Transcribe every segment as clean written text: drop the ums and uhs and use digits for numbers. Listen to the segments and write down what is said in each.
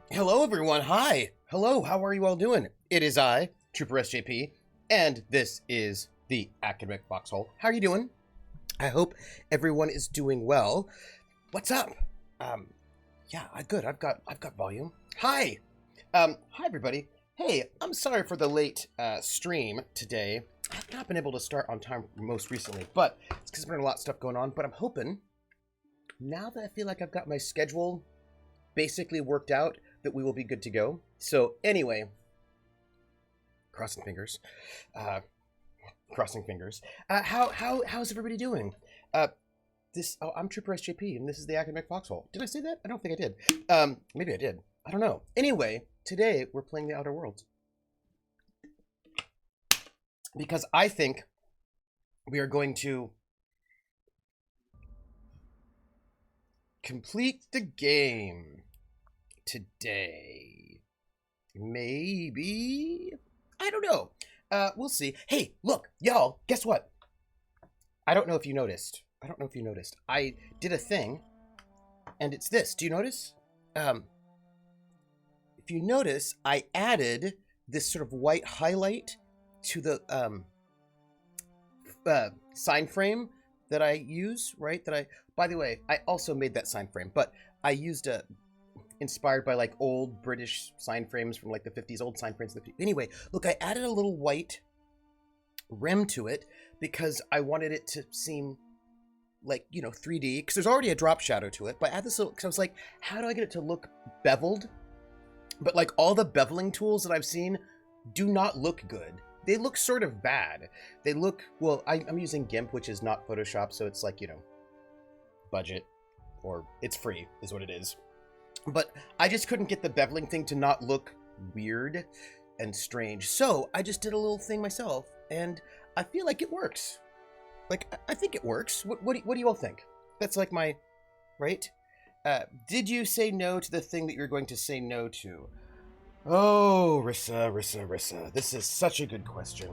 Hello, everyone. Hi. Hello. How are you all doing? It is I, Trooper SJP, and this is the Academic Foxhole. How are you doing? I hope everyone is doing well. What's up? Yeah, good. I've got volume. Hi. Hi, everybody. Hey, I'm sorry for the late stream today. I've not been able to start on time most recently, but it's because there's been a lot of stuff going on. But I'm hoping now that I feel like I've got my schedule basically worked out, that we will be good to go. So anyway, crossing fingers. Crossing fingers. How's everybody doing? I'm Trooper SJP, and this is the Academic Foxhole. Did I say that? I don't think I did. Maybe I did. I don't know. Anyway, today we're playing the Outer Worlds because I think we are going to complete the game today. Maybe? I don't know. We'll see. Hey, look, y'all, guess what? I don't know if you noticed. I did a thing, and it's this. Do you notice? If you notice, I added this sort of white highlight to the sign frame that I use, right? By the way, I also made that sign frame, but I used inspired by like old British sign frames from like the 50s, old sign frames. Anyway, look, I added a little white rim to it because I wanted it to seem like, 3D, because there's already a drop shadow to it. But I add this little, because I was like, how do I get it to look beveled? But like all the beveling tools that I've seen do not look good. They look sort of bad. They look, well, I'm using GIMP, which is not Photoshop, so it's like, budget, or it's free is what it is. But I just couldn't get the beveling thing to not look weird and strange. So I just did a little thing myself, and I feel like it works. Like, I think it works. What do you all think? That's like my, right? Did you say no to the thing that you're going to say no to? Oh, Rissa. This is such a good question.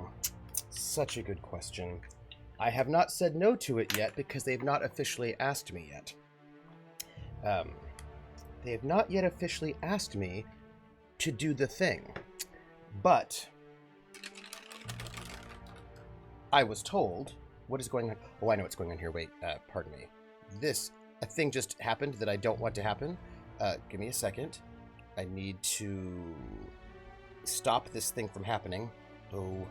Such a good question. I have not said no to it yet because they've not officially asked me yet. They have not yet officially asked me to do the thing, but I was told what is going on. Oh, I know what's going on here. Wait, pardon me. A thing just happened that I don't want to happen. Give me a second. I need to stop this thing from happening. Oh,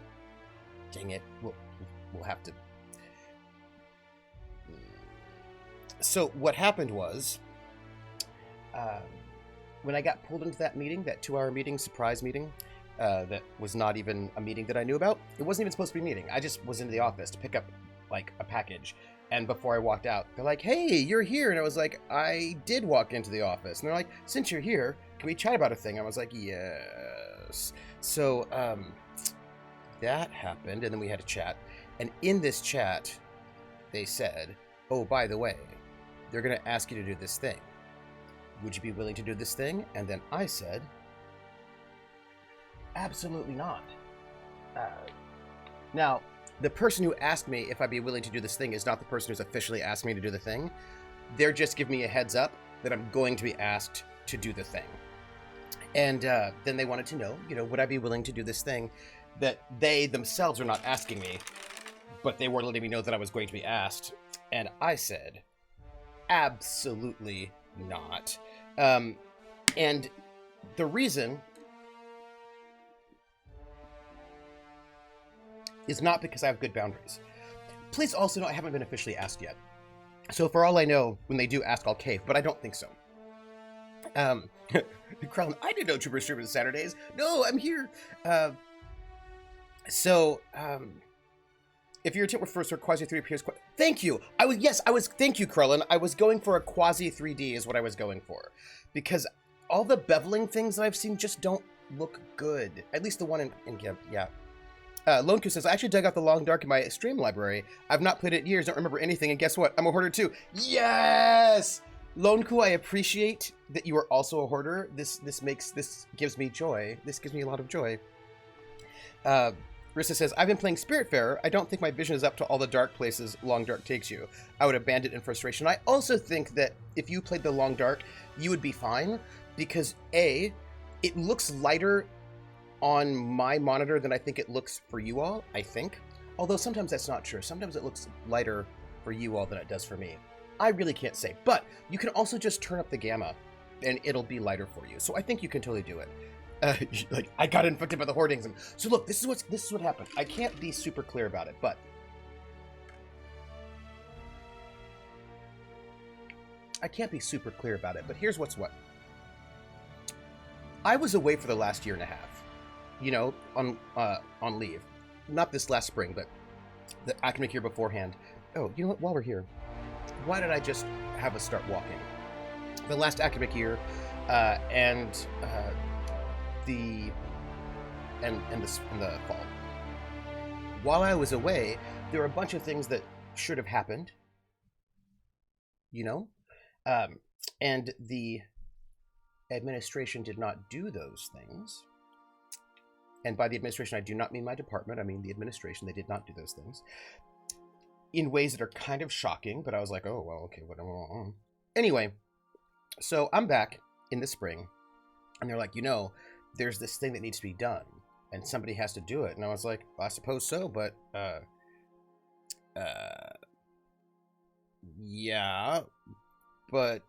dang it. We'll have to. So what happened was, when I got pulled into that meeting, that 2-hour meeting, surprise meeting, that was not even a meeting that I knew about. It wasn't even supposed to be a meeting. I just was into the office to pick up like a package. And before I walked out, they're like, hey, you're here. And I was like, I did walk into the office. And they're like, since you're here, can we chat about a thing? I was like, yes. So that happened. And then we had a chat. And in this chat, they said, oh, by the way, they're going to ask you to do this thing. Would you be willing to do this thing? And then I said, absolutely not. Now, the person who asked me if I'd be willing to do this thing is not the person who's officially asked me to do the thing. They're just giving me a heads up that I'm going to be asked to do the thing. And then they wanted to know, would I be willing to do this thing that they themselves are not asking me, but they were letting me know that I was going to be asked. And I said, absolutely not. And the reason is not because I have good boundaries. Please also know I haven't been officially asked yet. So for all I know, when they do ask, I'll cave, but I don't think so. Krellin, I didn't know Trooper stream on Saturdays. No, I'm here. If your attempt were first or quasi 3D appears, thank you. Thank you, Krellin. I was going for a quasi 3D is what I was going for. Because all the beveling things that I've seen just don't look good. At least the one in GIMP, yeah. Loneku says, I actually dug out the Long Dark in my stream library. I've not played it in years, don't remember anything, and guess what? I'm a hoarder too. Yes! Loneku, I appreciate that you are also a hoarder. This gives me joy. This gives me a lot of joy. Rissa says, I've been playing Spiritfarer. I don't think my vision is up to all the dark places Long Dark takes you. I would abandon it in frustration. I also think that if you played the Long Dark, you would be fine. because A, it looks lighter on my monitor than I think it looks for you all, I think. Although sometimes that's not true. Sometimes it looks lighter for you all than it does for me. I really can't say. But you can also just turn up the gamma and it'll be lighter for you. So I think you can totally do it. Like, I got infected by the hoardings. So look, this is what happened. I can't be super clear about it, but here's what's what. I was away for the last year and a half, you know, on leave. Not this last spring, but the academic year beforehand. Oh, you know what? While we're here, why did I just have us start walking? The last academic year, and the fall. While I was away, there were a bunch of things that should have happened, you know, and the administration did not do those things. And by the administration, I do not mean my department. I mean the administration. They did not do those things in ways that are kind of shocking. But I was like, oh, well, okay, whatever. Anyway, so I'm back in the spring. And they're like, you know, there's this thing that needs to be done. And somebody has to do it. And I was like, I suppose so. But, yeah. But...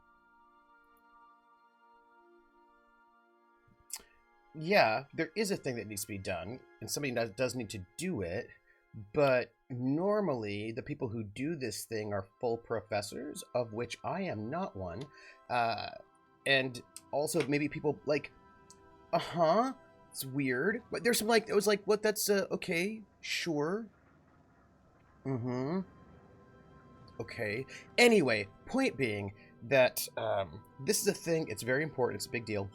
yeah, there is a thing that needs to be done, and somebody does need to do it, but normally the people who do this thing are full professors, of which I am not one, and also maybe people like, it's weird, but there's some like, it was like, what, that's, okay, sure, okay, anyway, point being that, this is a thing, it's very important, it's a big deal.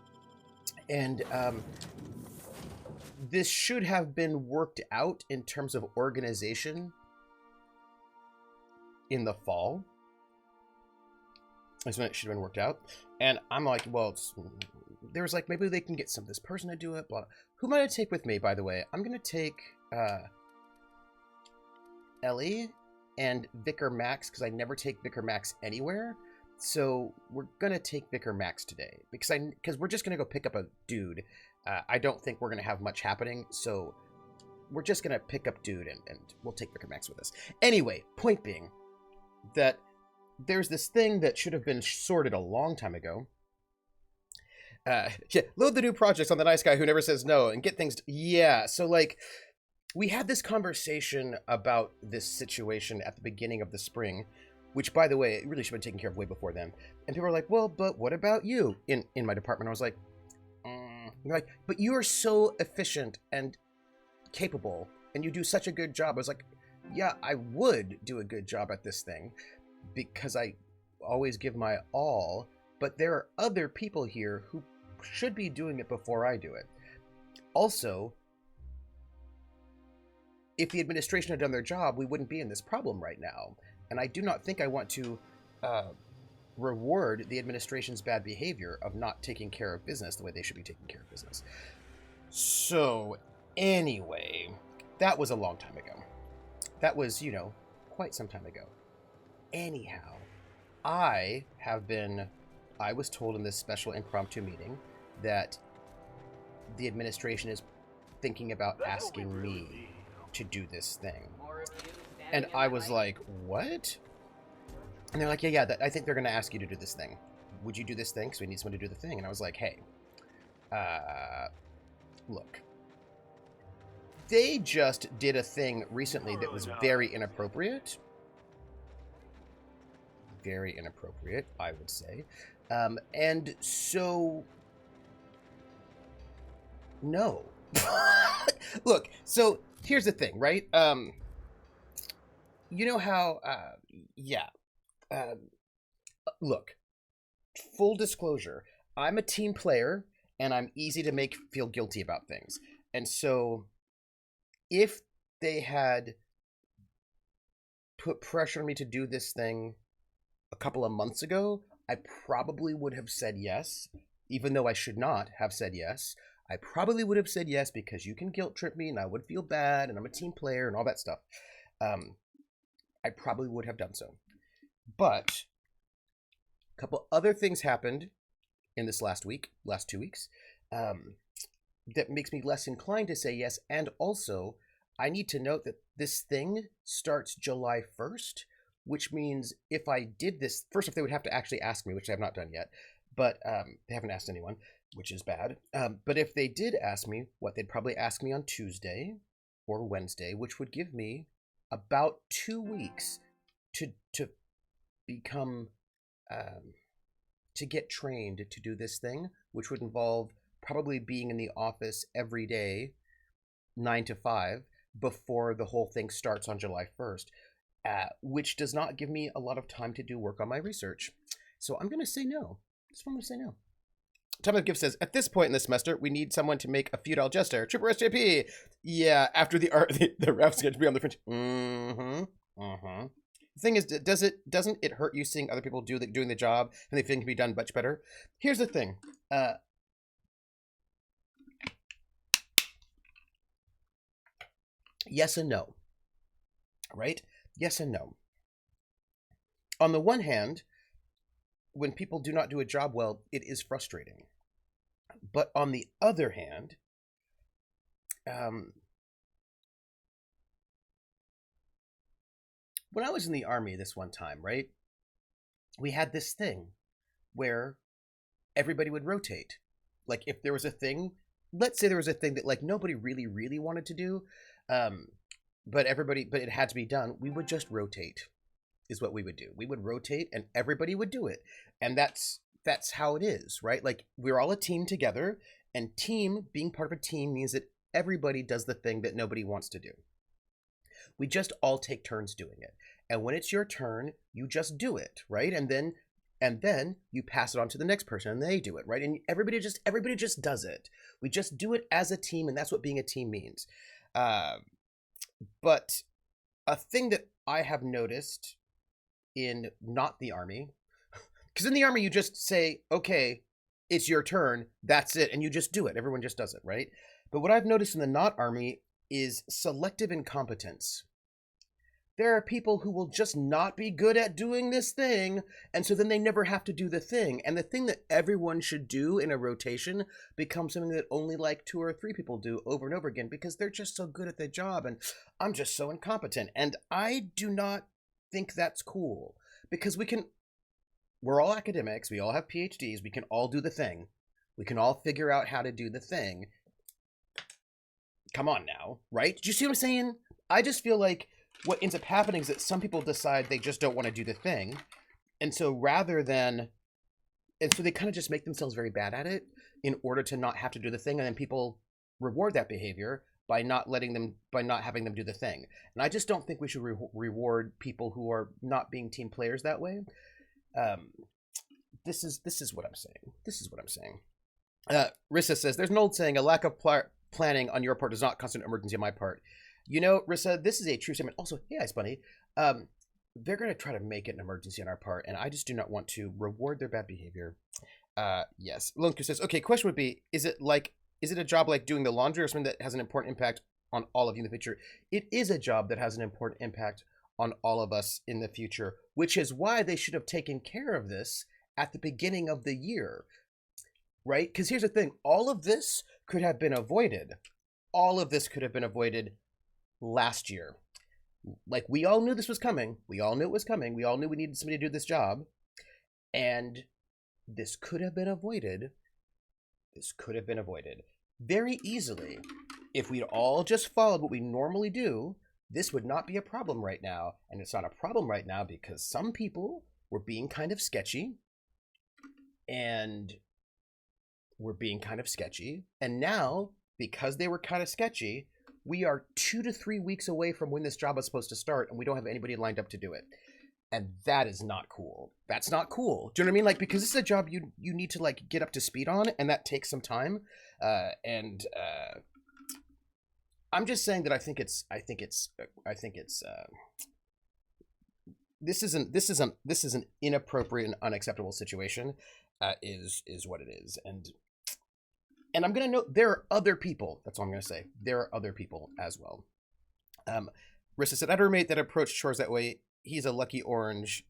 And this should have been worked out in terms of organization in the fall. That's when it should have been worked out. And I'm like, well, there was like, maybe they can get this person to do it. Blah. Who am I going to take with me, by the way? I'm going to take Ellie and Vicar Max, because I never take Vicar Max anywhere. So we're going to take Vicar Max today because we're just going to go pick up a dude. I don't think we're going to have much happening. So we're just going to pick up dude and we'll take Vicar Max with us. Anyway, point being that there's this thing that should have been sorted a long time ago. Yeah, load the new projects on the nice guy who never says no and get things. Yeah. So like we had this conversation about this situation at the beginning of the spring, which, by the way, it really should have been taken care of way before then. And people were like, well, but what about you in my department? I was like, They're like, but you are so efficient and capable, and you do such a good job. I was like, yeah, I would do a good job at this thing because I always give my all, but there are other people here who should be doing it before I do it. Also, if the administration had done their job, we wouldn't be in this problem right now. And I do not think I want to reward the administration's bad behavior of not taking care of business the way they should be taking care of business. So, anyway, that was a long time ago. That was, you know, quite some time ago. Anyhow, I was told in this special impromptu meeting that the administration is thinking about asking me to do this thing. And I was like, what? And they're like, yeah, I think they're going to ask you to do this thing. Would you do this thing? Because we need someone to do the thing. And I was like, hey, look. They just did a thing recently that was very inappropriate. Very inappropriate, I would say. And so, no. Look, so here's the thing, right? You know how, look, full disclosure, I'm a team player and I'm easy to make feel guilty about things. And so if they had put pressure on me to do this thing a couple of months ago, I probably would have said yes, even though I should not have said yes. I probably would have said yes because you can guilt trip me and I would feel bad and I'm a team player and all that stuff. I probably would have done so. But a couple other things happened in this last 2 weeks, um, that makes me less inclined to say yes. And also, I need to note that this thing starts July 1st, which means if I did this, first off, they would have to actually ask me, which I have not done yet, but they haven't asked anyone, which is bad. But if they did ask me, they'd probably ask me on Tuesday or Wednesday, which would give me about 2 weeks to become to get trained to do this thing, which would involve probably being in the office every day, 9 to 5, before the whole thing starts on July 1st, which does not give me a lot of time to do work on my research. So I'm going to say no. Just want to say no. Time of Gift says, at this point in the semester, we need someone to make a feudal jester. Trooper SJP. Yeah, after the art, the ref's going to be on the fringe. Mm-hmm. Mm-hmm. The thing is, doesn't it hurt you seeing other people doing the job and they think it can be done much better? Here's the thing. Yes and no. Right? Yes and no. On the one hand, when people do not do a job well, it is frustrating. But on the other hand, when I was in the Army this one time, right, we had this thing where everybody would rotate. Like, if there was a thing, let's say there was a thing that, like, nobody really, really wanted to do, but it had to be done, we would just rotate, is what we would do. We would rotate and everybody would do it. And that's how it is, right? Like, we're all a team together, and being part of a team means that everybody does the thing that nobody wants to do. We just all take turns doing it. And when it's your turn, you just do it, right? And then you pass it on to the next person and they do it, right? And everybody just does it. We just do it as a team, and that's what being a team means. But a thing that I have noticed in not the Army, because in the Army you just say, okay, it's your turn, that's it, and you just do it. Everyone just does it, right? But what I've noticed in the not Army is selective incompetence. There are people who will just not be good at doing this thing, and so then they never have to do the thing. And the thing that everyone should do in a rotation becomes something that only like 2 or 3 people do over and over again because they're just so good at the job, and I'm just so incompetent. And I do not think that's cool, because we're all academics, we all have PhDs, we can all do the thing. We can all figure out how to do the thing. Come on now, right? Do you see what I'm saying? I just feel like what ends up happening is that some people decide they just don't want to do the thing. And so they kind of just make themselves very bad at it in order to not have to do the thing. And then people reward that behavior by not having them do the thing. And I just don't think we should reward people who are not being team players that way. This is what I'm saying. This is what I'm saying. Rissa says, there's an old saying, a lack of planning on your part does not constitute emergency on my part. You know, Rissa, this is a true statement. Also, hey, Ice Bunny, they're going to try to make it an emergency on our part, and I just do not want to reward their bad behavior. Yes. Lunker says, okay, question would be, is it a job like doing the laundry or something that has an important impact on all of you in the future? It is a job that has an important impact on all of us in the future, which is why they should have taken care of this at the beginning of the year, right? Because here's the thing. All of this could have been avoided. All of this could have been avoided last year. Like, we all knew this was coming. We all knew it was coming. We all knew we needed somebody to do this job. And this could have been avoided. This could have been avoided very easily. If we'd all just followed what we normally do, this would not be a problem right now. And it's not a problem right now because some people were being kind of sketchy. And now, because they were kind of sketchy, we are 2 to 3 weeks away from when this job is supposed to start, and we don't have anybody lined up to do it. And that is not cool. That's not cool. Do you know what I mean? Like, because this is a job you need to, like, get up to speed on, and that takes some time. I'm just saying that I think it's this is an inappropriate and unacceptable situation, is what it is. And I'm going to note there are other people. That's all I'm going to say. There are other people as well. Rissa said, I had a roommate that approached chores that way. He's a lucky orange.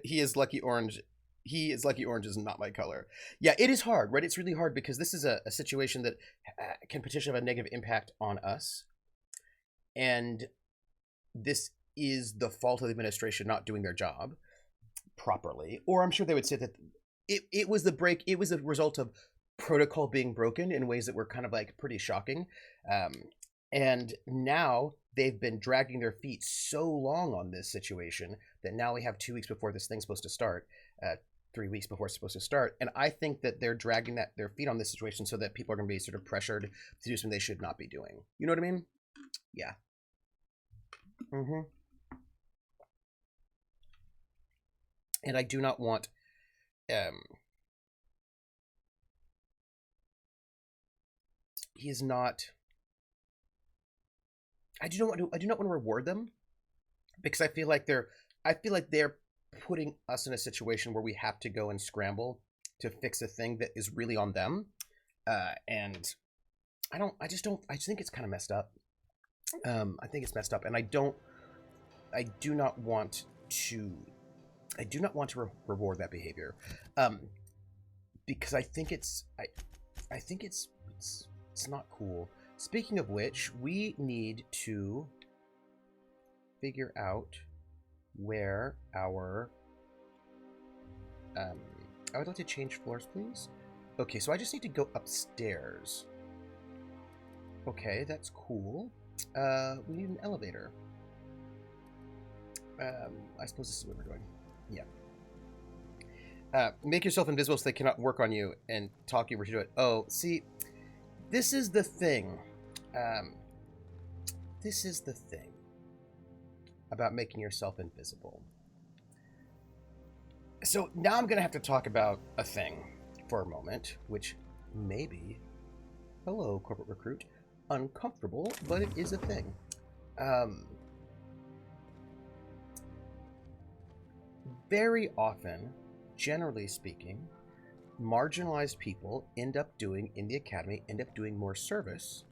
He is lucky orange He is lucky orange is not my color. Yeah, it is hard, right? It's really hard because this is a situation that can potentially have a negative impact on us. And this is the fault of the administration not doing their job properly. Or I'm sure they would say that it was a result of protocol being broken in ways that were kind of like pretty shocking. And now they've been dragging their feet so long on this situation that now we have 2 weeks before this thing's supposed to start. 3 weeks before it's supposed to start. And I think that they're dragging their feet on this situation so that people are going to be sort of pressured to do something they should not be doing. You know what I mean? Yeah. Mm-hmm. And I do not want he is not I do not want to reward them because I feel like they're putting us in a situation where we have to go and scramble to fix a thing that is really on them. And I just think it's kind of messed up. I think it's messed up, and I do not want to reward that behavior, because I think it's not cool. Speaking of which, we need to figure out where our I would like to change floors, please. Okay, so I just need to go upstairs. Okay, that's cool. We need an elevator. I suppose this is where we're going. Yeah. Make yourself invisible so they cannot work on you and talk you over to do it. Oh, see, this is the thing. This is the thing about making yourself invisible. So now I'm going to have to talk about a thing for a moment, which may be, hello, corporate recruit, uncomfortable, but it is a thing. Very often, generally speaking, marginalized people in the academy end up doing more service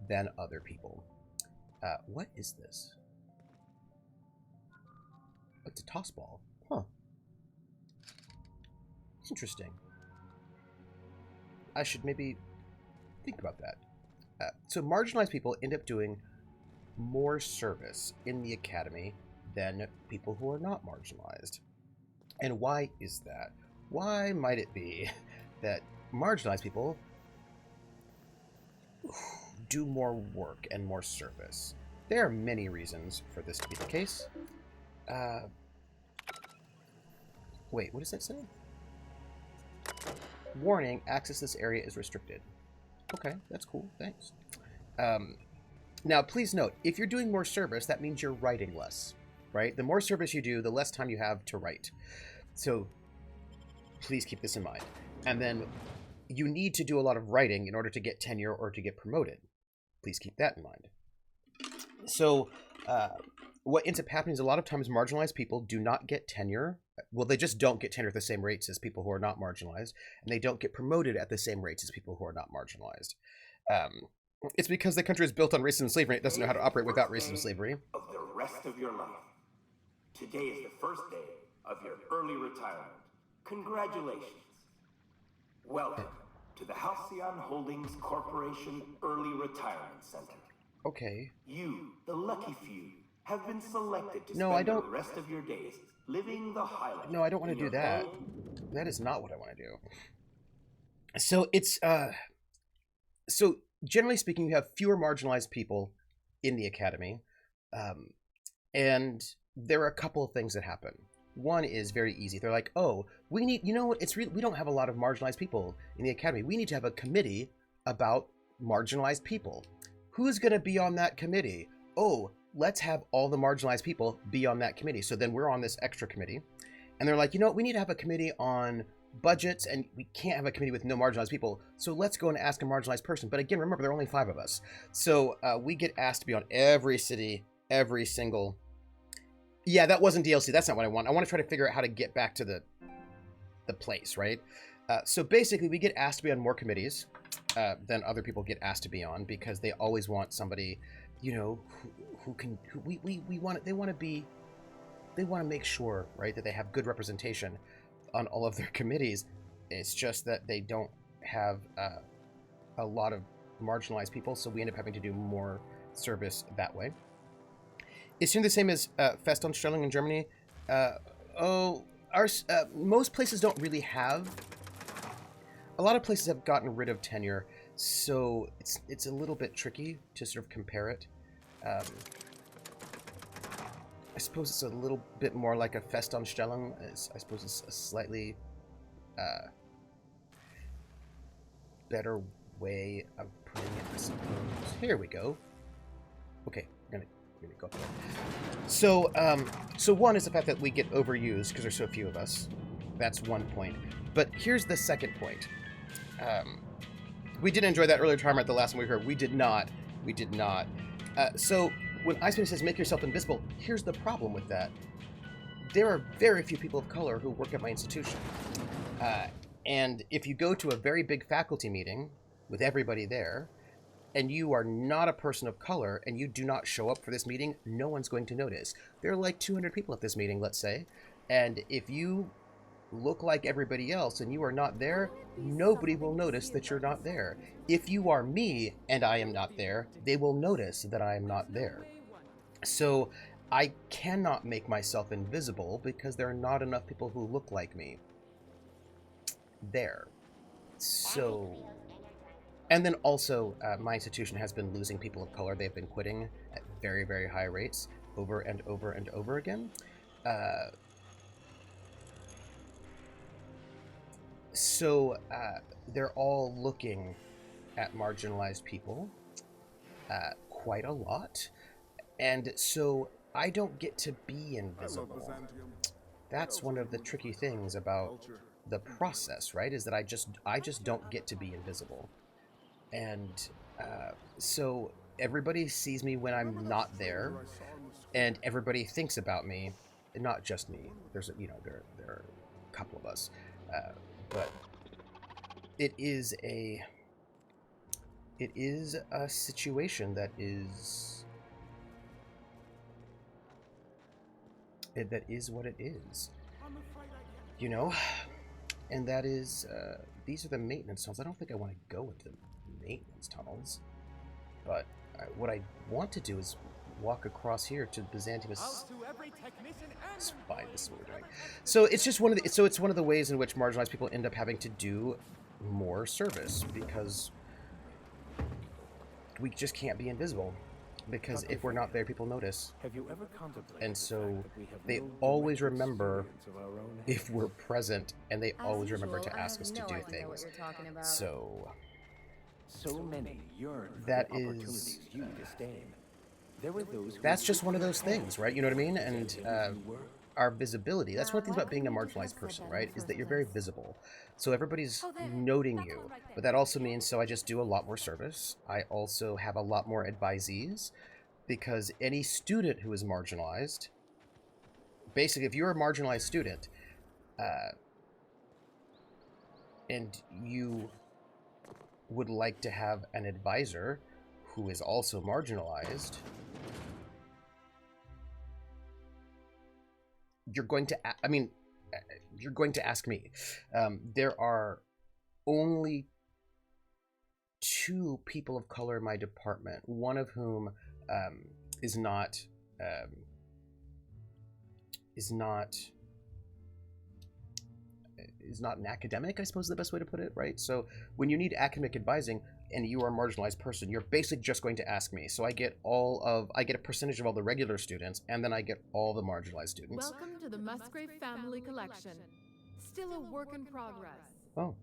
than other people. What is this? It's a toss ball. Huh. It's interesting. I should maybe think about that. So marginalized people end up doing more service in the academy than people who are not marginalized. And why is that? Why might it be that marginalized people do more work and more service? There are many reasons for this to be the case. Wait, what does that say? Warning, access to this area is restricted. Okay, that's cool, thanks. Now, please note, if you're doing more service, that means you're writing less, right? The more service you do, the less time you have to write. So, please keep this in mind. And then, you need to do a lot of writing in order to get tenure or to get promoted. Please keep that in mind. So, what ends up happening is a lot of times marginalized people do not get tenure. Well, they just don't get tenure at the same rates as people who are not marginalized, and they don't get promoted at the same rates as people who are not marginalized. It's because the country is built on racism and slavery, and it doesn't know how to operate without racism and slavery. Of the rest of your life. Today is the first day of your early retirement. Congratulations. Welcome to the Halcyon Holdings Corporation Early Retirement Center. Okay. You, the lucky few, have been selected to spend the rest of your days living the highlight. No, I don't want to do that. That is not what I want to do. So it's so generally speaking, you have fewer marginalized people in the academy, and there are a couple of things that happen. One is very easy. They're like, oh, we need, we don't have a lot of marginalized people in the academy. We need to have a committee about marginalized people. Who's going to be on that committee? Oh, let's have all the marginalized people be on that committee. So then we're on this extra committee. And they're like, we need to have a committee on budgets, and we can't have a committee with no marginalized people. So let's go and ask a marginalized person. But again, remember, there are only 5 of us. So we get asked to be on every city, every single... Yeah, that wasn't DLC. That's not what I want. I want to try to figure out how to get back to the place, right? So basically, we get asked to be on more committees than other people get asked to be on, because they always want somebody, who can. They want to make sure, right, that they have good representation on all of their committees. It's just that they don't have a lot of marginalized people, so we end up having to do more service that way. It's the same as Festanstellung in Germany. Most places don't really have. A lot of places have gotten rid of tenure, so it's a little bit tricky to sort of compare it. I suppose it's a little bit more like a Festanstellung. I suppose it's a slightly better way of putting it, I suppose. Here we go. Okay, we're gonna go up there. So, so one is the fact that we get overused because there's so few of us. That's one point. But here's the second point. We did enjoy that earlier timer at the last one we heard. We did not. We did not. So when Iceman says make yourself invisible, here's the problem with that. There are very few people of color who work at my institution. And if you go to a very big faculty meeting with everybody there, and you are not a person of color, and you do not show up for this meeting, no one's going to notice. There are like 200 people at this meeting, let's say, and if you look like everybody else and you are not there, nobody will notice that you're not there. If you are me and I am not there, they will notice that I am not there. So I cannot make myself invisible because there are not enough people who look like me there. So, and then also my institution has been losing people of color. They've been quitting at very, very high rates over and over and over again. So they're all looking at marginalized people quite a lot. And so I don't get to be invisible. That's one of the tricky things about the process, right? Is that I just don't get to be invisible. And so everybody sees me when I'm not there, and everybody thinks about me, and not just me. There's there are a couple of us, but it is a situation that is what it is, and that is these are the maintenance tunnels. I don't think I want to go into the maintenance tunnels, but what I want to do is walk across here to Byzantium. Fine, this is what we're doing. So it's just it's one of the ways in which marginalized people end up having to do more service, because we just can't be invisible, because if we're not there, people notice. Have you ever contemplated and so they always remember if we're present, and they always remember to ask us to do things. So many yearn for that the opportunities is you disdain. There were those who that's just one of those things, right? You know what I mean? And our visibility, that's one of the things about being a marginalized person, right? Is that you're very visible. So everybody's noting you. But that also means, so I just do a lot more service. I also have a lot more advisees, because any student who is marginalized, basically, if you're a marginalized student, and you would like to have an advisor who is also marginalized, you're going to ask me. There are only 2 people of color in my department, one of whom is not an academic, I suppose is the best way to put it, right? So when you need academic advising and you are a marginalized person, you're basically just going to ask me. So I get a percentage of all the regular students, and then I get all the marginalized students. Welcome to the Musgrave Family Collection. Still a work in progress. Oh,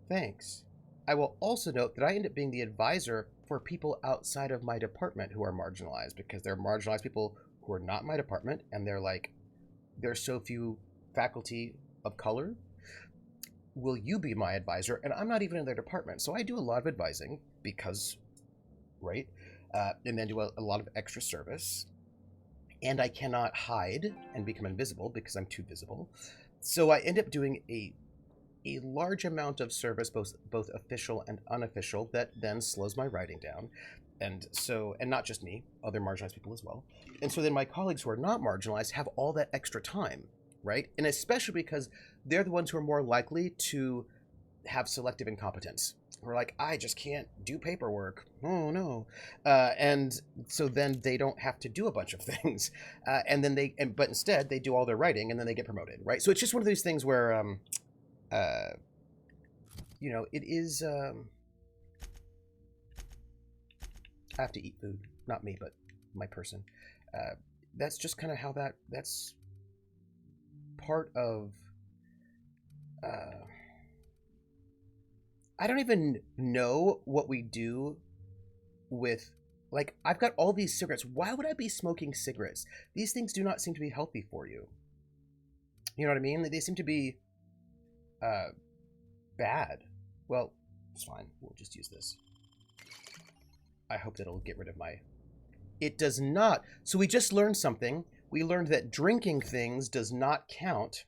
thanks. I will also note that I end up being the advisor for people outside of my department who are marginalized, because there are marginalized people who are not in my department, and there's so few faculty of color. Will you be my advisor? And I'm not even in their department. So I do a lot of advising because, right? And then do a lot of extra service. And I cannot hide and become invisible because I'm too visible. So I end up doing a large amount of service, both official and unofficial, that then slows my writing down. And not just me, other marginalized people as well. And so then my colleagues who are not marginalized have all that extra time. right? And especially because they're the ones who are more likely to have selective incompetence. We're like, I just can't do paperwork. Oh no, and so then they don't have to do a bunch of things, and then but instead they do all their writing, and then they get promoted, right? So it's just one of these things where, it is. I have to eat food, not me, but my person. That's just kind of how that's part of. I don't even know what we do with, like, I've got all these cigarettes. Why would I be smoking cigarettes? These things do not seem to be healthy for you. You know what I mean? They seem to be bad. Well, it's fine. We'll just use this. I hope that it'll get rid of my... It does not. So we just learned something. We learned that drinking things does not count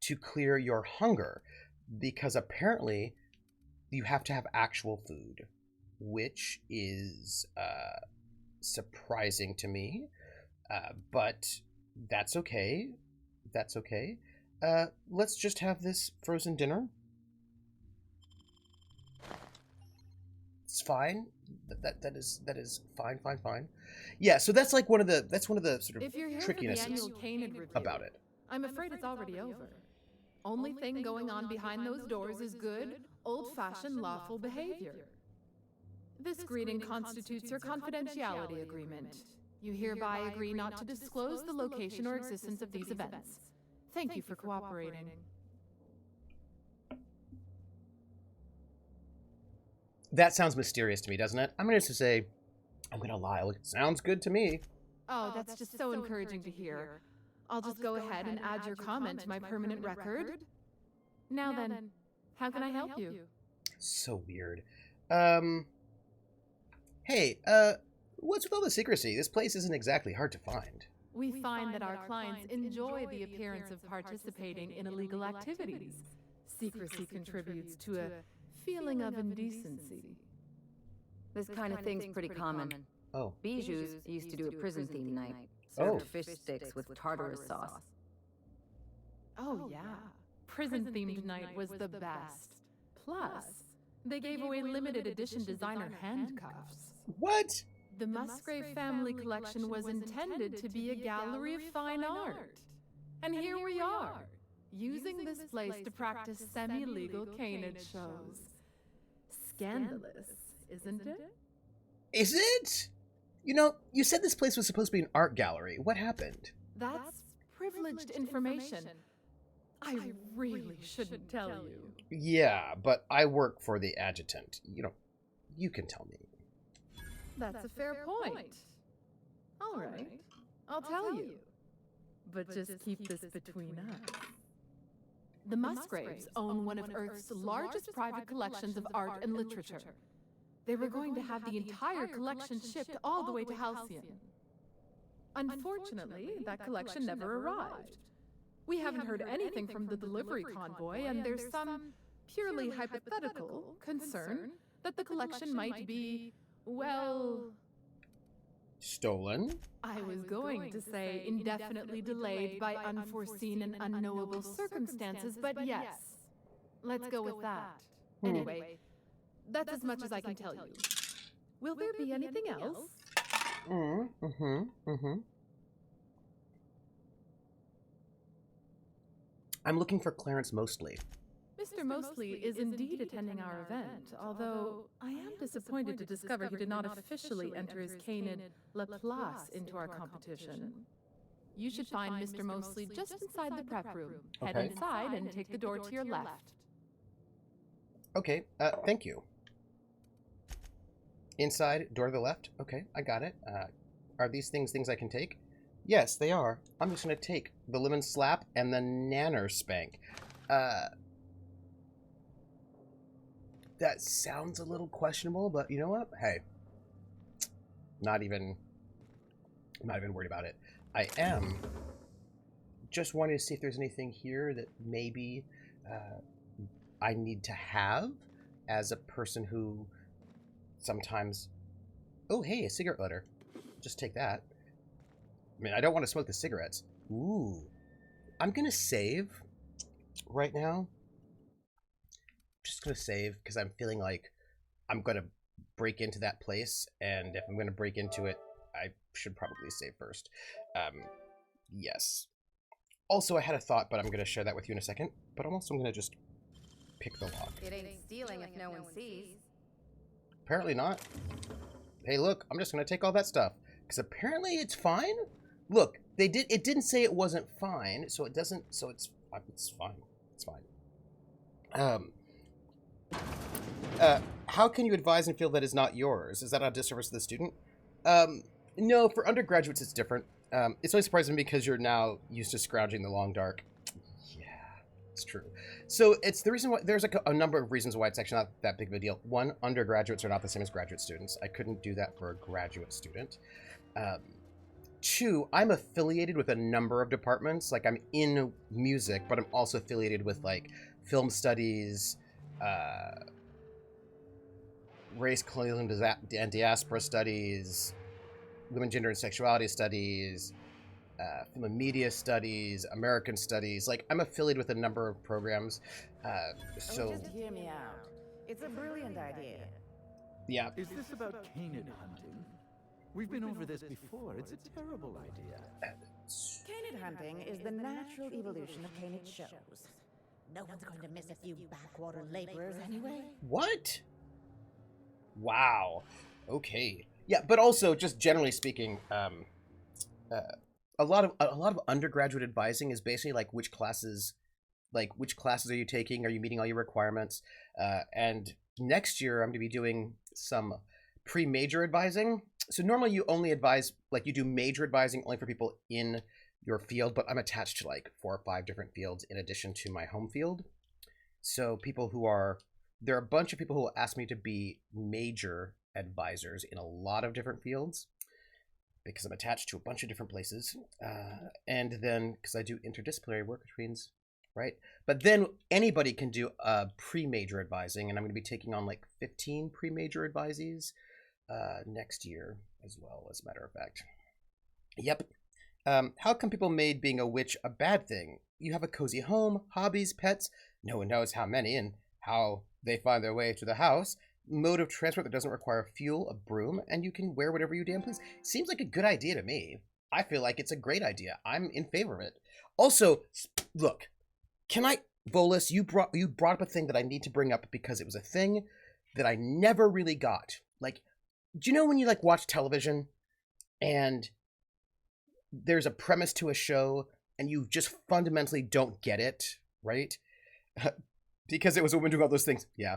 to clear your hunger, because apparently you have to have actual food, which is surprising to me, but that's okay. That's okay. Let's just have this frozen dinner. It's fine. That is fine. Yeah. So that's like one of the sort of trickinesses about it. I'm afraid it's already over. Only thing going on behind those doors is good, old-fashioned lawful behavior. This greeting constitutes your confidentiality agreement. You hereby agree not to disclose the location or existence of these events. Thank you for cooperating. That sounds mysterious to me, doesn't it? I'm going to say, I'm going to lie. It sounds good to me. Oh, that's just so encouraging to hear. I'll just go ahead and add your comment to my permanent record. Now then, how can I help you? So weird. Hey, what's with all the secrecy? This place isn't exactly hard to find. We find that our clients enjoy the appearance of participating in illegal activities. Secrecy contributes to a feeling of indecency. This kind of thing's pretty common. Oh. Bijou's used to do a prison-themed night. Served fish sticks with tartar sauce. Oh yeah, prison-themed night was the best. Plus, they gave away limited edition designer handcuffs. What? The Musgrave family collection was intended to be a gallery of fine art. And here we are, using this place to practice semi-legal canid shows. Scandalous, isn't it? Is it? You know, you said this place was supposed to be an art gallery. What happened? That's privileged information. I really shouldn't tell you. Yeah, but I work for the adjutant. You can tell me. That's a fair point. All right, I'll tell you. But just keep this between us. The Musgraves own one of Earth's largest private collections of art and literature. They were going to have the entire collection shipped all the way to Halcyon. Unfortunately, that collection never arrived. We haven't heard anything from the delivery convoy, and there's some purely hypothetical concern that the collection might be, well... Stolen? I was going to say indefinitely delayed by unforeseen and unknowable circumstances, but yes, let's go with that. Anyway, that's as much as I can tell you. Will there be anything else? I'm looking for Clarence Mostly. Mr. Mostly is indeed attending our event, although I am disappointed to discover he did not officially enter his canid La Place into our competition. You should find Mr. Mostly just inside the prep room. Head inside and take the door to your left. Okay, thank you. Inside, door to the left? Okay, I got it. Are these things I can take? Yes, they are. I'm just going to take the lemon slap and the nanner spank. That sounds a little questionable, but you know what? Hey, not even worried about it. I am just wanting to see if there's anything here that maybe I need to have as a person who sometimes... Oh, hey, a cigarette lighter. Just take that. I mean, I don't want to smoke the cigarettes. Ooh. I'm gonna save right now. Just gonna save because I'm feeling like I'm gonna break into that place, and if I'm gonna break into it, I should probably save first. Yes. Also, I had a thought, but I'm gonna share that with you in a second. But I'm also gonna just pick the lock. It ain't stealing if no one sees. Apparently not. Hey, look, I'm just gonna take all that stuff because apparently it's fine. Look, it didn't say it wasn't fine, so it doesn't. So it's fine. It's fine. How can you advise and feel that is not yours? Is that a disservice to the student? No, for undergraduates it's different. It's really surprising because you're now used to scrounging the long dark. Yeah, it's true. So it's the reason why there's like a number of reasons why it's actually not that big of a deal. One, undergraduates are not the same as graduate students. I couldn't do that for a graduate student. Two, I'm affiliated with a number of departments. Like I'm in music, but I'm also affiliated with like film studies, race, colonialism, and diaspora studies, women, gender, and sexuality studies, film and media studies, American studies. Like I'm affiliated with a number of programs. So just hear me out. It's a brilliant idea. yeah. Is this about canid hunting? We've been over this before. It's a terrible idea. Canid hunting is the natural evolution of canid shows. No one's going to miss a few backwater laborers anyway. What? Wow. Okay. Yeah, but also just generally speaking, a lot of undergraduate advising is basically like which classes are you taking? Are you meeting all your requirements? And next year I'm going to be doing some pre-major advising. So normally you only advise, like you do major advising only for people in your field, but I'm attached to like 4 or 5 different fields in addition to my home field. So there are a bunch of people who will ask me to be major advisors in a lot of different fields because I'm attached to a bunch of different places. And then because I do interdisciplinary work, which means, right? But then anybody can do pre-major advising, and I'm going to be taking on like 15 pre-major advisees next year as well, as a matter of fact. Yep. How come people made being a witch a bad thing? You have a cozy home, hobbies, pets. No one knows how many and how they find their way to the house. Mode of transport that doesn't require fuel, a broom, and you can wear whatever you damn please. Seems like a good idea to me. I feel like it's a great idea. I'm in favor of it. Also, look, Volus, you brought up a thing that I need to bring up because it was a thing that I never really got. Like, do you know when you like watch television and there's a premise to a show and you just fundamentally don't get it, right? Because it was a woman doing all those things. Yeah.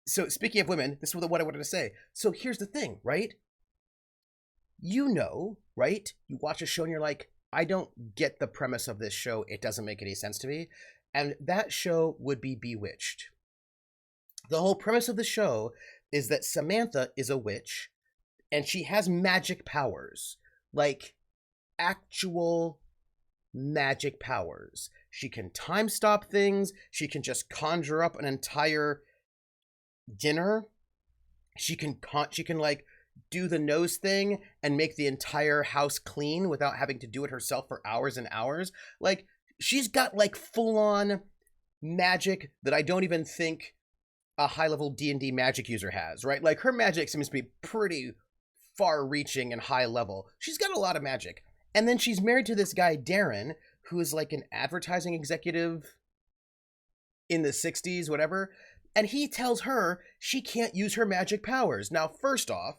So speaking of women, this is what I wanted to say. So here's the thing, right? You know, right? You watch a show and you're like, I don't get the premise of this show. It doesn't make any sense to me. And that show would be Bewitched. The whole premise of the show is that Samantha is a witch and she has magic powers, like actual magic powers. She can time stop things. She can just conjure up an entire dinner. She can like do the nose thing and make the entire house clean without having to do it herself for hours and hours. Like she's got like full on magic that I don't even think a high level D&D magic user has, right? Like her magic seems to be pretty far reaching and high level. She's got a lot of magic. And then she's married to this guy, Darren, who is like an advertising executive in the 60s, whatever. And he tells her she can't use her magic powers. Now, first off,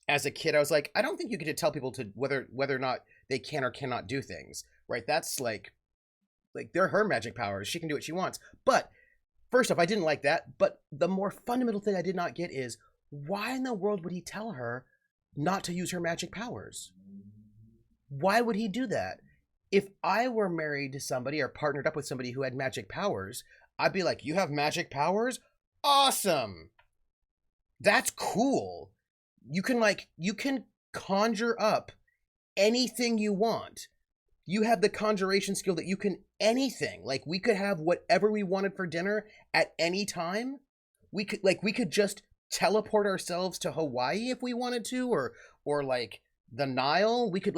as a kid, I was like, I don't think you get to tell people to whether or not they can or cannot do things, right? That's like they're her magic powers. She can do what she wants. But first off, I didn't like that. But the more fundamental thing I did not get is why in the world would he tell her not to use her magic powers? Why would he do that? If I were married to somebody or partnered up with somebody who had magic powers, I'd be like, you have magic powers? Awesome. That's cool. You can conjure up anything you want. You have the conjuration skill that you can anything. Like we could have whatever we wanted for dinner at any time. We could just teleport ourselves to Hawaii if we wanted to, or like the Nile. We could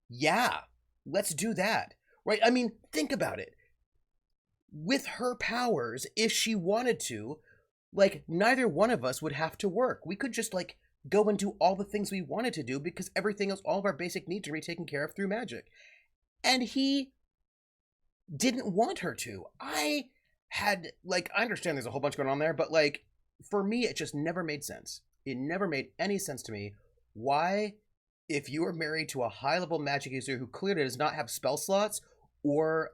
yeah, let's do that. right? I mean, think about it. With her powers, if she wanted to, like, neither one of us would have to work. We could just, like, go and do all the things we wanted to do because everything else, all of our basic needs are be taken care of through magic. And he didn't want her to. I understand there's a whole bunch going on there, but, like, for me, it just never made sense. It never made any sense to me. Why, if you are married to a high-level magic user who clearly does not have spell slots or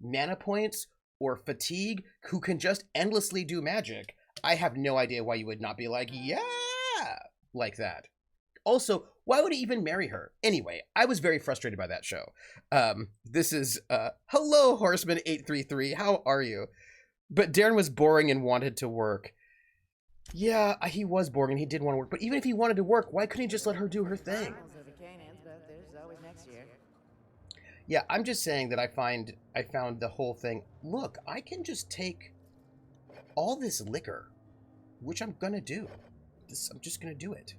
mana points or fatigue, who can just endlessly do magic, I have no idea why you would not be like, yeah, like that. Also, why would he even marry her? Anyway, I was very frustrated by that show. This is, hello, Horseman833, how are you? But Darren was boring and wanted to work. Yeah, he was boring and he did want to work, but even if he wanted to work, why couldn't he just let her do her thing? Yeah, I'm just saying that I found the whole thing, look, I can just take all this liquor, which I'm gonna do. I'm just gonna do it.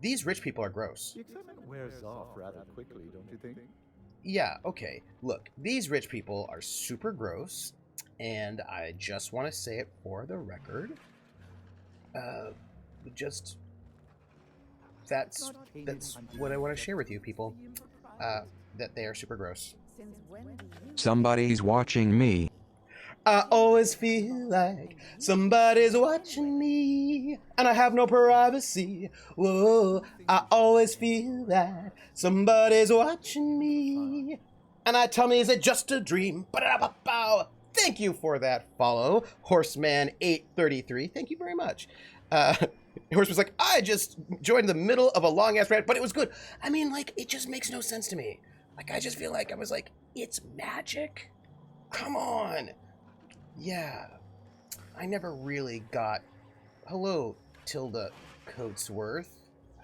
These rich people are gross. The excitement wears off rather quickly, don't you think? Yeah, okay. Look, these rich people are super gross, and I just want to say it for the record. That's what I want to share with you people. That they are super gross. Somebody's watching me. I always feel like somebody's watching me, and I have no privacy. Whoa, I always feel that somebody's watching me, and I tell me, is it just a dream? Ba-da-ba-bow. Thank you for that follow, Horseman833. Thank you very much. Horseman's like, I just joined the middle of a long ass rant, but it was good. I mean, like, it just makes no sense to me. Like, I just feel like I was like, it's magic? Come on. Yeah, I never really got... Hello, Tilda Coatsworth.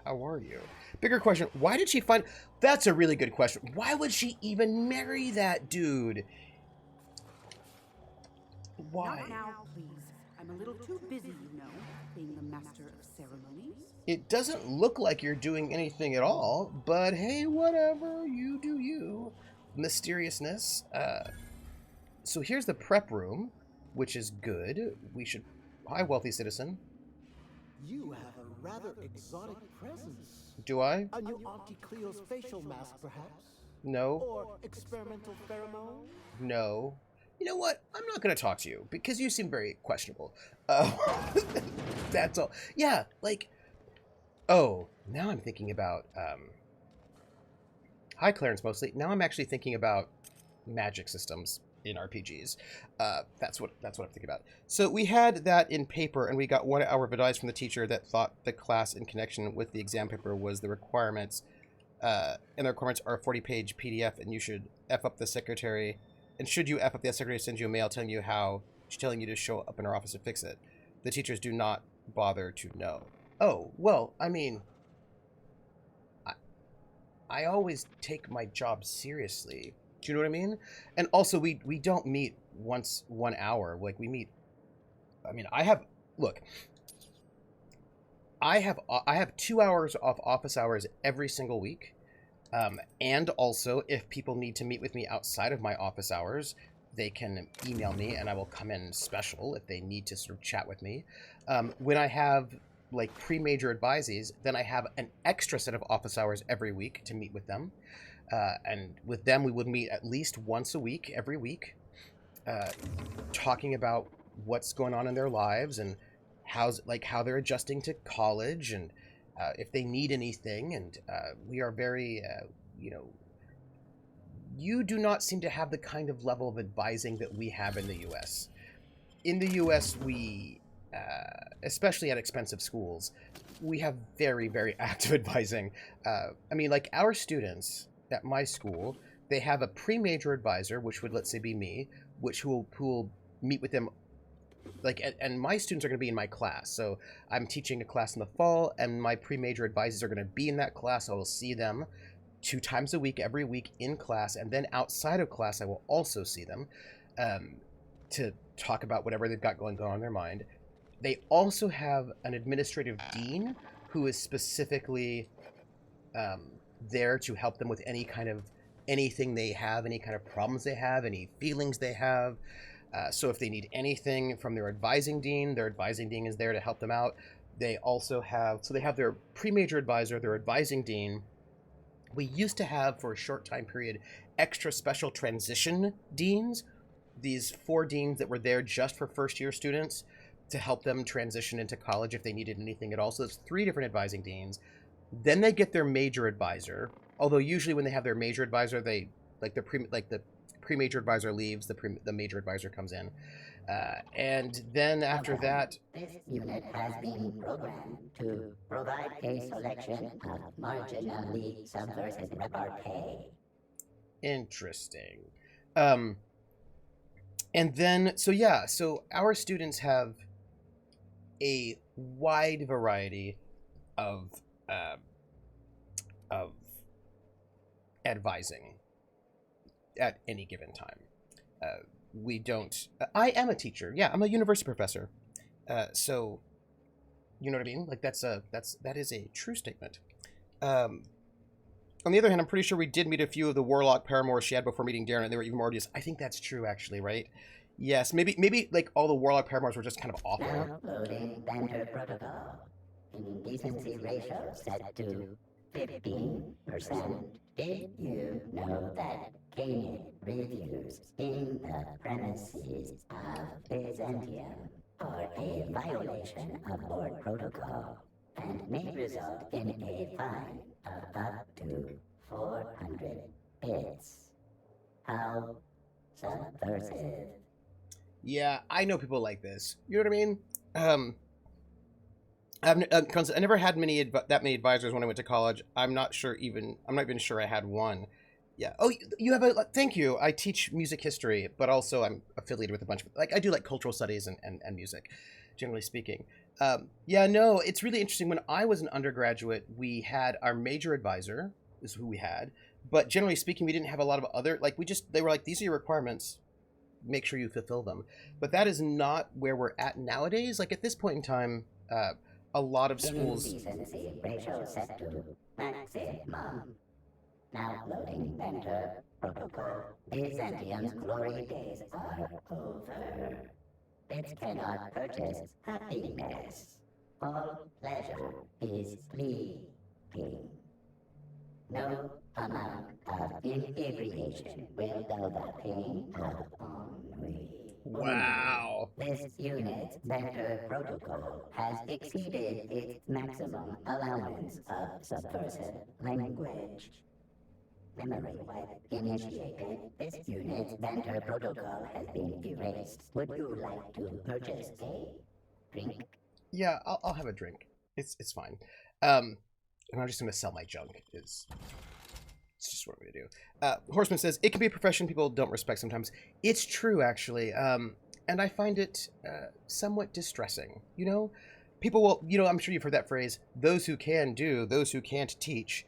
How are you? Bigger question, why did she find... That's a really good question. Why would she even marry that dude? Why? Not now, please. I'm a little too busy, you know, being the master of ceremonies. It doesn't look like you're doing anything at all, but hey, whatever, you do you. Mysteriousness. So here's the prep room, which is good. We should... Hi, wealthy citizen. You have a rather exotic presence. Do I? A new Auntie Cleo's facial mask, perhaps? No. Or experimental pheromone? No. You know what? I'm not going to talk to you, because you seem very questionable. That's all. Yeah, like... Oh, now I'm thinking about... Hi, Clarence, mostly. Now I'm actually thinking about magic systems in RPGs. That's what I'm thinking about. So we had that in paper, and we got 1 hour of advice from the teacher that thought the class in connection with the exam paper was the requirements, and the requirements are a 40-page PDF, and you should F up the secretary, and should you F up the secretary, send you a mail telling you how, she's telling you to show up in her office to fix it. The teachers do not bother to know. Oh, well, I mean, I always take my job seriously. Do you know what I mean? And also, we don't meet once 1 hour. Like, we meet... I mean, I have 2 hours off office hours every single week. And also, if people need to meet with me outside of my office hours, they can email me, and I will come in special if they need to sort of chat with me. When I have... like pre-major advisees, then I have an extra set of office hours every week to meet with them. And with them, we would meet at least once a week, every week, talking about what's going on in their lives and how they're adjusting to college and if they need anything. And we are very, you do not seem to have the kind of level of advising that we have in the U.S. In the U.S., we... especially at expensive schools, we have very, very active advising. I mean, like, our students at my school, they have a pre-major advisor, which would, let's say, be me, who will meet with them, like, and my students are going to be in my class. So I'm teaching a class in the fall, and my pre-major advisors are going to be in that class. I will see them 2 times a week, every week in class, and then outside of class, I will also see them to talk about whatever they've got going on in their mind. They also have an administrative dean who is specifically there to help them with any kind of anything they have, any kind of problems they have, any feelings they have. So if they need anything from their advising dean is there to help them out. They also have, so they have their pre-major advisor, their advising dean. We used to have, for a short time period, extra special transition deans, these 4 deans that were there just for first-year students to help them transition into college if they needed anything at all. So there's 3 different advising deans. Then they get their major advisor, although usually when they have their major advisor, they, the pre-major advisor leaves, the major advisor comes in. And then after that... This unit has been programmed to provide a selection of marginally subversive repartee. Interesting. And then, so our students have a wide variety of advising at any given time. We don't... I am a teacher. Yeah, I'm a university professor. So, you know what I mean? Like, that is a true statement. On the other hand, I'm pretty sure we did meet a few of the warlock paramours she had before meeting Darren, and they were even more odious. I think that's true, actually, right? Yes, maybe like all the warlock paramours were just kind of awful. Downloading banter protocol. Indecency ratio set to 15%. Did you know that Canid reviews in the premises of Byzantium are a violation of board protocol and may result in a fine of up to 400 bits? How subversive. Yeah, I know people like this. You know what I mean? I never had that many advisors when I went to college. I'm not even sure I had one. Yeah. Oh, you have a... Thank you. I teach music history, but also I'm affiliated with a bunch of... I do cultural studies and music, generally speaking. Yeah, no, it's really interesting. When I was an undergraduate, we had our major advisor, is who we had. But generally speaking, we didn't have a lot of other... they were like, these are your requirements. Make sure you fulfill them. But that is not where we're at nowadays. At this point in time... a lot of schools... Indecency ratio set to maximum. Now loading banter protocol. Byzantium's glory days are over. It cannot purchase happiness. All pleasure is fleeting. No amount of inebriation will dull the pain of ennui. Wow. This unit's banter protocol has exceeded its maximum allowance of subversive language. Memory wipe initiated. This unit's banter protocol has been erased. Would you like to purchase a drink? Yeah, I'll have a drink. It's fine. And I'm just gonna sell my junk. It's just what I'm gonna do. Horseman says it can be a profession people don't respect sometimes. It's true, actually. And I find it somewhat distressing. You know, people will. I'm sure you've heard that phrase: "Those who can do, those who can't teach."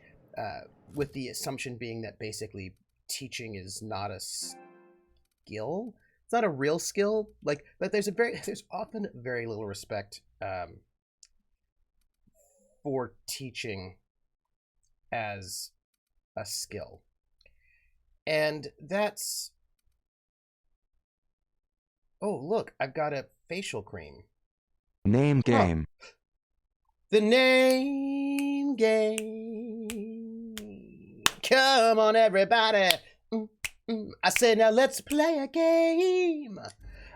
With the assumption being that basically teaching is not a skill. It's not a real skill. But there's often very little respect for teaching as a skill. And that's... Oh, look, I've got a facial cream. Name game. Oh. The name game. Come on, everybody. I say, now let's play a game.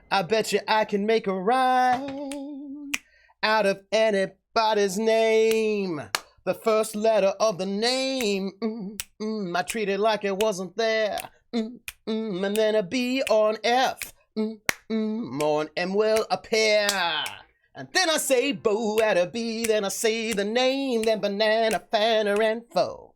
I bet you I can make a rhyme out of anybody's name. The first letter of the name, I treat it like it wasn't there. And then a B or an F, or an M will appear. And then I say Bo at a B, then I say the name, then banana, fanner, and foe.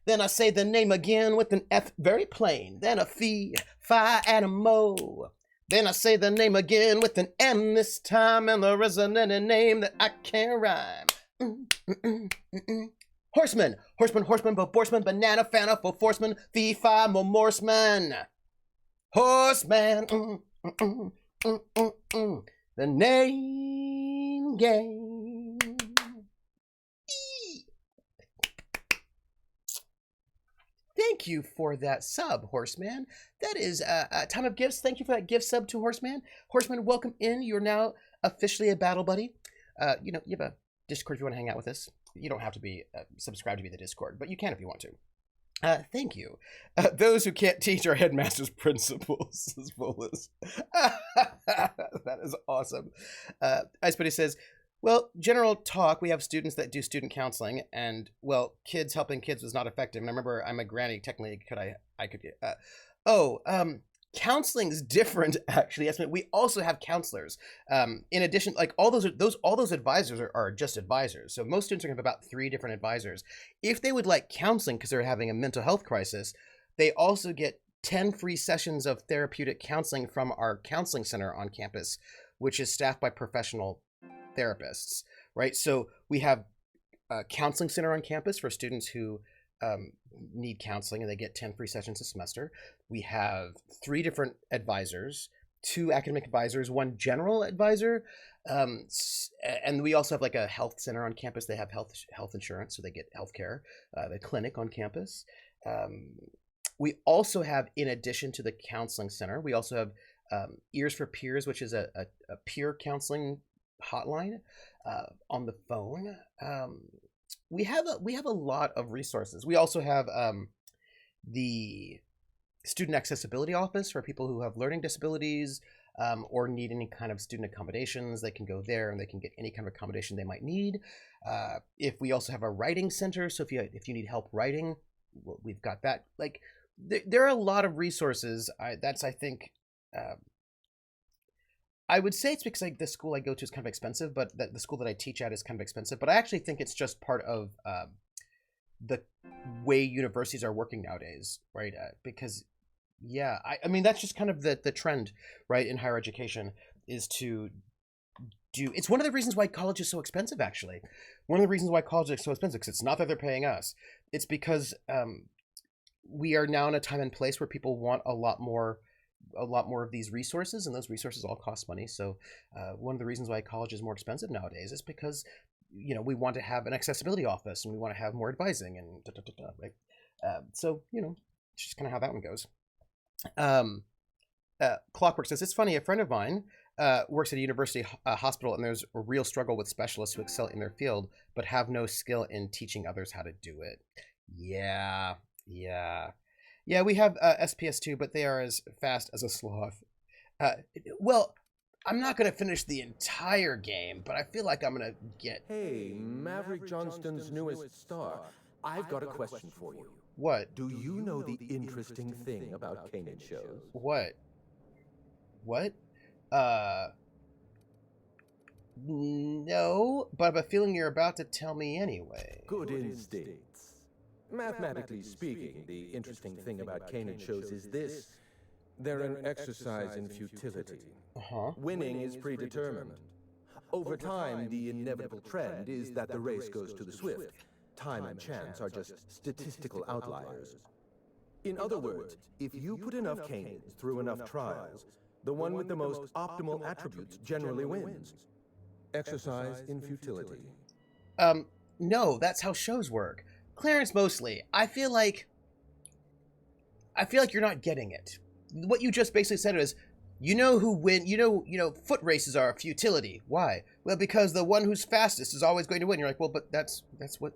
Then I say the name again with an F, very plain. Then a fee, fi, and a mo. Then I say the name again with an M this time, and there isn't any name that I can't rhyme. Horseman, horseman, horseman, horseman, banana, fanna, for forceman, fee, fi, mo, morseman. Horseman, the name game. Thank thank you for that sub, Horseman. That is a time of gifts. Thank you for that gift sub to Horseman. Horseman, welcome in. You're now officially a battle buddy. You know, you have a Discord if you want to hang out with us. You don't have to be subscribed to be the Discord, but you can if you want to. Thank you. Those who can't teach our headmaster's principles, says Volus. That is awesome. Ice Buddy says, well, general talk, we have students that do student counseling, and, well, kids helping kids was not effective. And I remember I'm a granny, technically, counseling's different, actually. Yes, we also have counselors. In addition, like, all those advisors are just advisors. So most students are going to have about 3 different advisors. If they would like counseling because they're having a mental health crisis, they also get 10 free sessions of therapeutic counseling from our counseling center on campus, which is staffed by professional therapists, right? So we have a counseling center on campus for students who need counseling, and they get 10 free sessions a semester. We have 3 different advisors, 2 academic advisors, 1 general advisor, and we also have like a health center on campus. They have health insurance, so they get health care. The clinic on campus. We also have, in addition to the counseling center, we also have Ears for Peers, which is a peer counseling hotline on the phone. We have a lot of resources. We also have the student accessibility office for people who have learning disabilities or need any kind of student accommodations. They can go there and they can get any kind of accommodation they might need. If we also have a writing center, so if you need help writing, we've got that. Like there are a lot of resources. I think. I would say it's because the school I go to is kind of expensive, but the school that I teach at is kind of expensive. But I actually think it's just part of the way universities are working nowadays, right? Because, yeah, I mean, that's just kind of the trend, right, in higher education is to do... It's one of the reasons why college is so expensive, actually. One of the reasons why college is so expensive, because it's not that they're paying us. It's because we are now in a time and place where people want a lot more of these resources, and those resources all cost money. So one of the reasons why college is more expensive nowadays is because, you know, we want to have an accessibility office and we want to have more advising and right? So, you know, it's just kind of how that one goes. Clockwork says, it's funny, a friend of mine works at a university hospital, and there's a real struggle with specialists who excel in their field but have no skill in teaching others how to do it. Yeah. Yeah, we have SPS2, but they are as fast as a sloth. Well, I'm not going to finish the entire game, but I feel like I'm going to get... Hey, Maverick Johnston's newest star. I've got a question for you. What? Do you know the interesting thing about Kanan shows? What? No, but I have a feeling you're about to tell me anyway. Good instincts. Mathematically speaking, the interesting thing about Kanan shows is this. They're an exercise in futility. Winning is predetermined. Over time, the inevitable trend is that the race goes to the swift. Time and chance are just statistical outliers. In other words, if you put enough Kanans through enough trials, the one with the most optimal attributes generally wins. Exercise in futility. No, that's how shows work. Clarence Mosley, I feel like you're not getting it. What you just basically said is, you know who win, you know, foot races are futility. Why? Well, because the one who's fastest is always going to win. You're like, well, but that's what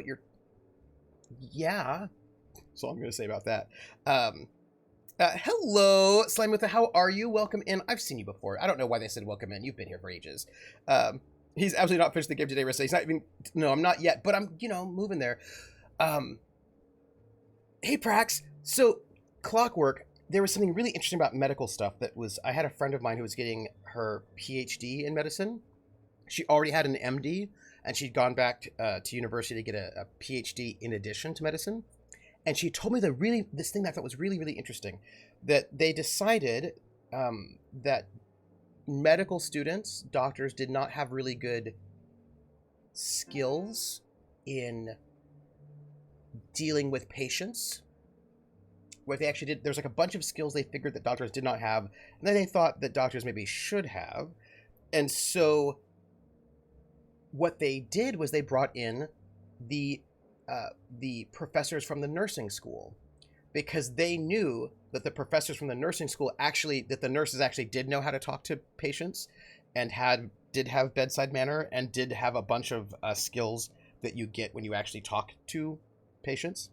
you're, yeah. That's all I'm going to say about that. Hello, Slime with the, how are you? Welcome in. I've seen you before. I don't know why they said welcome in. You've been here for ages. He's absolutely not finished the game today, Rissa. He's not even... No, I'm not yet, but I'm, you know, moving there. Hey, Prax. So, Clockwork, there was something really interesting about medical stuff that was... I had a friend of mine who was getting her PhD in medicine. She already had an MD, and she'd gone back to university to get a PhD in addition to medicine. And she told me this thing that I thought was really, really interesting. That they decided that... medical students, doctors, did not have really good skills in dealing with patients. What they actually did, there's like a bunch of skills they figured that doctors did not have, and then they thought that doctors maybe should have. And so what they did was they brought in the the professors from the nursing school, because they knew that the professors from the nursing school that the nurses actually did know how to talk to patients and did have bedside manner and did have a bunch of skills that you get when you actually talk to patients.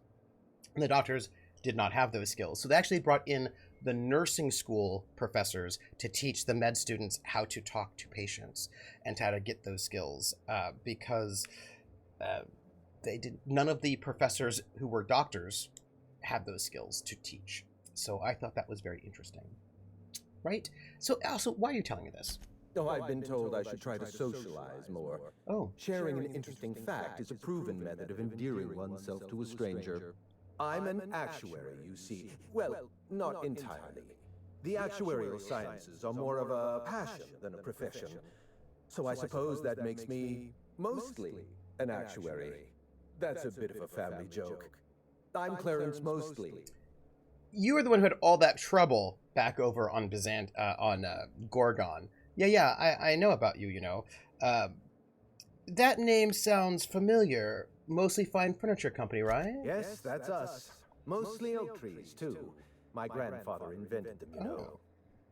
And the doctors did not have those skills. So they actually brought in the nursing school professors to teach the med students how to talk to patients and how to get those skills, because none of the professors who were doctors had those skills to teach. So I thought that was very interesting. Right? So also, why are you telling me this? Oh, I've been told I should try to socialize more. Oh. Sharing an interesting fact is a proven method of endearing oneself to a stranger. I'm an actuary, you see. Well, not entirely. The actuarial sciences are more of a passion than a profession. So I suppose that makes me mostly an actuary. That's a bit of a family joke. I'm Clarence Mostly. You were the one who had all that trouble back over on Gorgon. Yeah, I know about you, you know. That name sounds familiar. Mostly Fine Furniture Company, right? Yes, that's us. Mostly oak trees, too. My grandfather invented them, you know.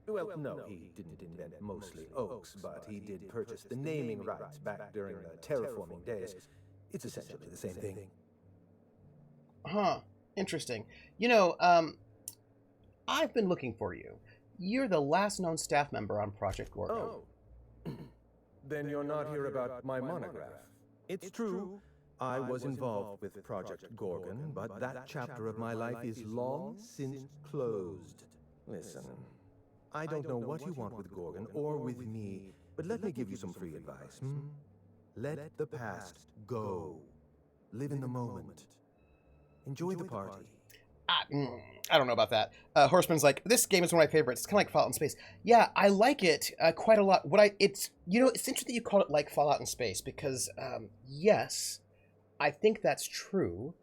Well, no, he didn't invent mostly oaks, but he did purchase the naming rights back during the terraforming days. It's essentially the same thing. Huh. Interesting. You know, I've been looking for you. You're the last known staff member on Project Gorgon. Oh. Then you're not here about my monograph. It's true, I was involved with Project Gorgon, but that chapter of my life is long since closed. Listen, I don't know what you want with Gorgon or with me, but let me give you some free advice. Let the past go. Live in the moment. Enjoy the party. I don't know about that. Horseman's like, this game is one of my favorites. It's kind of like Fallout in Space. Yeah, I like it quite a lot. It's interesting that you call it like Fallout in Space because, yes, I think that's true,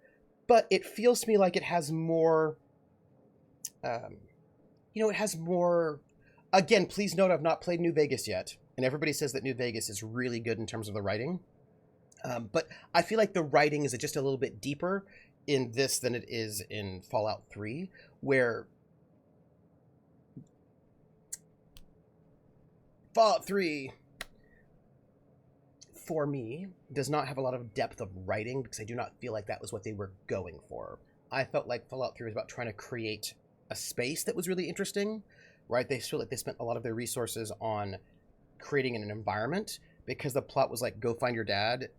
but it feels to me like it has more, it has more. Again, please note I've not played New Vegas yet, and everybody says that New Vegas is really good in terms of the writing. But I feel like the writing is just a little bit deeper in this than it is in Fallout 3, where Fallout 3, for me, does not have a lot of depth of writing because I do not feel like that was what they were going for. I felt like Fallout 3 was about trying to create a space that was really interesting, right? They feel like they spent a lot of their resources on creating an environment because the plot was like, go find your dad,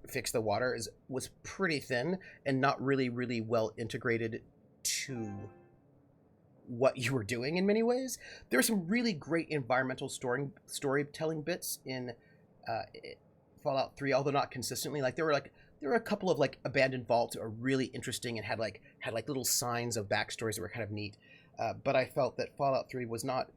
fix the water, was pretty thin and not really, really well integrated to what you were doing in many ways. There were some really great environmental storytelling bits in Fallout 3, although not consistently. Like there were a couple of like abandoned vaults that were really interesting and had little signs of backstories that were kind of neat. But I felt that Fallout 3 was not.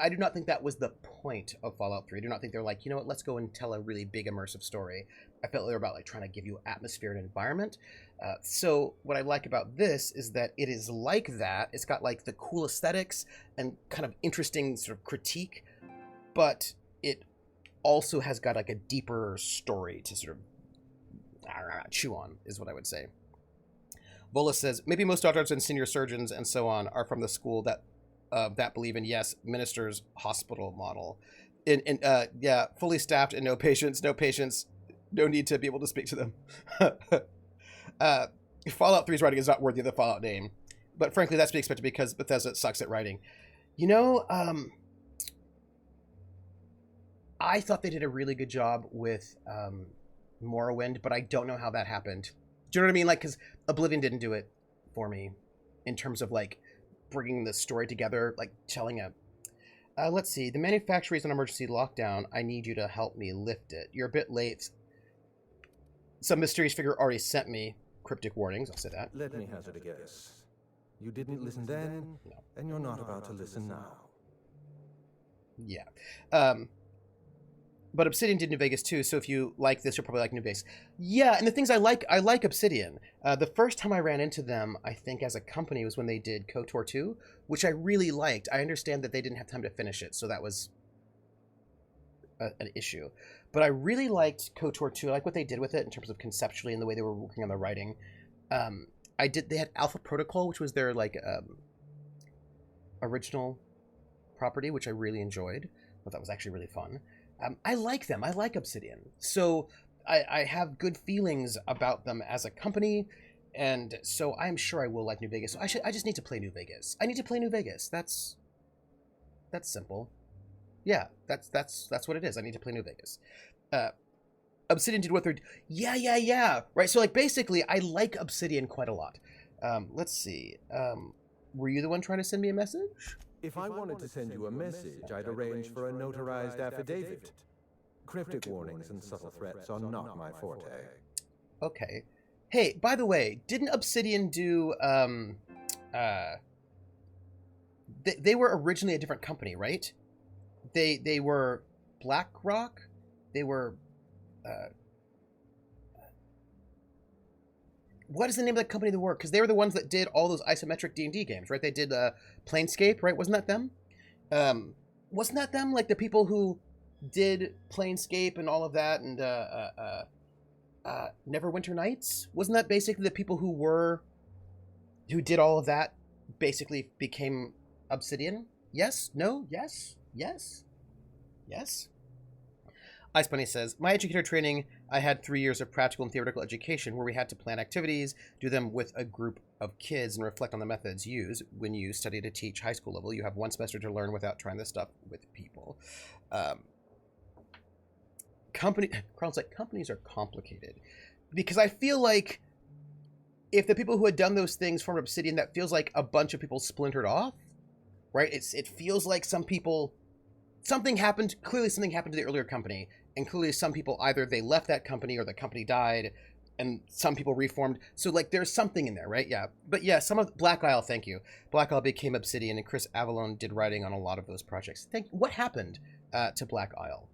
I do not think that was the point of Fallout 3. I do not think they're like, you know what, let's go and tell a really big immersive story. I felt they were about like trying to give you atmosphere and environment. So what I like about this is that it is like that. It's got like the cool aesthetics and kind of interesting sort of critique, but it also has got like a deeper story to sort of chew on, is what I would say. Volus says, maybe most doctors and senior surgeons and so on are from the school that believe in, yes, minister's hospital model. Yeah, fully staffed and no patients, no need to be able to speak to them. Fallout 3's writing is not worthy of the Fallout name, but frankly, that's to be expected because Bethesda sucks at writing. I thought they did a really good job with Morrowind, but I don't know how that happened. Do you know what I mean? Like, because Oblivion didn't do it for me in terms of like bringing the story together, like telling let's see, the manufacturer is on emergency lockdown. I need you to help me lift it. You're a bit late. Some mysterious figure already sent me cryptic warnings. I'll say that. Let me hazard a guess. You didn't listen then, no. And you're not about to listen now. Yeah. But Obsidian did New Vegas too, so if you like this, you'll probably like New Vegas. Yeah, and the things I like Obsidian. The first time I ran into them, I think, as a company was when they did KOTOR 2, which I really liked. I understand that they didn't have time to finish it, so that was an issue. But I really liked KOTOR 2. I like what they did with it in terms of conceptually and the way they were working on the writing. They had Alpha Protocol, which was their like original property, which I really enjoyed. I thought that was actually really fun. I like them. I like Obsidian. So I have good feelings about them as a company, and so I'm sure I will like New Vegas. So I just need to play New Vegas. I need to play New Vegas. That's simple. Yeah, that's what it is. I need to play New Vegas. Obsidian did what they're... Yeah. Right, so like basically, I like Obsidian quite a lot. Let's see. Were you the one trying to send me a message? If I wanted to send you a message, I'd arrange for a notarized affidavit. Cryptic warnings and subtle threats are not my forte. Okay. Hey, by the way, didn't Obsidian do... They were originally a different company, right? They were BlackRock? They were... what is the name of that company that worked? Because they were the ones that did all those isometric D&D games, right? They did Planescape, right? Wasn't that them? Wasn't that them? Like the people who did Planescape and all of that, and Neverwinter Nights? Wasn't that basically the people who did all of that basically became Obsidian? Yes? No? Yes? Yes? Yes? Ice Bunny says, my educator training, I had 3 years of practical and theoretical education where we had to plan activities, do them with a group of kids, and reflect on the methods used. When you study to teach high school level, you have 1 semester to learn without trying this stuff with people. Carl's like, companies are complicated. Because I feel like if the people who had done those things formed Obsidian, that feels like a bunch of people splintered off, right? It feels like something happened. Clearly something happened to the earlier company, and clearly some people, either they left that company or the company died, and some people reformed. So like there's something in there, right? Yeah. But yeah, some of Black Isle, thank you. Black Isle became Obsidian, and Chris Avallone did writing on a lot of those projects. What happened to Black Isle?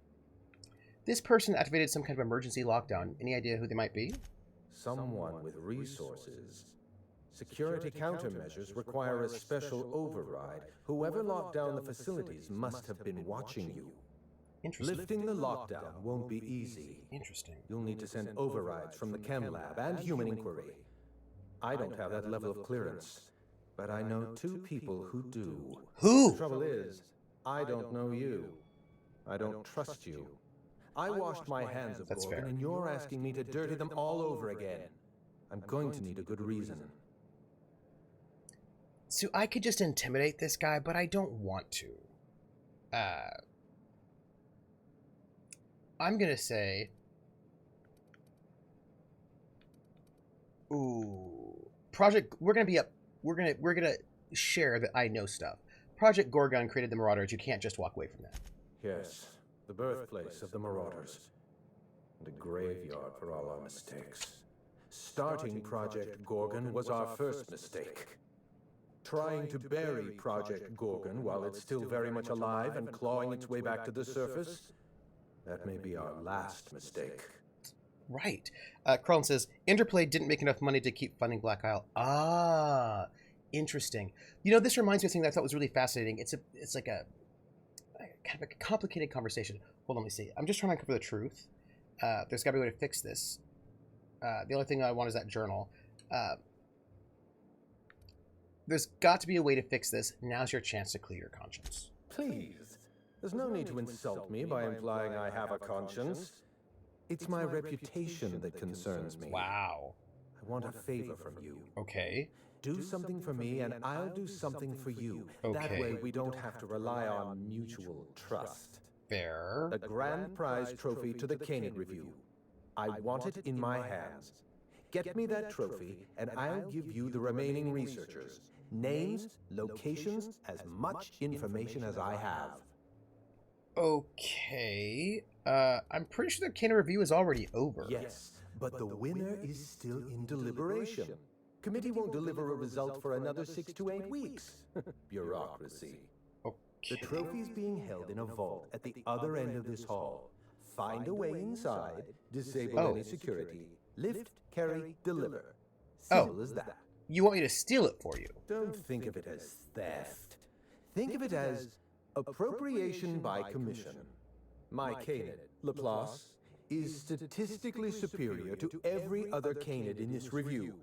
This person activated some kind of emergency lockdown. Any idea who they might be? Someone with resources. Security countermeasures require a special override. Whoever locked down the facilities must have been watching you. Interesting. Lifting the lockdown won't be easy. Interesting. You'll need to send overrides from the chem lab and human inquiry. I don't have that level of clearance, but I know 2 people who do. Who? The trouble is, I don't know you. I don't trust you. I washed my hands of Gorgon, and you're asking me to dirty them all over again. I'm going to need a good reason. So I could just intimidate this guy, but I don't want to. I'm gonna say, Project. We're gonna share that I know stuff. Project Gorgon created the Marauders. You can't just walk away from that. Yes, the birthplace of the Marauders, and a graveyard for all our mistakes. Starting Project Gorgon was our first mistake. Trying to bury Project Gorgon while it's still very much alive and clawing its way back to the surface, that may be our last mistake. Right. Carlin says, Interplay didn't make enough money to keep funding Black Isle. Ah, interesting. You know, this reminds me of something that I thought was really fascinating. It's like a kind of a complicated conversation. Hold on, let me see. I'm just trying to uncover the truth. There's got to be a way to fix this. The only thing I want is that journal. There's got to be a way to fix this. Now's your chance to clear your conscience. Please. There's no need to insult me by implying I have a conscience. It's my reputation that concerns me. Wow. I want a favor from you. Okay. Do something for me, and I'll do something for you. Okay. That way we don't have to rely on mutual trust. Fair. A grand prize trophy to the Canid Review. I want it in my hands. Get me that trophy, and I'll give you the remaining researchers. Names, locations, as much information as I have. Okay. I'm pretty sure the Canid Review is already over. Yes, but the winner is still in deliberation. Committee won't deliver a result for another 6 to 8 weeks. Bureaucracy. Okay. The trophy's being held in a vault at the other end of this hall. Find a way inside, disable any security, lift, carry, deliver. Simple as that. You want me to steal it for you? Don't think of it as theft. Think of it as appropriation by commission. My Canid, Laplace, is statistically superior to every other Canid in this review.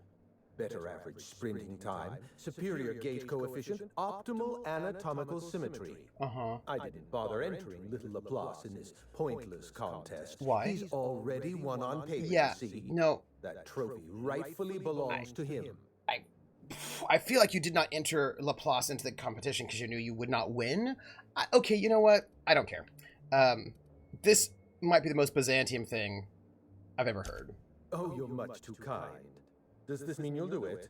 Better average sprinting time, superior gait coefficient, optimal anatomical symmetry. I didn't bother entering little Laplace in this pointless contest. Why? He's already won on paper, Yeah, see? no. That trophy rightfully belongs to him. I feel like you did not enter Laplace into the competition because you knew you would not win. Okay, you know what? I don't care. This might be the most Byzantium thing I've ever heard. Oh, you're much too kind. Does this mean you'll do it?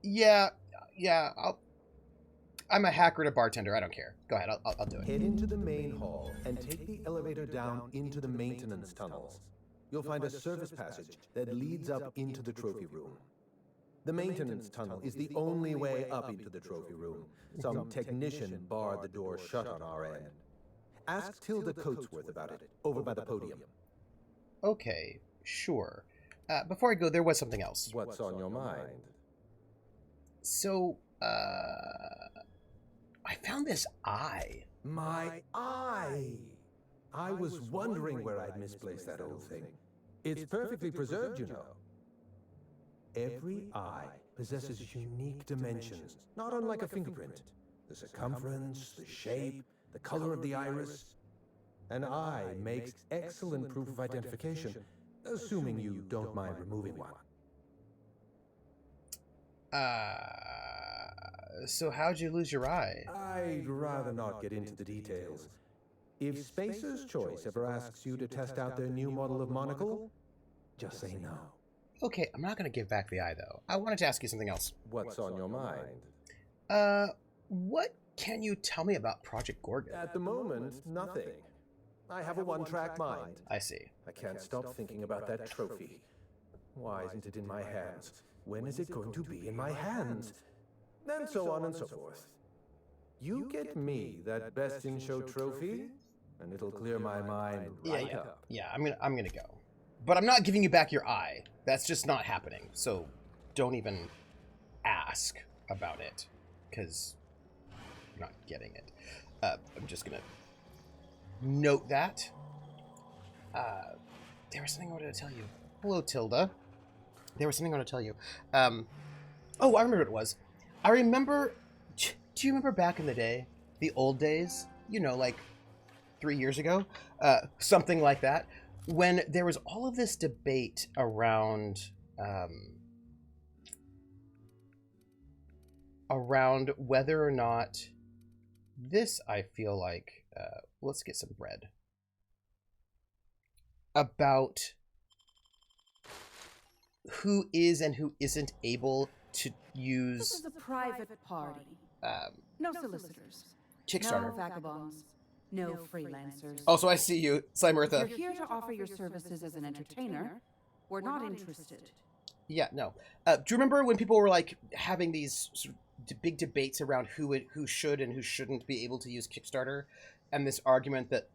Yeah, I'm a hacker and a bartender. I don't care. Go ahead, I'll do it. Head into the main hall and take the elevator down into the maintenance tunnels. You'll find a service passage that leads up into the trophy room. The maintenance tunnel is the only way up into the trophy room. Some technician barred the door shut on our end. Ask Tilda Coatsworth about it, over by the podium. Okay, sure. Before I go, there was something else. What's on your mind? So, I found this eye. My eye! I was wondering where I'd misplaced that old thing. It's perfectly preserved, you know. Every eye possesses unique dimensions, not unlike a fingerprint. The circumference, the shape, the color of the iris. An eye makes excellent proof of identification, assuming you don't mind removing one. So how'd you lose your eye? I'd rather not get into the details. If Spacer's Choice ever asks you to test out their new model of monocle, just say no. Okay, I'm not gonna give back the eye, though. I wanted to ask you something else. What's on your mind? What can you tell me about Project Gorgon? At the moment, nothing. I have a one-track mind. I see. I can't stop thinking about that trophy. Why isn't it in my hands? When is it going to be in my hands? And so on and so forth. You get me that Best in Show trophy, and it'll clear my mind right up. Yeah, I'm gonna go. But I'm not giving you back your eye. That's just not happening. So don't even ask about it, because you're not getting it. I'm just gonna note that. There was something I wanted to tell you. Hello, Tilda. There was something I wanted to tell you. Oh, I remember what it was. I remember... Do you remember back in the day? The old days? You know, like 3 years ago? Something like that. When there was all of this debate around... around whether or not... This, I feel like... let's get some bread. About who is and who isn't able to use... This is a private party. No solicitors. Kickstarter. No vagabonds. No freelancers. Also, I see you, Slimertha. If you're here to offer your services as an entertainer, we're not interested. Yeah, no. Do you remember when people were like having these sort of big debates around who should and who shouldn't be able to use Kickstarter, and this argument that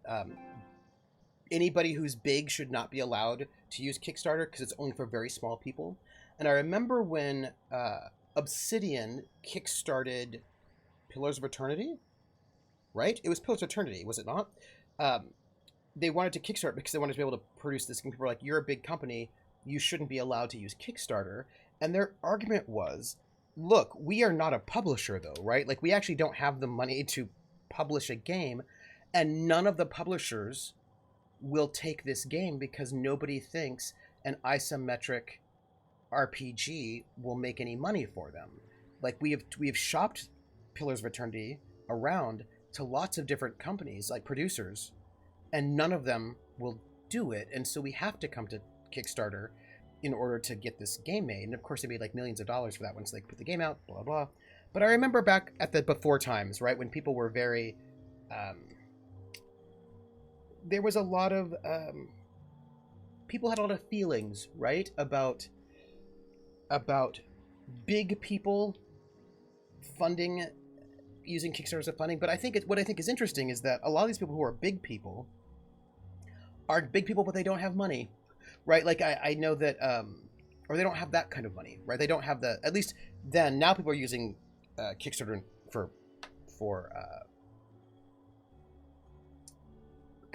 anybody who's big should not be allowed to use Kickstarter because it's only for very small people? And I remember when Obsidian kickstarted Pillars of Eternity, right? It was Pillars of Eternity, was it not? They wanted to kickstart because they wanted to be able to produce this. And people were like, you're a big company, you shouldn't be allowed to use Kickstarter. And their argument was, look, we are not a publisher though, right? Like, we actually don't have the money to publish a game, and none of the publishers will take this game because nobody thinks an isometric RPG will make any money for them. Like, we have shopped Pillars of Eternity around to lots of different companies, like producers, and none of them will do it. And so we have to come to Kickstarter in order to get this game made. And of course, they made like millions of dollars for that once they put the game out, blah, blah. But I remember back at the before times, right, when people were very... there was a lot of... people had a lot of feelings, right, about big people funding, using Kickstarter as a funding. But I think what I think is interesting is that a lot of these people who are big people are big people, but they don't have money, right? Like I know that, or they don't have that kind of money, right? They don't have the, at least then. Now people are using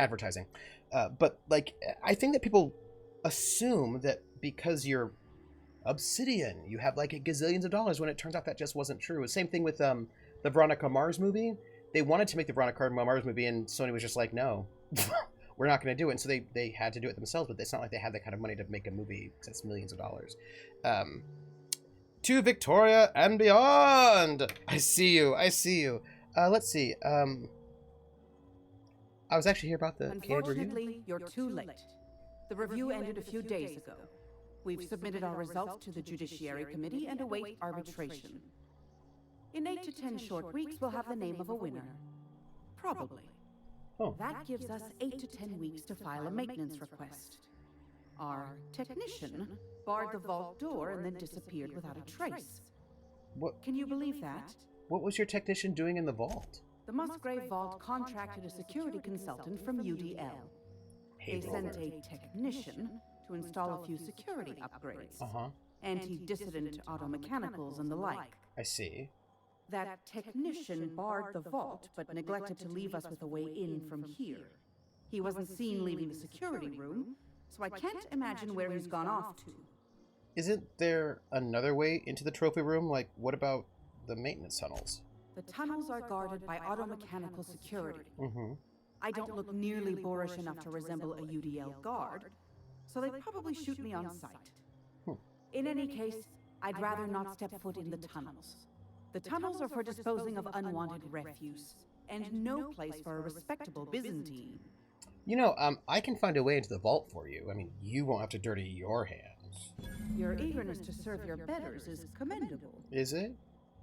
advertising. But like, I think that people assume that because you're Obsidian, you have like gazillions of dollars, when it turns out that just wasn't true. Same thing with the Veronica Mars movie. They wanted to make the Veronica Mars movie, and Sony was just like, no, we're not going to do it. And so they had to do it themselves, but it's not like they had that kind of money to make a movie that's millions of dollars. To Victoria and beyond. I see you. Let's see. I was actually here about the Canid review. Unfortunately, you're too late. The review ended a few days ago. We've submitted our results to the Judiciary Committee and await arbitration. In 8 to 10 short weeks, we'll have the name of a winner. Probably. Oh. That gives us 8 to 10 weeks to file a maintenance request. Our technician barred the vault door and then disappeared without a trace. What? Can you believe that? What was your technician doing in the vault? The Musgrave Vault contracted a security consultant from UDL. They sent a technician to install a few security upgrades. Anti-dissident auto mechanicals and the like. I see. That technician barred the vault, but neglected to leave us with a way in from here. He wasn't seen leaving the security room, so I can't imagine where he's gone off to. Isn't there another way into the trophy room? Like, what about the maintenance tunnels? The tunnels are guarded by auto-mechanical security. I don't look nearly boorish enough to resemble a UDL guard, so they'd probably shoot me on sight. In any case, I'd rather not step foot in the tunnels. The tunnels are for disposing of unwanted refuse, and no place for a respectable Byzantine. You know, I can find a way into the vault for you. I mean, you won't have to dirty your hands. Your eagerness to serve your betters is commendable. Is it?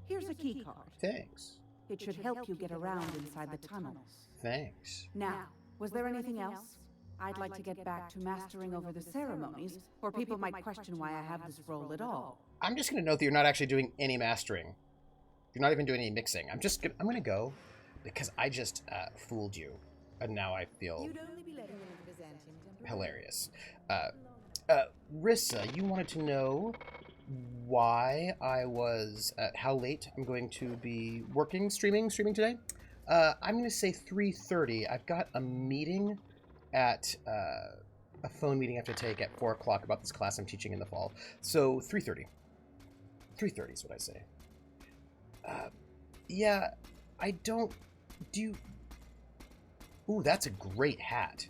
Here's a key card. Thanks. It should help you get around inside the tunnels. Thanks. Now, was there anything else? I'd like to get back to mastering over the ceremonies, or people might question why I have this role at all. I'm just going to note that you're not actually doing any mastering. You're not even doing any mixing. I'm going to go because I just fooled you, and now I feel hilarious. Rissa, you wanted to know why I was, how late I'm going to be working, streaming today. I'm going to say 3:30. I've got a meeting at, a phone meeting I have to take at 4 o'clock about this class I'm teaching in the fall. So 3:30. 3:30 is what I say. Yeah, I don't do... Ooh, that's a great hat.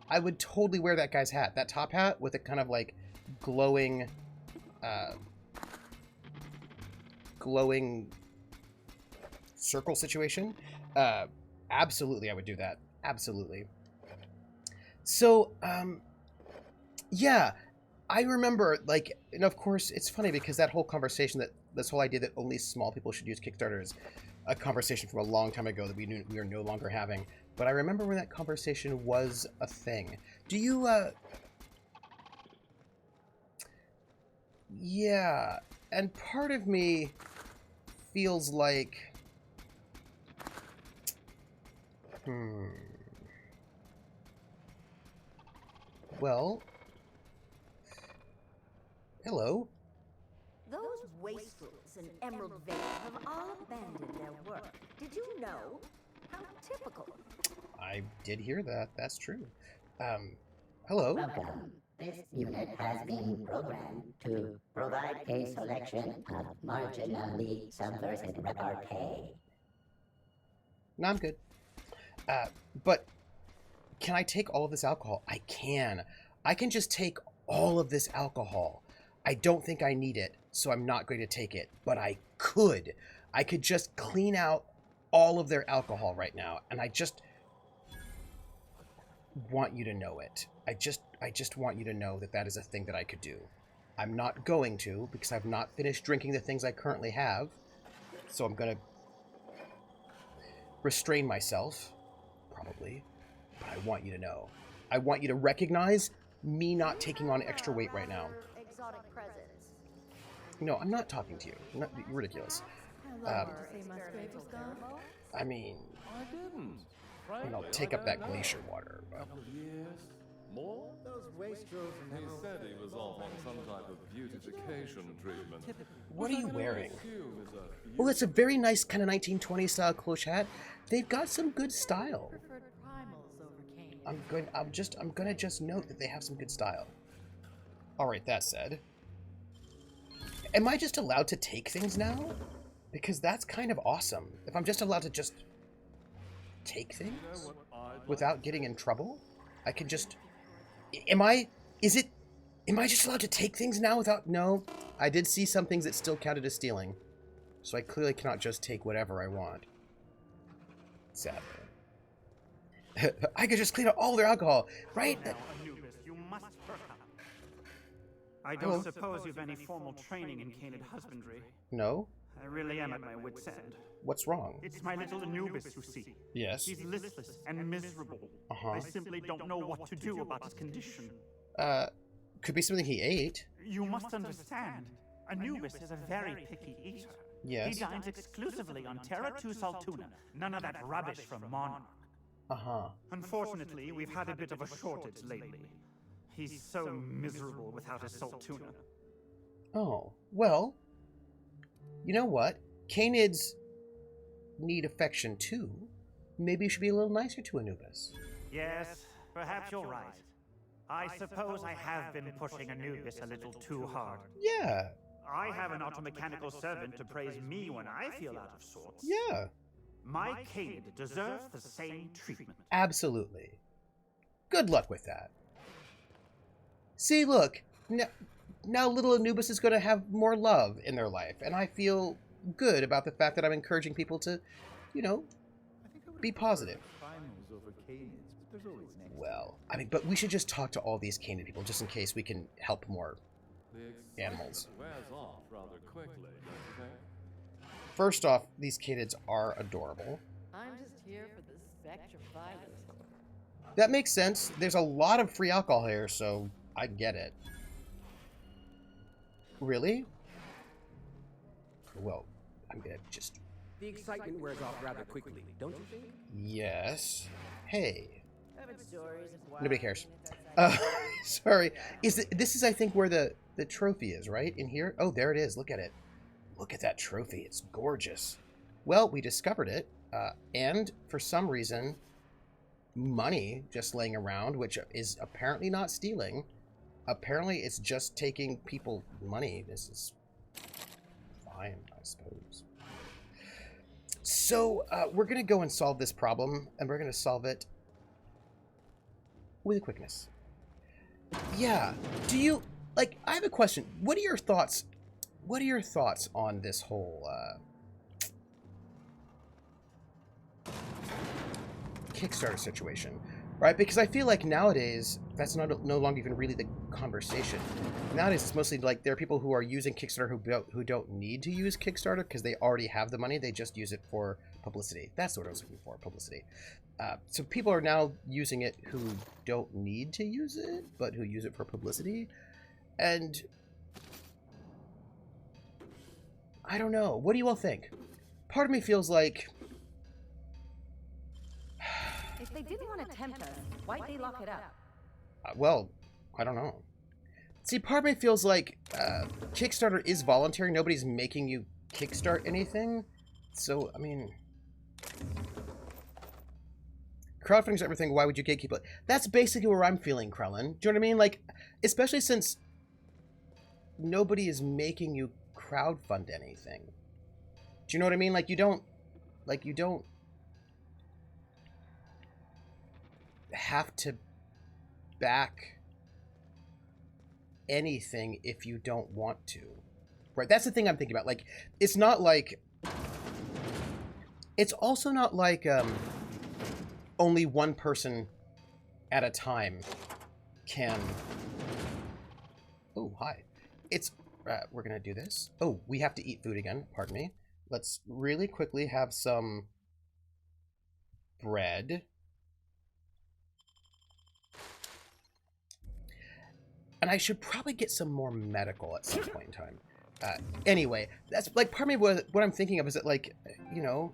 I would totally wear that guy's hat. That top hat with a kind of like glowing circle situation. Absolutely, I would do that. Absolutely. So, yeah, I remember, like, and of course, it's funny because that whole conversation, this whole idea that only small people should use Kickstarter is a conversation from a long time ago that we knew we are no longer having. But I remember when that conversation was a thing. Do you, yeah, and part of me feels like, well, hello. Those wastrels in Emerald Vale have all abandoned their work. Did you know? How typical. I did hear that. That's true. Hello. Welcome. This unit has been programmed to provide a selection of marginally subversive repartee. No, I'm good. But can I take all of this alcohol? I can. I can just take all of this alcohol. I don't think I need it, so I'm not going to take it. But I could. I could just clean out all of their alcohol right now, and I just want you to know it. I just want you to know that that is a thing that I could do. I'm not going to, because I've not finished drinking the things I currently have, so I'm going to restrain myself, probably, but I want you to know. I want you to recognize me not taking on extra weight right now. Exotic presents. No, I'm not talking to you. You're ridiculous. I mean, and I'll take up that glacier water. More? Those wastrels and he said he was off on some type of beautification treatment. What are you wearing? Well, it's a very nice kind of 1920s style cloche hat. They've got some good style. I'm gonna just note that they have some good style. Alright, that said. Am I just allowed to take things now? Because that's kind of awesome. If I'm just allowed to just take things without getting in trouble, I can just... Am I just allowed to take things now without... No, I did see some things that still counted as stealing. So I clearly cannot just take whatever I want. Sadly. I could just clean out all their alcohol, right? Now, Anubis, you must perk up. I don't suppose you've any formal training in canid husbandry. No. I really am at my wit's end. What's wrong? It's my little Anubis, you see. Yes. He's listless and miserable. I simply don't know what to do about his condition. Could be something he ate. You must understand, Anubis is a very picky eater. Yes. He dines exclusively on Terra 2 salt tuna, none of that rubbish from Monarch. Unfortunately, we've had a bit of a shortage lately. He's so miserable without his salt tuna. Oh, well, you know what? Canids need affection too. Maybe you should be a little nicer to Anubis. Yes, perhaps you're right. I suppose I have been pushing Anubis a little too hard. Yeah. I have an automechanical servant to praise me when I feel out of sorts. Yeah. My canid deserves the same treatment. Absolutely. Good luck with that. See, look, now little Anubis is going to have more love in their life, and I feel good about the fact that I'm encouraging people to, you know, be positive. Well, I mean, but we should just talk to all these canid people just in case we can help more animals. Wears off rather quickly, don't you think? First off, these canids are adorable. I'm just here for the Spectrum Violet. That makes sense. There's a lot of free alcohol here, so I get it. Really? Well, I'm gonna just... The excitement wears off rather quickly, don't you think? Yes. Hey. Stories of Nobody cares. Sorry. This is, I think, where the trophy is, right? In here? Oh, there it is. Look at it. Look at that trophy. It's gorgeous. Well, we discovered it, and for some reason, money just laying around, which is apparently not stealing. Apparently, it's just taking people money. This is fine, I suppose. So, we're going to go and solve this problem, and we're going to solve it with quickness. Yeah. Do you... Like, I have a question. What are your thoughts? What are your thoughts on this whole, Kickstarter situation, right? Because I feel like nowadays that's no longer even really the conversation. Nowadays it's mostly like there are people who are using Kickstarter who don't need to use Kickstarter because they already have the money. They just use it for publicity. That's what I was looking for, publicity. So people are now using it who don't need to use it, but who use it for publicity. And I don't know. What do you all think? Part of me feels like... If they didn't want to tempt us, why'd they lock it up? Well, I don't know. See, part of me feels like Kickstarter is voluntary. Nobody's making you kickstart anything. So, I mean... Crowdfunding's everything. Why would you gatekeep it? That's basically where I'm feeling, Krellin. Do you know what I mean? Like, especially since nobody is making you crowdfund anything. Do you know what I mean? Like, you don't have to back anything if you don't want to. Right? That's the thing I'm thinking about. Like, it's not like... It's also not like, only one person at a time can... Oh, hi. It's... we're gonna do this. Oh, we have to eat food again. Pardon me. Let's really quickly have some bread. And I should probably get some more medical at some point in time. Anyway, that's like part of me what I'm thinking of is that, like, you know...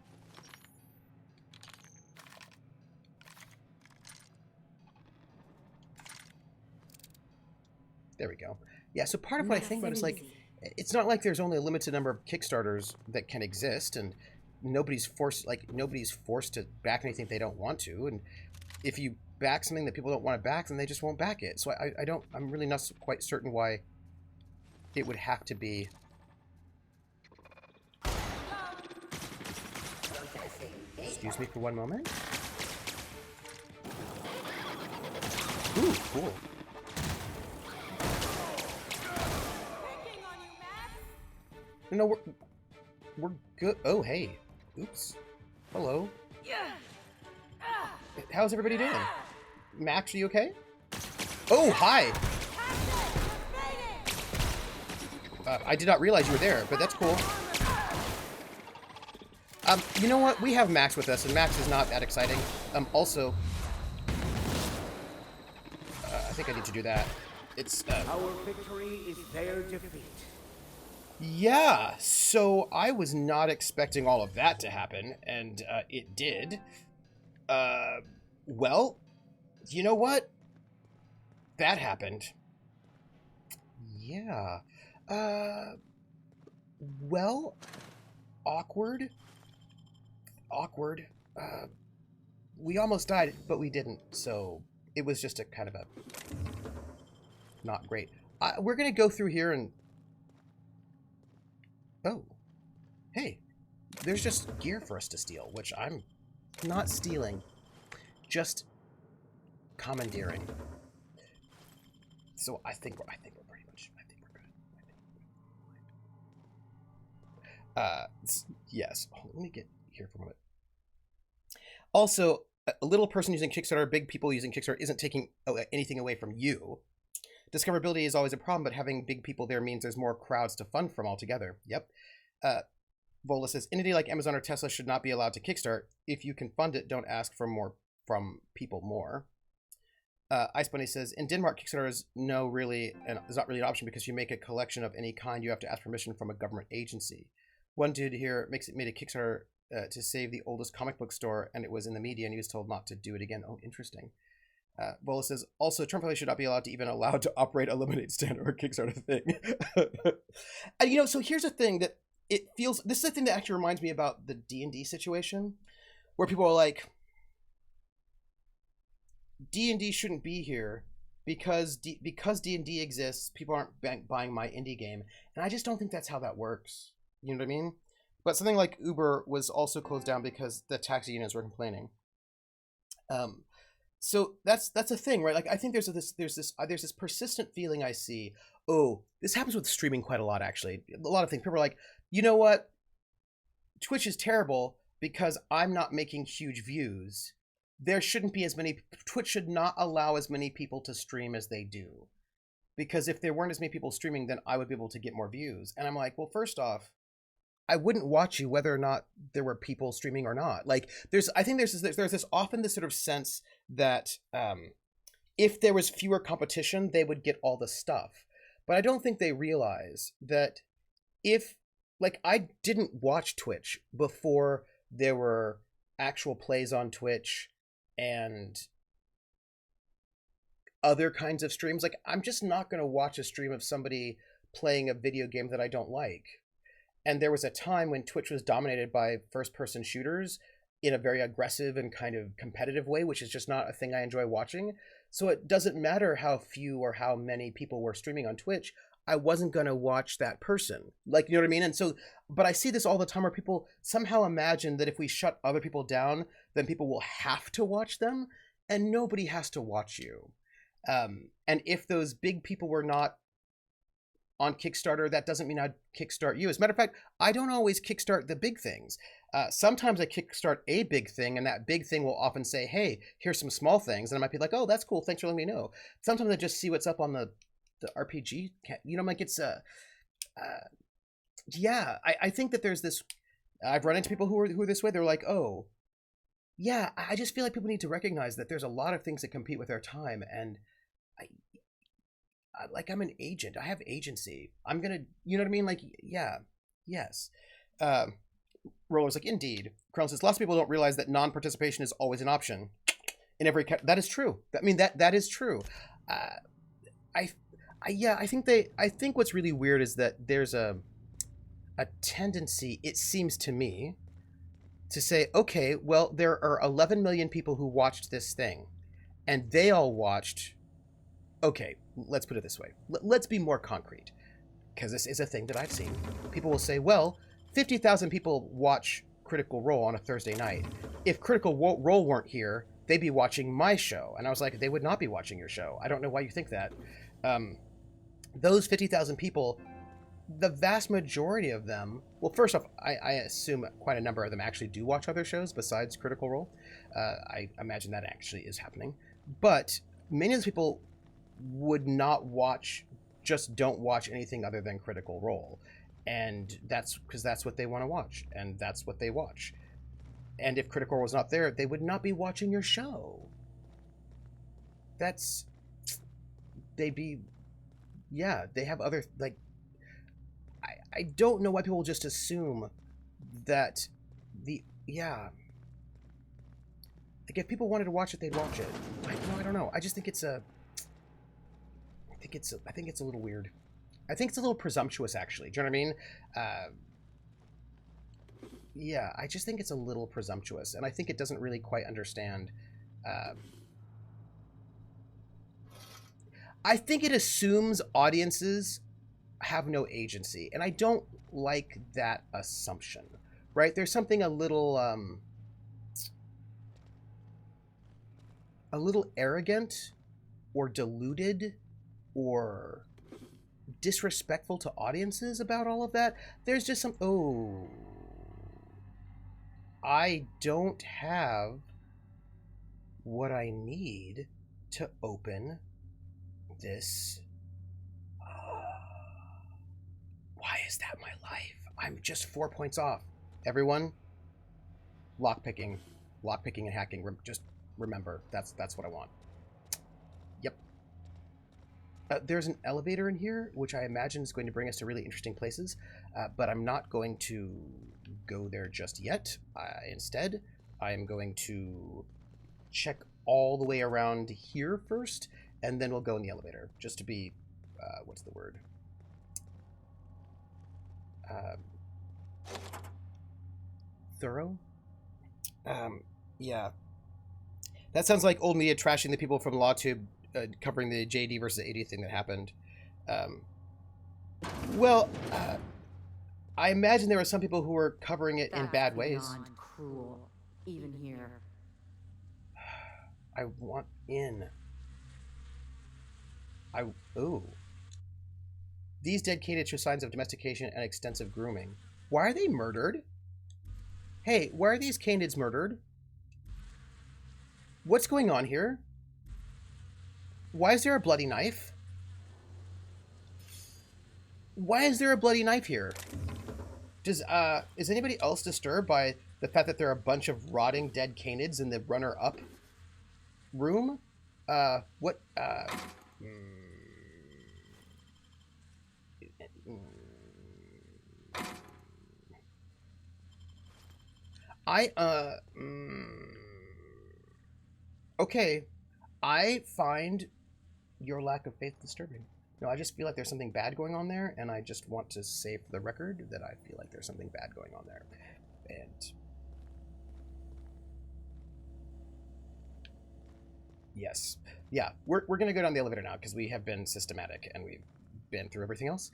There we go. Yeah, so part of what I think about is, like, it's not like there's only a limited number of Kickstarters that can exist, and nobody's forced to back anything they don't want to, and if you back something that people don't want to back, then they just won't back it. So I'm really not quite certain why it would have to be. Excuse me for one moment. Ooh, cool. No, we're good. Oh, hey. Oops. Hello. How's everybody doing? Max, are you okay? Oh, hi. I did not realize you were there, but that's cool. You know what? We have Max with us, and Max is not that exciting. Also, I think I need to do that. It's, Our victory is their defeat. Yeah, so I was not expecting all of that to happen, and it did. Well, you know what? That happened. Yeah. Well, awkward. We almost died, but we didn't, so it was just a kind of a not great. We're gonna go through here and... Oh. Hey. There's just gear for us to steal, which I'm not stealing. Just commandeering. So I think we're pretty much... Yes. Oh, let me get here for a moment. Also, a little person using Kickstarter, big people using Kickstarter isn't taking anything away from you. Discoverability is always a problem, but having big people there means there's more crowds to fund from altogether. Yep. Vola says, entity like Amazon or Tesla should not be allowed to Kickstart. If you can fund it, don't ask for more from people more. Ice Bunny says, in Denmark, Kickstarter is not really an option because you make a collection of any kind, you have to ask permission from a government agency. One dude here made a Kickstarter to save the oldest comic book store, and it was in the media, and he was told not to do it again. Oh, interesting. Bola says, also, Trump should not be allowed to operate a limited stand or a Kickstarter thing. And, you know, so here's the thing that it feels, this is the thing that actually reminds me about the D&D situation, where people are like, D&D shouldn't be here because D&D exists, people aren't buying my indie game. And I just don't think that's how that works. You know what I mean? But something like Uber was also closed down because the taxi unions were complaining. So that's a thing, right? Like, I think there's this persistent feeling I see. Oh, this happens with streaming quite a lot, actually. A lot of things. People are like, you know what? Twitch is terrible because I'm not making huge views. There shouldn't be as many. Twitch should not allow as many people to stream as they do, because if there weren't as many people streaming, then I would be able to get more views. And I'm like, well, first off, I wouldn't watch you whether or not there were people streaming or not. Like, I think there's this often this sort of sense that if there was fewer competition, they would get all the stuff. But I don't think they realize that if, like, I didn't watch Twitch before there were actual plays on Twitch and other kinds of streams. Like, I'm just not going to watch a stream of somebody playing a video game that I don't like. And there was a time when Twitch was dominated by first-person shooters in a very aggressive and kind of competitive way, which is just not a thing I enjoy watching. So it doesn't matter how few or how many people were streaming on Twitch. I wasn't going to watch that person. Like, you know what I mean? And so, but I see this all the time where people somehow imagine that if we shut other people down, then people will have to watch them, and nobody has to watch you. And if those big people were not on Kickstarter, that doesn't mean I'd kickstart you. As a matter of fact, I don't always kickstart the big things. Sometimes I kickstart a big thing, and that big thing will often say, hey, here's some small things. And I might be like, oh, that's cool. Thanks for letting me know. Sometimes I just see what's up on the RPG. You know, like it's, yeah, I think that there's this, I've run into people who are this way. They're like, oh, yeah, I just feel like people need to recognize that there's a lot of things that compete with their time. And I'm an agent. I have agency. I'm going to, you know what I mean? Like, yeah, yes. Roller's like, indeed. Crown says, lots of people don't realize that non-participation is always an option. In every, that is true. I mean, that is true. I think what's really weird is that there's a tendency, it seems to me, to say, okay, well, there are 11 million people who watched this thing, and they all watched. Okay, let's put it this way. Let's be more concrete, because this is a thing that I've seen. People will say, well, 50,000 people watch Critical Role on a Thursday night. If Critical Role weren't here, they'd be watching my show. And I was like, they would not be watching your show. I don't know why you think that. Those 50,000 people, the vast majority of them, well, first off, I assume quite a number of them actually do watch other shows besides Critical Role. I imagine that actually is happening. But many of those people would not watch, just don't watch anything other than Critical Role. And that's because that's what they want to watch, and that's what they watch. And if Critical Role was not there, they would not be watching your show. They'd be, yeah, they have other, like, I don't know why people just assume that like if people wanted to watch it, they'd watch it. I don't know. I just think I think it's a little weird. I think it's a little presumptuous, actually. Do you know what I mean? Yeah, I just think it's a little presumptuous, and I think it doesn't really quite understand. I think it assumes audiences have no agency, and I don't like that assumption. Right? There's something a little arrogant, or deluded, or disrespectful to audiences about all of that. There's just some, I don't have what I need to open this. Why is that my life? I'm just 4 points off. Everyone, lockpicking and hacking. Just remember, that's what I want. Yep. There's an elevator in here, which I imagine is going to bring us to really interesting places, but I'm not going to go there just yet. Instead, I am going to check all the way around here first, and then we'll go in the elevator, just to be, what's the word? Thorough? Yeah. That sounds like old media trashing the people from LawTube covering the JD versus 80 thing that happened. I imagine there were some people who were covering it in bad ways. Beyond cruel, even here. I want in. Ooh. These dead canids show signs of domestication and extensive grooming. Why are they murdered? Hey, why are these canids murdered? What's going on here? Why is there a bloody knife? Why is there a bloody knife here? Is anybody else disturbed by the fact that there are a bunch of rotting dead canids in the runner-up room? Okay, I find your lack of faith disturbing. No, I just feel like there's something bad going on there, and I just want to say for the record that I feel like there's something bad going on there. And yes, yeah, we're going to go down the elevator now because we have been systematic and we've been through everything else.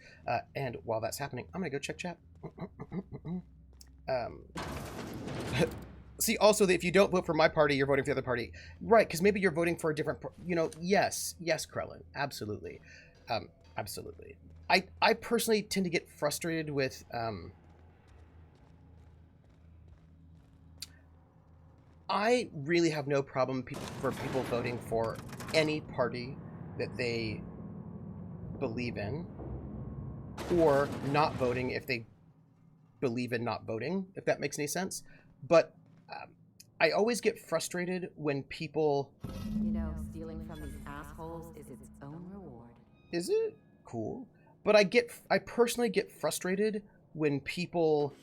And while that's happening, I'm going to go check chat. See, also, that if you don't vote for my party, you're voting for the other party. Right, because maybe you're voting for a different, yes, Krellin, absolutely. Absolutely. I personally tend to get frustrated with, I really have no problem for people voting for any party that they believe in, or not voting if they believe in not voting, if that makes any sense. But I always get frustrated when people... stealing from these assholes is its own reward. Is it? Cool. But I personally get frustrated when people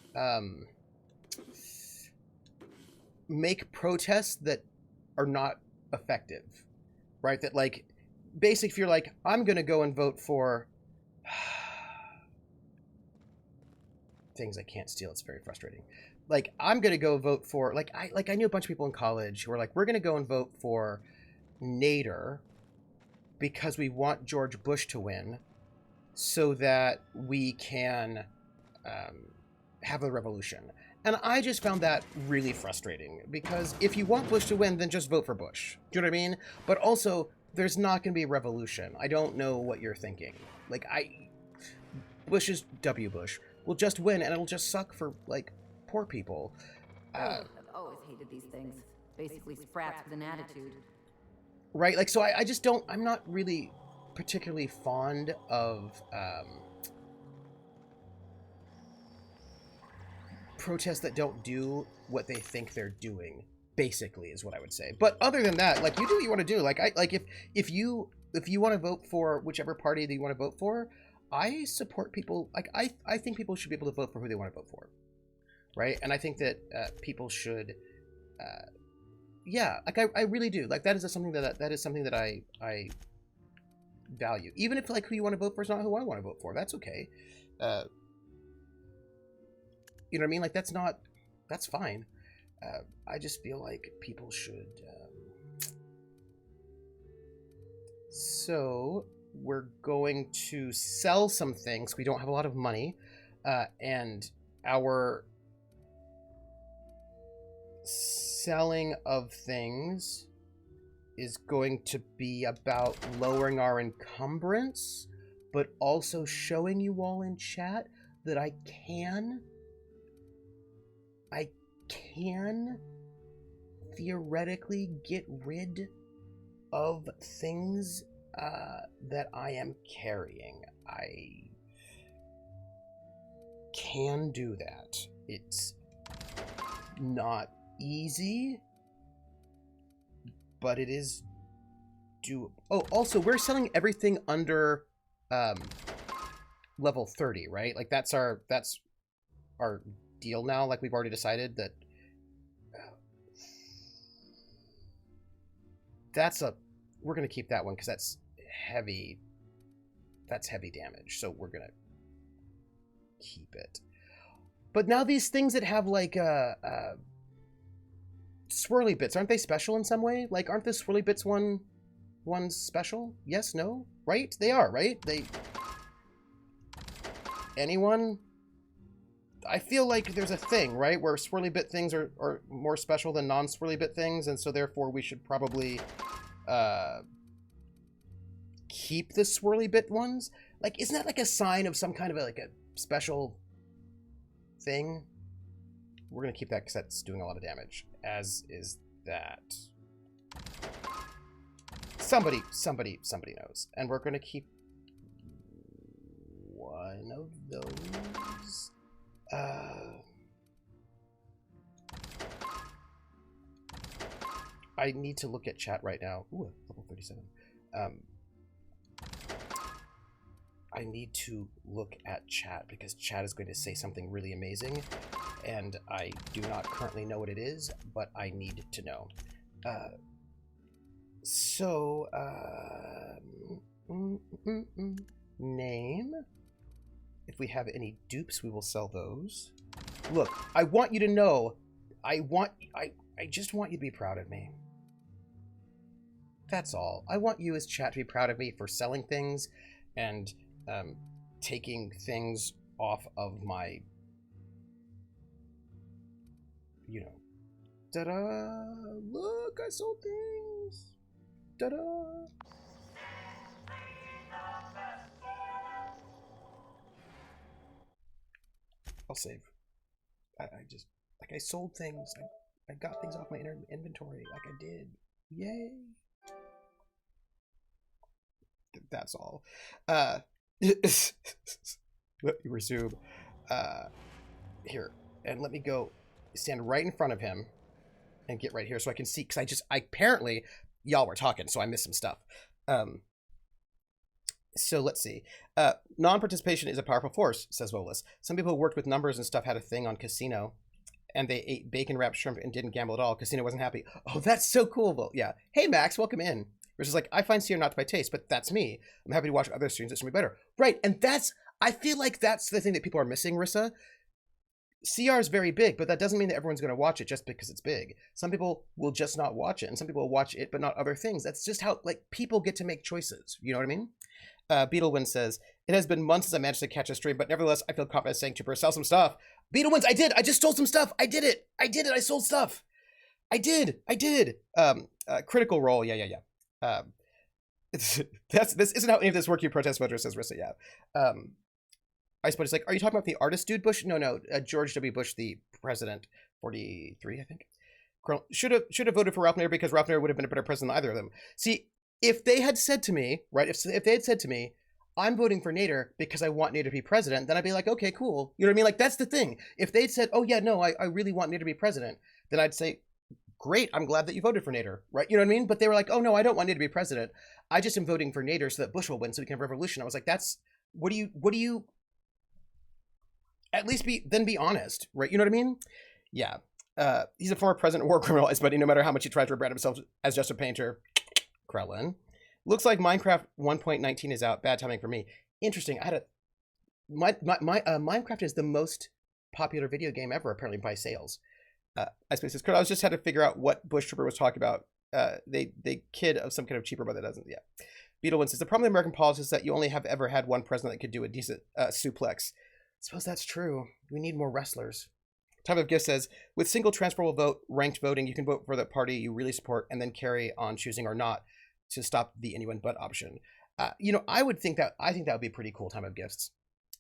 make protests that are not effective, right? That, like, basically if you're like, I'm going to go and vote for things I can't steal, it's very frustrating. Like, I'm going to go vote for, I knew a bunch of people in college who were like, we're going to go and vote for Nader because we want George Bush to win so that we can have a revolution. And I just found that really frustrating because if you want Bush to win, then just vote for Bush. Do you know what I mean? But also, there's not going to be a revolution. I don't know what you're thinking. Like, Bush's W. Bush will just win, and it'll just suck for, like, poor people. I've always hated these things. Basically sprats with an attitude. Right? Like, so I just don't... I'm not really particularly fond of protests that don't do what they think they're doing, basically, is what I would say. But other than that, like, you do what you want to do. Like, if you want to vote for whichever party that you want to vote for, I support people. Like, I think people should be able to vote for who they want to vote for, right? And I think that people should, yeah, like I really do. Like, that is something that I value. Even if, like, who you want to vote for is not who I want to vote for, that's okay. You know what I mean? Like, that's fine. I just feel like people should. So we're going to sell some things. We don't have a lot of money, and our selling of things is going to be about lowering our encumbrance, but also showing you all in chat that I can theoretically get rid of things that I am carrying. I can do that. It's not easy, but it is doable. Oh, also, we're selling everything under level 30, right? Like, that's our deal now. Like, we've already decided that we're gonna keep that one because that's heavy damage, so we're gonna keep it. But now these things that have like swirly bits, aren't they special in some way? Like, aren't the swirly bits ones special? Yes, no, right? They are, right? Anyone? I feel like there's a thing, right, where swirly bit things are more special than non-swirly bit things, and so therefore we should probably keep the swirly bit ones. Like, isn't that like a sign of some kind of a special thing? We're gonna keep that because that's doing a lot of damage, as is that. Somebody knows, and we're gonna keep one of those. I need to look at chat right now. Ooh, level 37. I need to look at chat because chat is going to say something really amazing, and I do not currently know what it is, but I need to know. Name. If we have any dupes, we will sell those. Look, I want you to know, I just want you to be proud of me. That's all. I want you as chat to be proud of me for selling things and taking things off of my, you know. Ta-da! Look, I sold things! Ta-da! I'll save. I just, like, I sold things. I got things off my inventory, like I did. Yay! That's all. Let me resume. Here, and let me go stand right in front of him and get right here so I can see, because I apparently, y'all were talking, so I missed some stuff. So let's see. Non-participation is a powerful force, says Wolis. Some people who worked with numbers and stuff had a thing on Casino, and they ate bacon-wrapped shrimp and didn't gamble at all. Casino wasn't happy. Oh, that's so cool, Will. Yeah. Hey, Max, welcome in. Which is like, I find Seer not to my taste, but that's me. I'm happy to watch other streams that should be better. Right, and I feel like that's the thing that people are missing, Rissa. CR is very big, but that doesn't mean that everyone's going to watch it just because it's big. Some people will just not watch it, and some people will watch it but not other things. That's just how, like, people get to make choices. You know what I mean? Beetlewind says, it has been months since I managed to catch a stream, but nevertheless, I feel confident saying to sell some stuff. Beetlewind, I did. I just stole some stuff. I did it. I sold stuff. I did. Critical Role. Yeah. This isn't how any of this work, you protest voters, says Rissa. Yeah. I suppose it's like, are you talking about the artist dude Bush? No. George W. Bush, the president, 43, I think. Should have voted for Ralph Nader because Ralph Nader would have been a better president than either of them. See, if they had said to me, right, if they had said to me, I'm voting for Nader because I want Nader to be president, then I'd be like, okay, cool. You know what I mean? Like, that's the thing. If they'd said, oh yeah, no, I really want Nader to be president, then I'd say, great, I'm glad that you voted for Nader, right? You know what I mean? But they were like, oh no, I don't want Nader to be president. I just am voting for Nader so that Bush will win so we can have a revolution. I was like, what do you at least be honest, right? You know what I mean? Yeah. He's a former president, war criminal, but no matter how much he tries to rebrand himself as just a painter. Krellin. Looks like Minecraft 1.19 is out. Bad timing for me. Interesting. Minecraft is the most popular video game ever, apparently, by sales. I suppose I just had to figure out what Bush Trooper was talking about. They kid of some kind of cheaper, but that doesn't. Yeah. Beetlewind says, the problem with American politics is that you only have ever had one president that could do a decent suplex. I suppose that's true. We need more wrestlers. Time of Gift says, with single transferable vote, ranked voting, you can vote for the party you really support and then carry on choosing or not to stop the anyone but option. I think that would be pretty cool. Time of Gifts.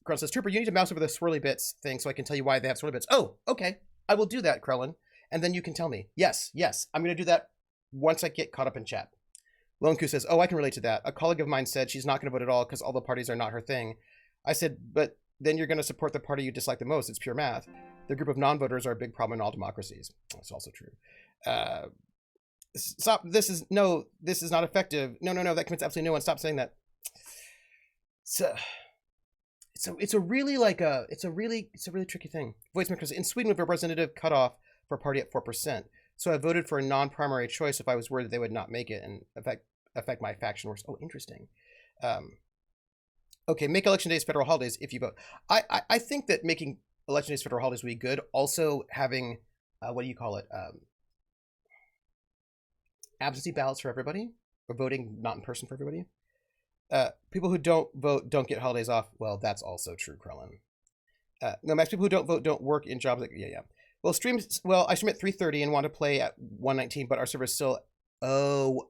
Krellin says, Trooper, you need to mouse over the swirly bits thing so I can tell you why they have swirly bits. Oh, okay. I will do that, Krellin. And then you can tell me. Yes. I'm going to do that once I get caught up in chat. Lonku says, oh, I can relate to that. A colleague of mine said she's not going to vote at all because all the parties are not her thing. I said, but then you're going to support the party you dislike the most. It's pure math. The group of non-voters are a big problem in all democracies. That's also true. Stop. This is not effective. No. That commits absolutely no one. Stop saying that. It's a really tricky thing. Voice makers in Sweden with representative cutoff for a party at 4%. So I voted for a non-primary choice if I was worried that they would not make it and affect my faction worse. Oh, interesting. Okay, make election days federal holidays if you vote. I think that making election days federal holidays would be good. Also having absentee ballots for everybody, or voting not in person for everybody. People who don't vote don't get holidays off. Well, that's also true, Krellin. No, Max, people who don't vote don't work in jobs. Yeah. Well, I stream at 3:30 and want to play at 1:19, but our server is still. Oh.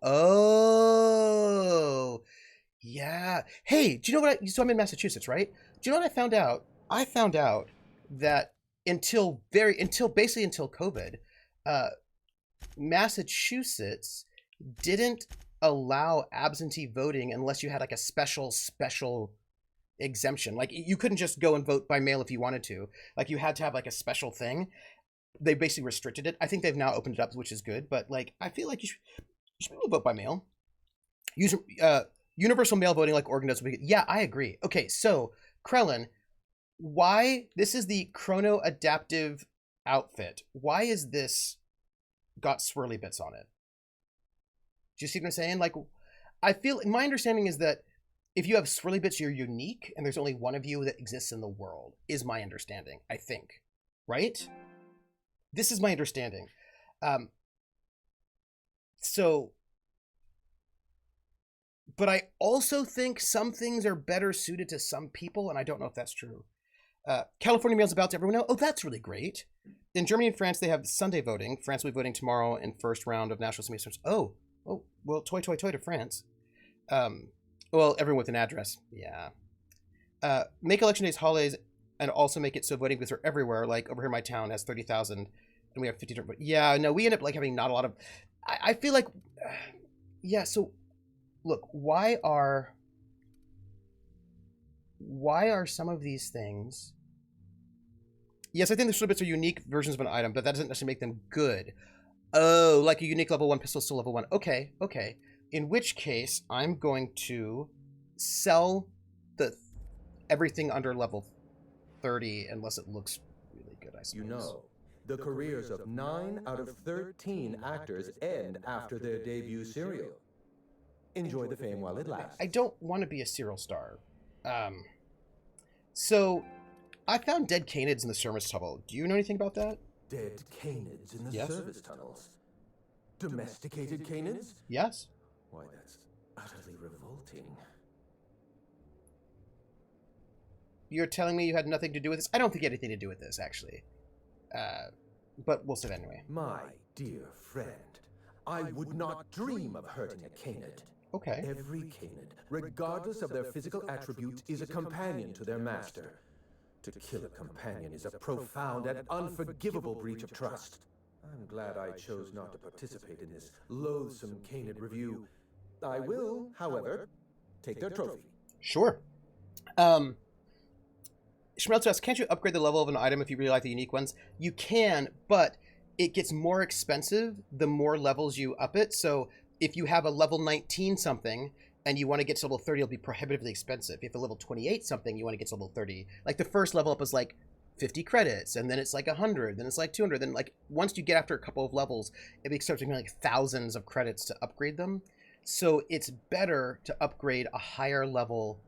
Yeah. Hey, do you know what? So I'm in Massachusetts, right? Do you know what I found out? I found out that until COVID, Massachusetts didn't allow absentee voting unless you had like a special exemption. Like you couldn't just go and vote by mail if you wanted to. Like you had to have like a special thing. They basically restricted it. I think they've now opened it up, which is good. But like, I feel like you should be able to vote by mail. Use universal mail voting like Oregon does. Yeah, I agree. Okay, so Krellin, why this is the chrono adaptive outfit? Why is this got swirly bits on it? Do you see what I'm saying? Like, I feel my understanding is that if you have swirly bits, you're unique, and there's only one of you that exists in the world. Is my understanding? I think, right? This is my understanding. But I also think some things are better suited to some people, and I don't know if that's true. California mails about to everyone know. Oh, that's really great. In Germany and France, they have Sunday voting. France will be voting tomorrow in first round of national assembly. Oh, well, toy to France. Well, everyone with an address. Yeah. Make election days holidays and also make it so voting booths are everywhere. Like over here, my town has 30,000 and we have 50 different. Yeah, no, we end up like having not a lot of. I feel like, yeah. So, look, why are some of these things? Yes, I think the swirly bits are unique versions of an item, but that doesn't necessarily make them good. Oh, like a unique level 1 pistol still level 1. Okay. In which case, I'm going to sell everything under level 30 unless it looks really good, I suppose. You know, the careers of 9 out of 13 actors end after their debut serial. Enjoy the fame while it lasts. I don't want to be a serial star. So I found dead canids in the service tunnel. Do you know anything about that? Dead canids in the Yes. service tunnels? Domesticated canids? Yes. Why, that's utterly revolting. You're telling me you had nothing to do with this? I don't think you had anything to do with this, actually. But we'll say that anyway. My dear friend, I would not dream of hurting a canid. Okay. Every canid, regardless of their physical attributes, is a companion to their master. To kill a companion is a profound and unforgivable breach of trust. I'm glad I chose not to participate in this loathsome canid review. I will, however, take their trophy. Sure. Schmelzer asks, can't you upgrade the level of an item if you really like the unique ones? You can, but it gets more expensive the more levels you up it. So if you have a level 19 something and you want to get to level 30, it'll be prohibitively expensive. If you have a level 28 something, you want to get to level 30. Like the first level up is like 50 credits, and then it's like 100, then it's like 200. Then like once you get after a couple of levels, it starts to be like thousands of credits to upgrade them. So it's better to upgrade a higher level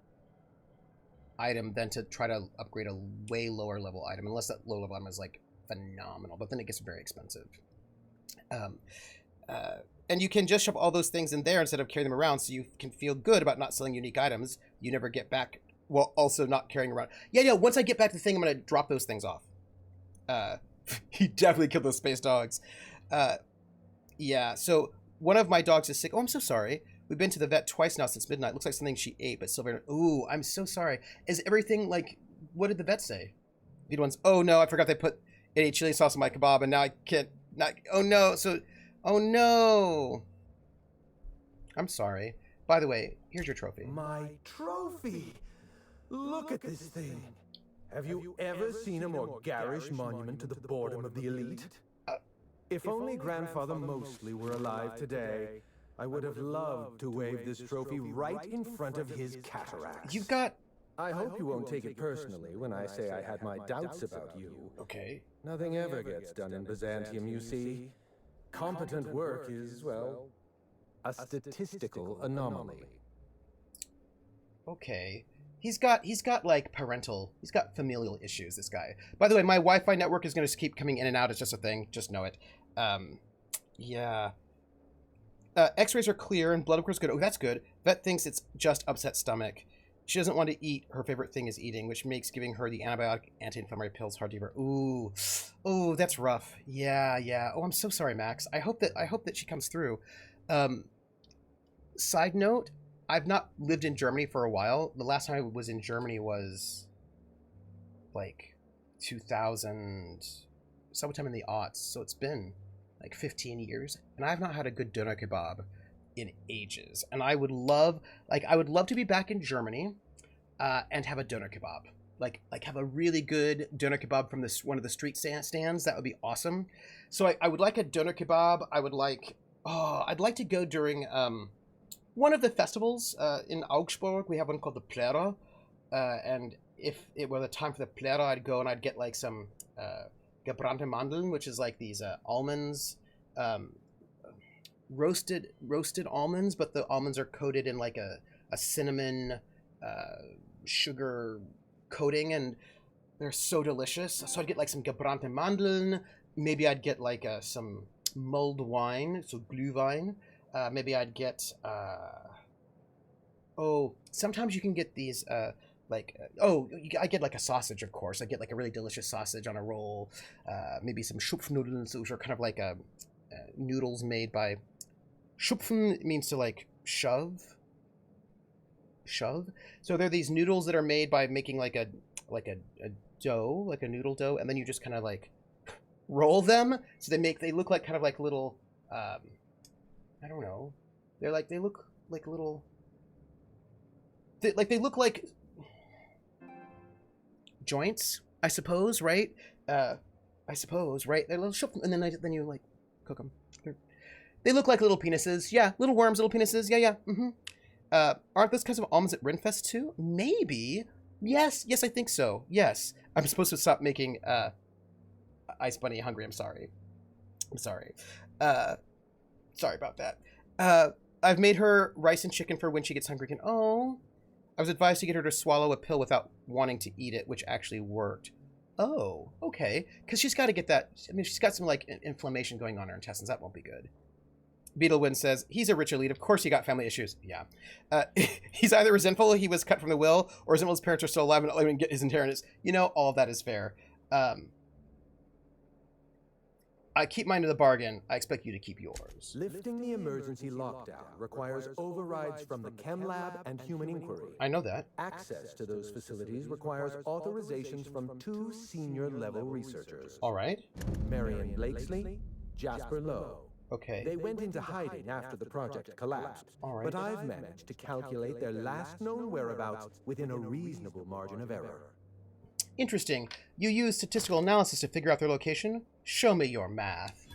item than to try to upgrade a way lower level item, unless that low level item is like phenomenal, but then it gets very expensive. And you can just shove all those things in there instead of carrying them around, so you can feel good about not selling unique items you never get back, while also not carrying around. Yeah, once I get back to the thing, I'm going to drop those things off. He definitely killed those space dogs. Yeah, so one of my dogs is sick. Oh, I'm so sorry. We've been to the vet twice now since midnight. Looks like something she ate, but still very... Ooh, I'm so sorry. Is everything, like... What did the vet say? Good ones. Oh, no, I forgot they put any chili sauce on my kebab, and now I can't... Oh, no. So... Oh, no. I'm sorry. By the way, here's your trophy. My trophy! Look at this thing. Have you ever seen a more garish monument to the boredom of the elite? If only Grandfather Mostly were alive today, I would have loved to wave this trophy right in front of his cataracts. You've got... I hope you won't take it personally when I say I had my doubts about you. Okay. Nothing ever gets done in Byzantium, you see. Competent work is, well, a statistical anomaly. Okay. He's got like he's got familial issues, this guy. By the way, my Wi-Fi network is going to keep coming in and out. It's just a thing. Just know it. Yeah. X-rays are clear and blood work is good. Oh, that's good. Vet thinks it's just upset stomach. She doesn't want to eat. Her favorite thing is eating, which makes giving her the antibiotic anti-inflammatory pills hard to give her. Ooh. Oh, that's rough. Yeah. Oh, I'm so sorry, Max. I hope that she comes through. Side note, I've not lived in Germany for a while. The last time I was in Germany was like 2000, sometime in the aughts. So it's been like 15 years, and I've not had a good doner kebab in ages. And I would love to be back in Germany and have a doner kebab. Like have a really good doner kebab from one of the street stands. That would be awesome. So I would like a doner kebab. I'd like to go during one of the festivals in Augsburg. We have one called the Plera, and if it were the time for the Plera, I'd go and I'd get like some gebrannte Mandeln, which is like these almonds, roasted almonds, but the almonds are coated in like a cinnamon sugar coating, and they're so delicious. So I'd get like some gebrannte Mandeln. Maybe I'd get like some mulled wine, so Glühwein. Maybe I'd get sometimes you can get these I get like a sausage, of course. I get like a really delicious sausage on a roll. Maybe some Schupfnudeln, which are kind of like noodles made by... Schupfen means to like shove. So they're these noodles that are made by making like a dough, like a noodle dough, and then you just kind of like roll them. So they look like kind of like little I don't know. They look like little... They look like joints, I suppose, right? They're little and then you like cook them. They look like little penises. Yeah, little worms, little penises. Yeah. Aren't those kinds of almonds at Renfest too? Maybe. Yes, I think so. Yes. I'm supposed to stop making Ice Bunny hungry. I'm sorry. Sorry about that. I've made her rice and chicken for when she gets hungry again. Oh, I was advised to get her to swallow a pill without wanting to eat it, which actually worked. Oh, okay. Because she's got to get that. I mean, she's got some, like, inflammation going on in her intestines. That won't be good. Beetlewind says, he's a rich elite. Of course he got family issues. Yeah. He's either resentful he was cut from the will, or resentful his parents are still alive and not letting him get his inheritance. You know, all of that is fair. I keep mine to the bargain. I expect you to keep yours. Lifting the emergency lockdown requires overrides from the Chem Lab and Human Inquiry. I know that. Access to those facilities requires authorizations from 2 senior-level researchers. All right. Marion Blakesley, Jasper Lowe. Okay. They went into hiding after the project collapsed, but I've managed to calculate their last known whereabouts within a reasonable margin of error. Interesting. You use statistical analysis to figure out their location? Show me your math.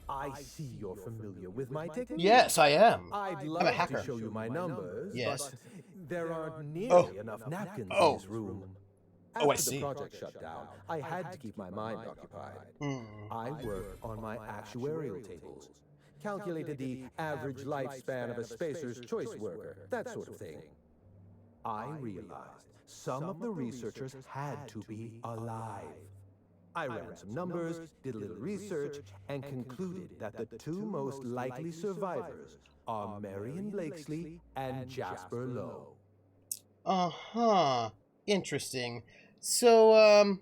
I see you're familiar with my technique. Yes, I am. I'd I'm love a hacker. to show you my numbers, yes. but there aren't nearly enough napkins in this room. I After see. the project shut down, I had to keep my mind occupied. I worked on my actuarial tables, calculated the average lifespan of a Spacer's Choice worker, that sort of thing. I realized some of the researchers had to be alive. I ran some numbers, did a little research, and concluded that the 2 most likely survivors are Marion Blakesley and Jasper Lowe. Uh-huh. Interesting. So,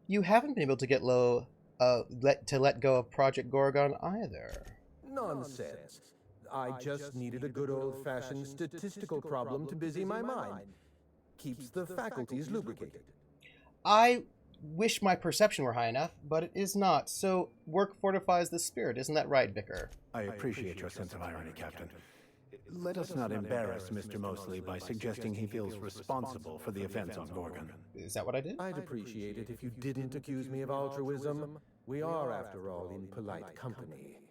you haven't been able to get Lowe let go of Project Gorgon either. Nonsense. I just needed a good old-fashioned statistical problem to busy my mind. Keeps the faculties lubricated. I wish my perception were high enough, but it is not. So, work fortifies the spirit, isn't that right, Vicar? I appreciate your sense of irony, Captain. Let us not embarrass Mr. Mosley by suggesting he feels responsible for the offense on Gorgon. Is that what I did? I'd appreciate it if you didn't accuse me of altruism. We are, after all, in polite company.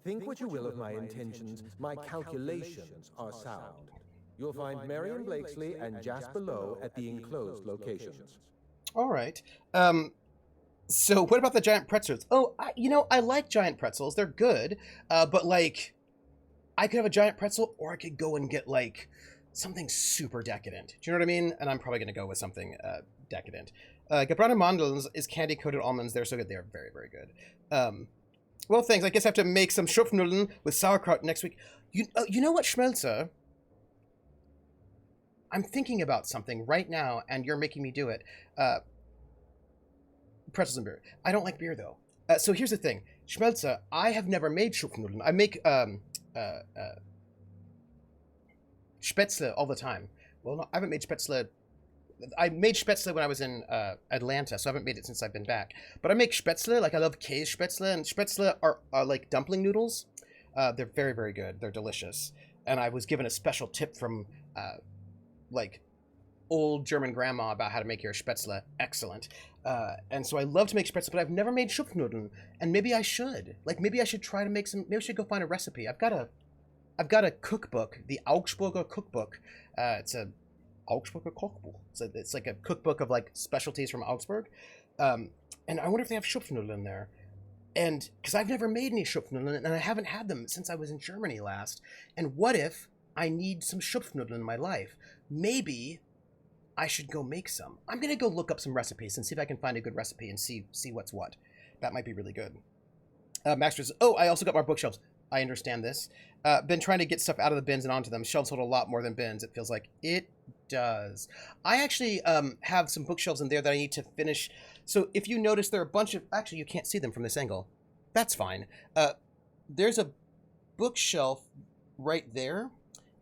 Think what you will of my intentions. My calculations are sound. You'll find Marion Blakesley and Jasper Lowe at the enclosed locations. All right. So what about the giant pretzels? Oh, I like giant pretzels. They're good. But, like, I could have a giant pretzel, or I could go and get, like, something super decadent. Do you know what I mean? And I'm probably going to go with something decadent. Gebrannte Mandeln is candy-coated almonds. They're so good. They're very, very good. Well, thanks. I guess I have to make some Schupfnudeln with sauerkraut next week. You know what, Schmelzer? I'm thinking about something right now, and you're making me do it. Pretzels and beer. I don't like beer, though. So here's the thing. Schmelzer, I have never made Schupfnudeln. I make Spätzle all the time. Well, no, I haven't made Spätzle. I made Spätzle when I was in Atlanta, so I haven't made it since I've been back. But I make Spätzle, like I love Käse Spätzle, and Spätzle are like dumpling noodles. They're very, very good. They're delicious. And I was given a special tip from like old German grandma about how to make your Spätzle excellent. And so I love to make Spätzle, but I've never made Schupfnudeln, and maybe I should. Like, maybe I should try to make some. Maybe I should go find a recipe. I've got a cookbook, the Augsburger cookbook. It's a Augsburger cookbook. It's like a cookbook of like specialties from Augsburg. And I wonder if they have Schupfnudeln in there. And because I've never made any Schupfnudeln, and I haven't had them since I was in Germany last. And what if I need some Schupfnudeln in my life? Maybe I should go make some. I'm going to go look up some recipes and see if I can find a good recipe and see what's what. That might be really good. Masters, I also got more bookshelves. I understand this. Been trying to get stuff out of the bins and onto them. Shelves hold a lot more than bins. It feels like it does. I actually have some bookshelves in there that I need to finish. So if you notice, there are a bunch of... Actually, you can't see them from this angle. That's fine. There's a bookshelf right there.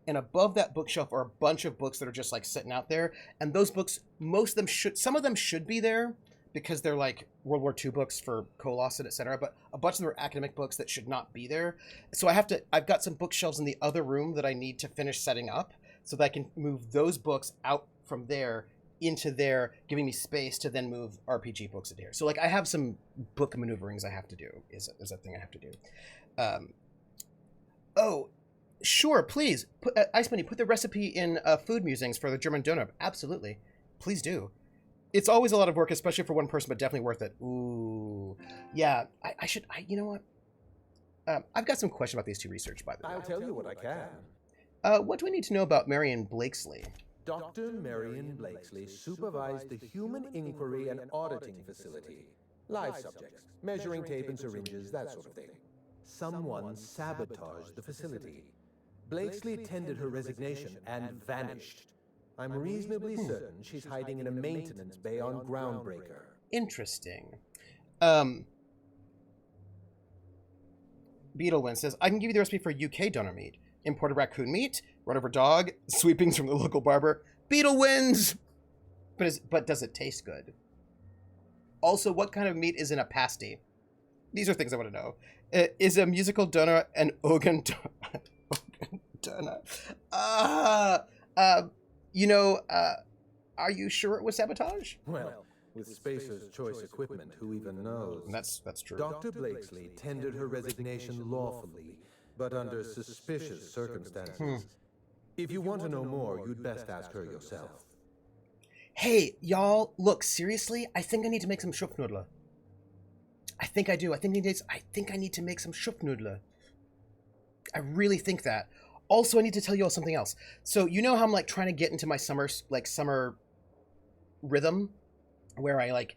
And above that bookshelf are a bunch of books that are just like sitting out there. And those books, some of them should be there because they're like World War II books for Kolossen, etc. But a bunch of them are academic books that should not be there. So I've got some bookshelves in the other room that I need to finish setting up so that I can move those books out from there into there, giving me space to then move RPG books into here. So like I have some book maneuverings I have to do, is a thing I have to do. Sure, please. Ice Bunny, put the recipe in Food Musings for the German donut. Absolutely. Please do. It's always a lot of work, especially for one person, but definitely worth it. Ooh. Yeah, I should... you know what? I've got some questions about these two research, by the way. I'll tell you what I can. What do we need to know about Marion Blakesley? Dr. Marion Blakesley supervised the Human Inquiry and Auditing Facility. Live subjects, measuring tape and syringes, that sort of thing. Someone sabotaged the facility. Blakesley tendered her resignation and vanished. I'm reasonably certain she's hiding in a maintenance bay on Groundbreaker. Interesting. Beetlewind says, I can give you the recipe for UK donor meat. Imported raccoon meat, run over dog, sweepings from the local barber. Beetlewind! But does it taste good? Also, what kind of meat is in a pasty? These are things I want to know. Is a musical donor an Ogan donor? Are you sure it was sabotage? Well, with Spacer's choice equipment, who even knows? That's true. Dr. Blakesley tendered her resignation lawfully, but under suspicious circumstances. If you want to know more, you'd best ask her yourself. Hey, y'all, look, seriously, I think I need to make some Schupfnudler. I think I do. I think I need to make some Schupfnudler. I really think that. Also, I need to tell you all something else. So, you know how I'm like trying to get into my summer rhythm where I like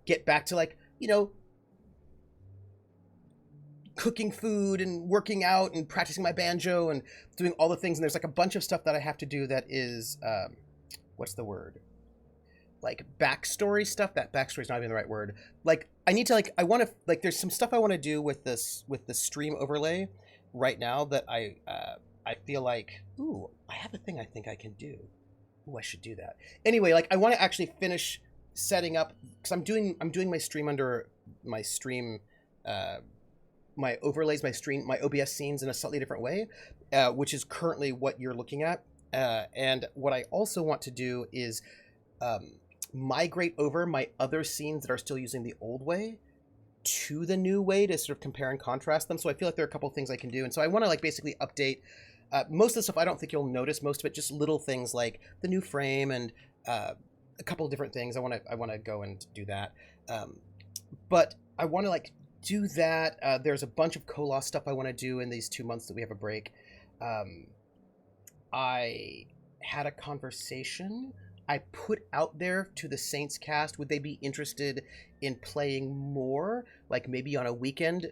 get back to like, you know, cooking food and working out and practicing my banjo and doing all the things. And there's like a bunch of stuff that I have to do that is, what's the word? Like backstory stuff. That backstory is not even the right word. Like I need to there's some stuff I want to do with the stream overlay right now that I feel like, ooh, I have a thing I think I can do. Ooh, I should do that. Anyway, like I want to actually finish setting up, because I'm doing my stream under my stream, my overlays, my OBS scenes in a slightly different way, which is currently what you're looking at. And what I also want to do is migrate over my other scenes that are still using the old way to the new way to sort of compare and contrast them. So I feel like there are a couple of things I can do. And so I want to like basically update most of the stuff. I don't think you'll notice most of it, just little things like the new frame and a couple of different things. I want to go and do that. But I want to like do that. There's a bunch of Koloss stuff I want to do in these 2 months that we have a break. I had a conversation I put out there to the Saints cast. Would they be interested in playing more, like maybe on a weekend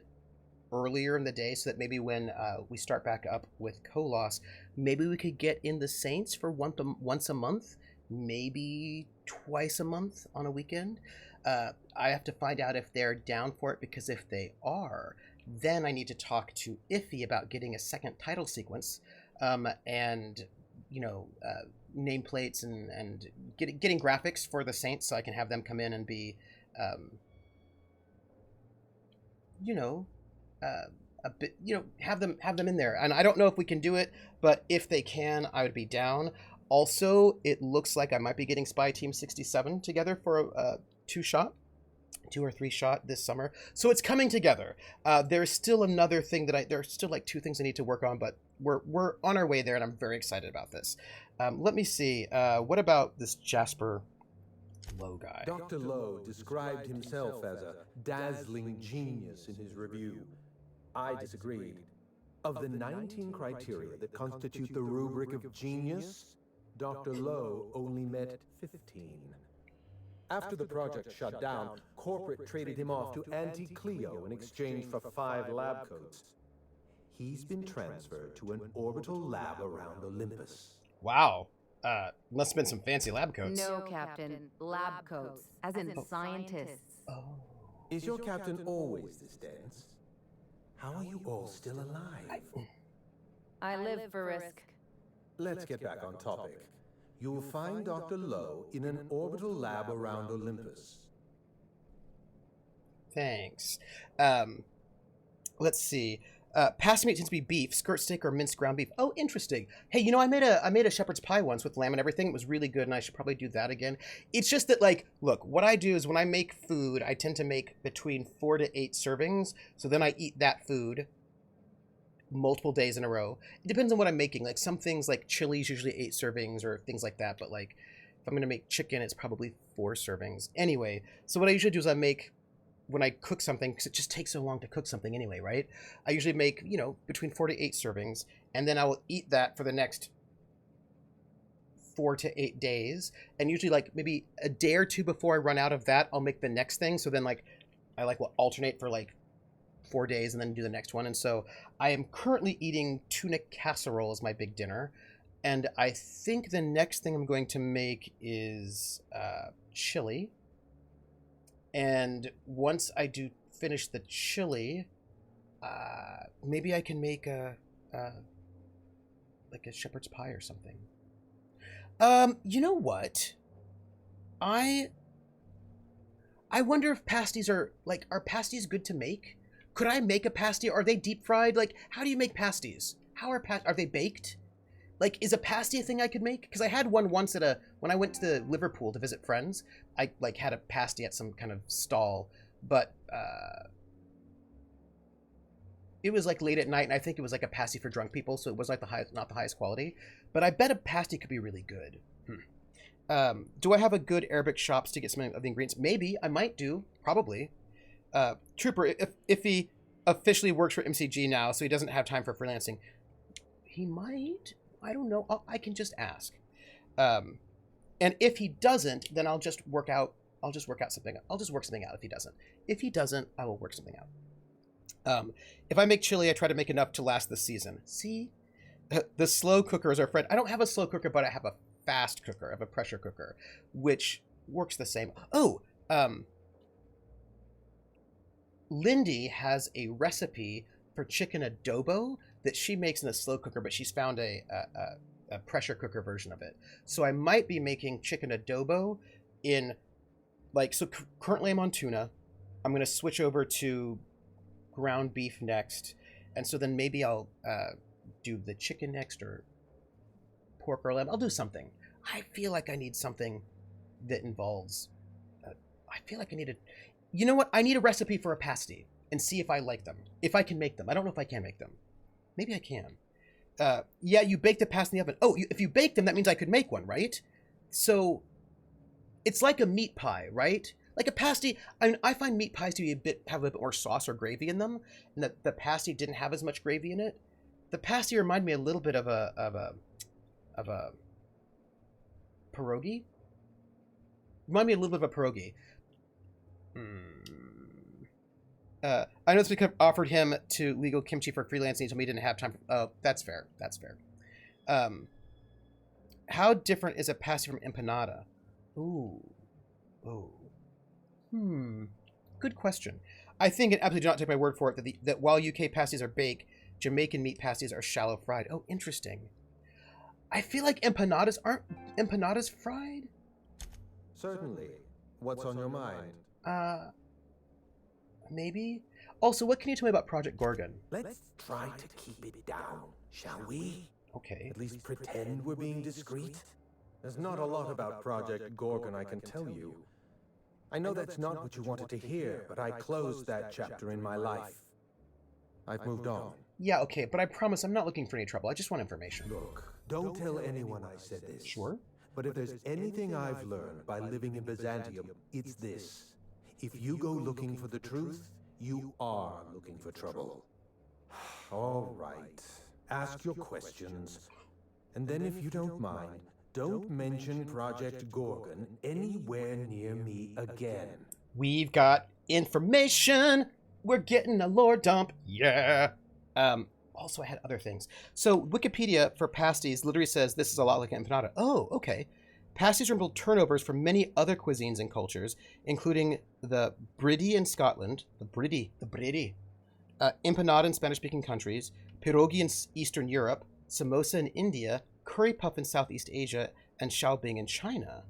earlier in the day, so that maybe when we start back up with Koloss, maybe we could get in the Saints for once a month, maybe twice a month on a weekend. I have to find out if they're down for it, because if they are, then I need to talk to Iffy about getting a second title sequence, and you know, nameplates and getting graphics for the Saints, so I can have them come in and be, you know, a bit, you know, have them in there. And I don't know if we can do it, but if they can, I would be down. Also, it looks like I might be getting Spy Team 67 together for a 2 or 3 shot this summer. So it's coming together. There's still another thing there's still like 2 things I need to work on, but we're on our way there, and I'm very excited about this. Let me see. What about this Jasper Lowe guy? Dr. Lowe described himself as a dazzling genius in his review. I disagreed. Of the 19 criteria that constitute the rubric of genius, Dr. Lowe only met 15. After the project shut down, corporate traded him off to Anti-Cleo in exchange for 5 lab coats. He's been transferred to an orbital lab around Olympus. Wow. Must have been some fancy lab coats. No, Captain. Lab coats, as in scientists. Oh. Is your captain always this dense? How are you all still alive? I live for risk. Let's get back on topic. You'll find Dr. Lowe in an orbital lab around Olympus. Thanks. Let's see. Pasta meat tends to be beef, skirt steak, or minced ground beef. Oh, interesting. Hey, you know, I made a shepherd's pie once with lamb and everything. It was really good, and I should probably do that again. It's just that, like, look, what I do is when I make food, I tend to make between 4 to 8 servings. So then I eat that food multiple days in a row. It depends on what I'm making. Like, some things, like chili's usually 8 servings or things like that. But, like, if I'm going to make chicken, it's probably 4 servings. Anyway, so what I usually do is I make, when I cook something, because it just takes so long to cook something anyway, right? I usually make, you know, between 4 to 8 servings, and then I will eat that for the next 4 to 8 days, and usually like maybe a day or two before I run out of that, I'll make the next thing. So then like I like will alternate for like 4 days and then do the next one. And so I am currently eating tuna casserole as my big dinner, and I think the next thing I'm going to make is chili. And once I do finish the chili, maybe I can make like a shepherd's pie or something. You know what? I wonder if pasties are pasties good to make? Could I make a pasty? Are they deep fried? Like, how do you make pasties? Are they baked? Like, is a pasty a thing I could make? Because I had one once when I went to Liverpool to visit friends. I like had a pasty at some kind of stall, but it was like late at night, and I think it was like a pasty for drunk people, so it was like not the highest quality. But I bet a pasty could be really good. Do I have a good Arabic shops to get some of the ingredients? Maybe. I might do. Probably. Trooper, if he officially works for MCG now, so he doesn't have time for freelancing, he might. I don't know. I can just ask. And if he doesn't, then I'll just work something. I'll just work something out if he doesn't. If he doesn't, I will work something out. If I make chili, I try to make enough to last the season. See? The slow cooker is our friend. I don't have a slow cooker, but I have a fast cooker. I have a pressure cooker, which works the same. Oh, Lindy has a recipe for chicken adobo that she makes in a slow cooker, but she's found a pressure cooker version of it. So I might be making chicken adobo in, like, so currently I'm on tuna. I'm going to switch over to ground beef next. And so then maybe I'll do the chicken next, or pork or lamb. I'll do something. I feel like I need something that involves, you know what? I need a recipe for a pasty and see if I like them. If I can make them. I don't know if I can make them. Maybe I can. Yeah, you baked a pasty in the oven. Oh, if you bake them, that means I could make one, right? So it's like a meat pie, right? Like a pasty. I mean, I find meat pies to be have a bit more sauce or gravy in them, and the pasty didn't have as much gravy in it. The pasty reminded me a little bit of a pierogi. Remind me a little bit of a pierogi. I know it's because I offered him to legal kimchi for freelancing. He told me he didn't have time. Oh, that's fair. That's fair. How different is a pasty from empanada? Ooh. Good question. I think, and absolutely do not take my word for it, that while UK pasties are baked, Jamaican meat pasties are shallow fried. Oh, interesting. I feel like aren't empanadas fried? Certainly. What's on your mind? Maybe. Also, what can you tell me about Project Gorgon? Let's try to keep it down, shall we? Okay. At least pretend we're being discreet. There's not a lot about Project Gorgon I can tell you. I know that's not what you wanted to hear, but I closed that chapter in my life. I've moved on. Yeah, okay, but I promise I'm not looking for any trouble. I just want information. Look, don't tell anyone I said this. Sure. But if there's anything I've learned by living in Byzantium, it's this. If you go looking for the truth, you are looking for trouble. All right. Ask your questions. And then if you don't mind, don't mention Project Gorgon anywhere near me again. We've got information. We're getting a lore dump. Yeah. Also, I had other things. So Wikipedia for pasties literally says this is a lot like an empanada. Oh, okay. Pasties resemble turnovers from many other cuisines and cultures, including the bridie in Scotland, the bridie, empanada in Spanish-speaking countries, pierogi in Eastern Europe, samosa in India, curry puff in Southeast Asia, and xiaobing in China.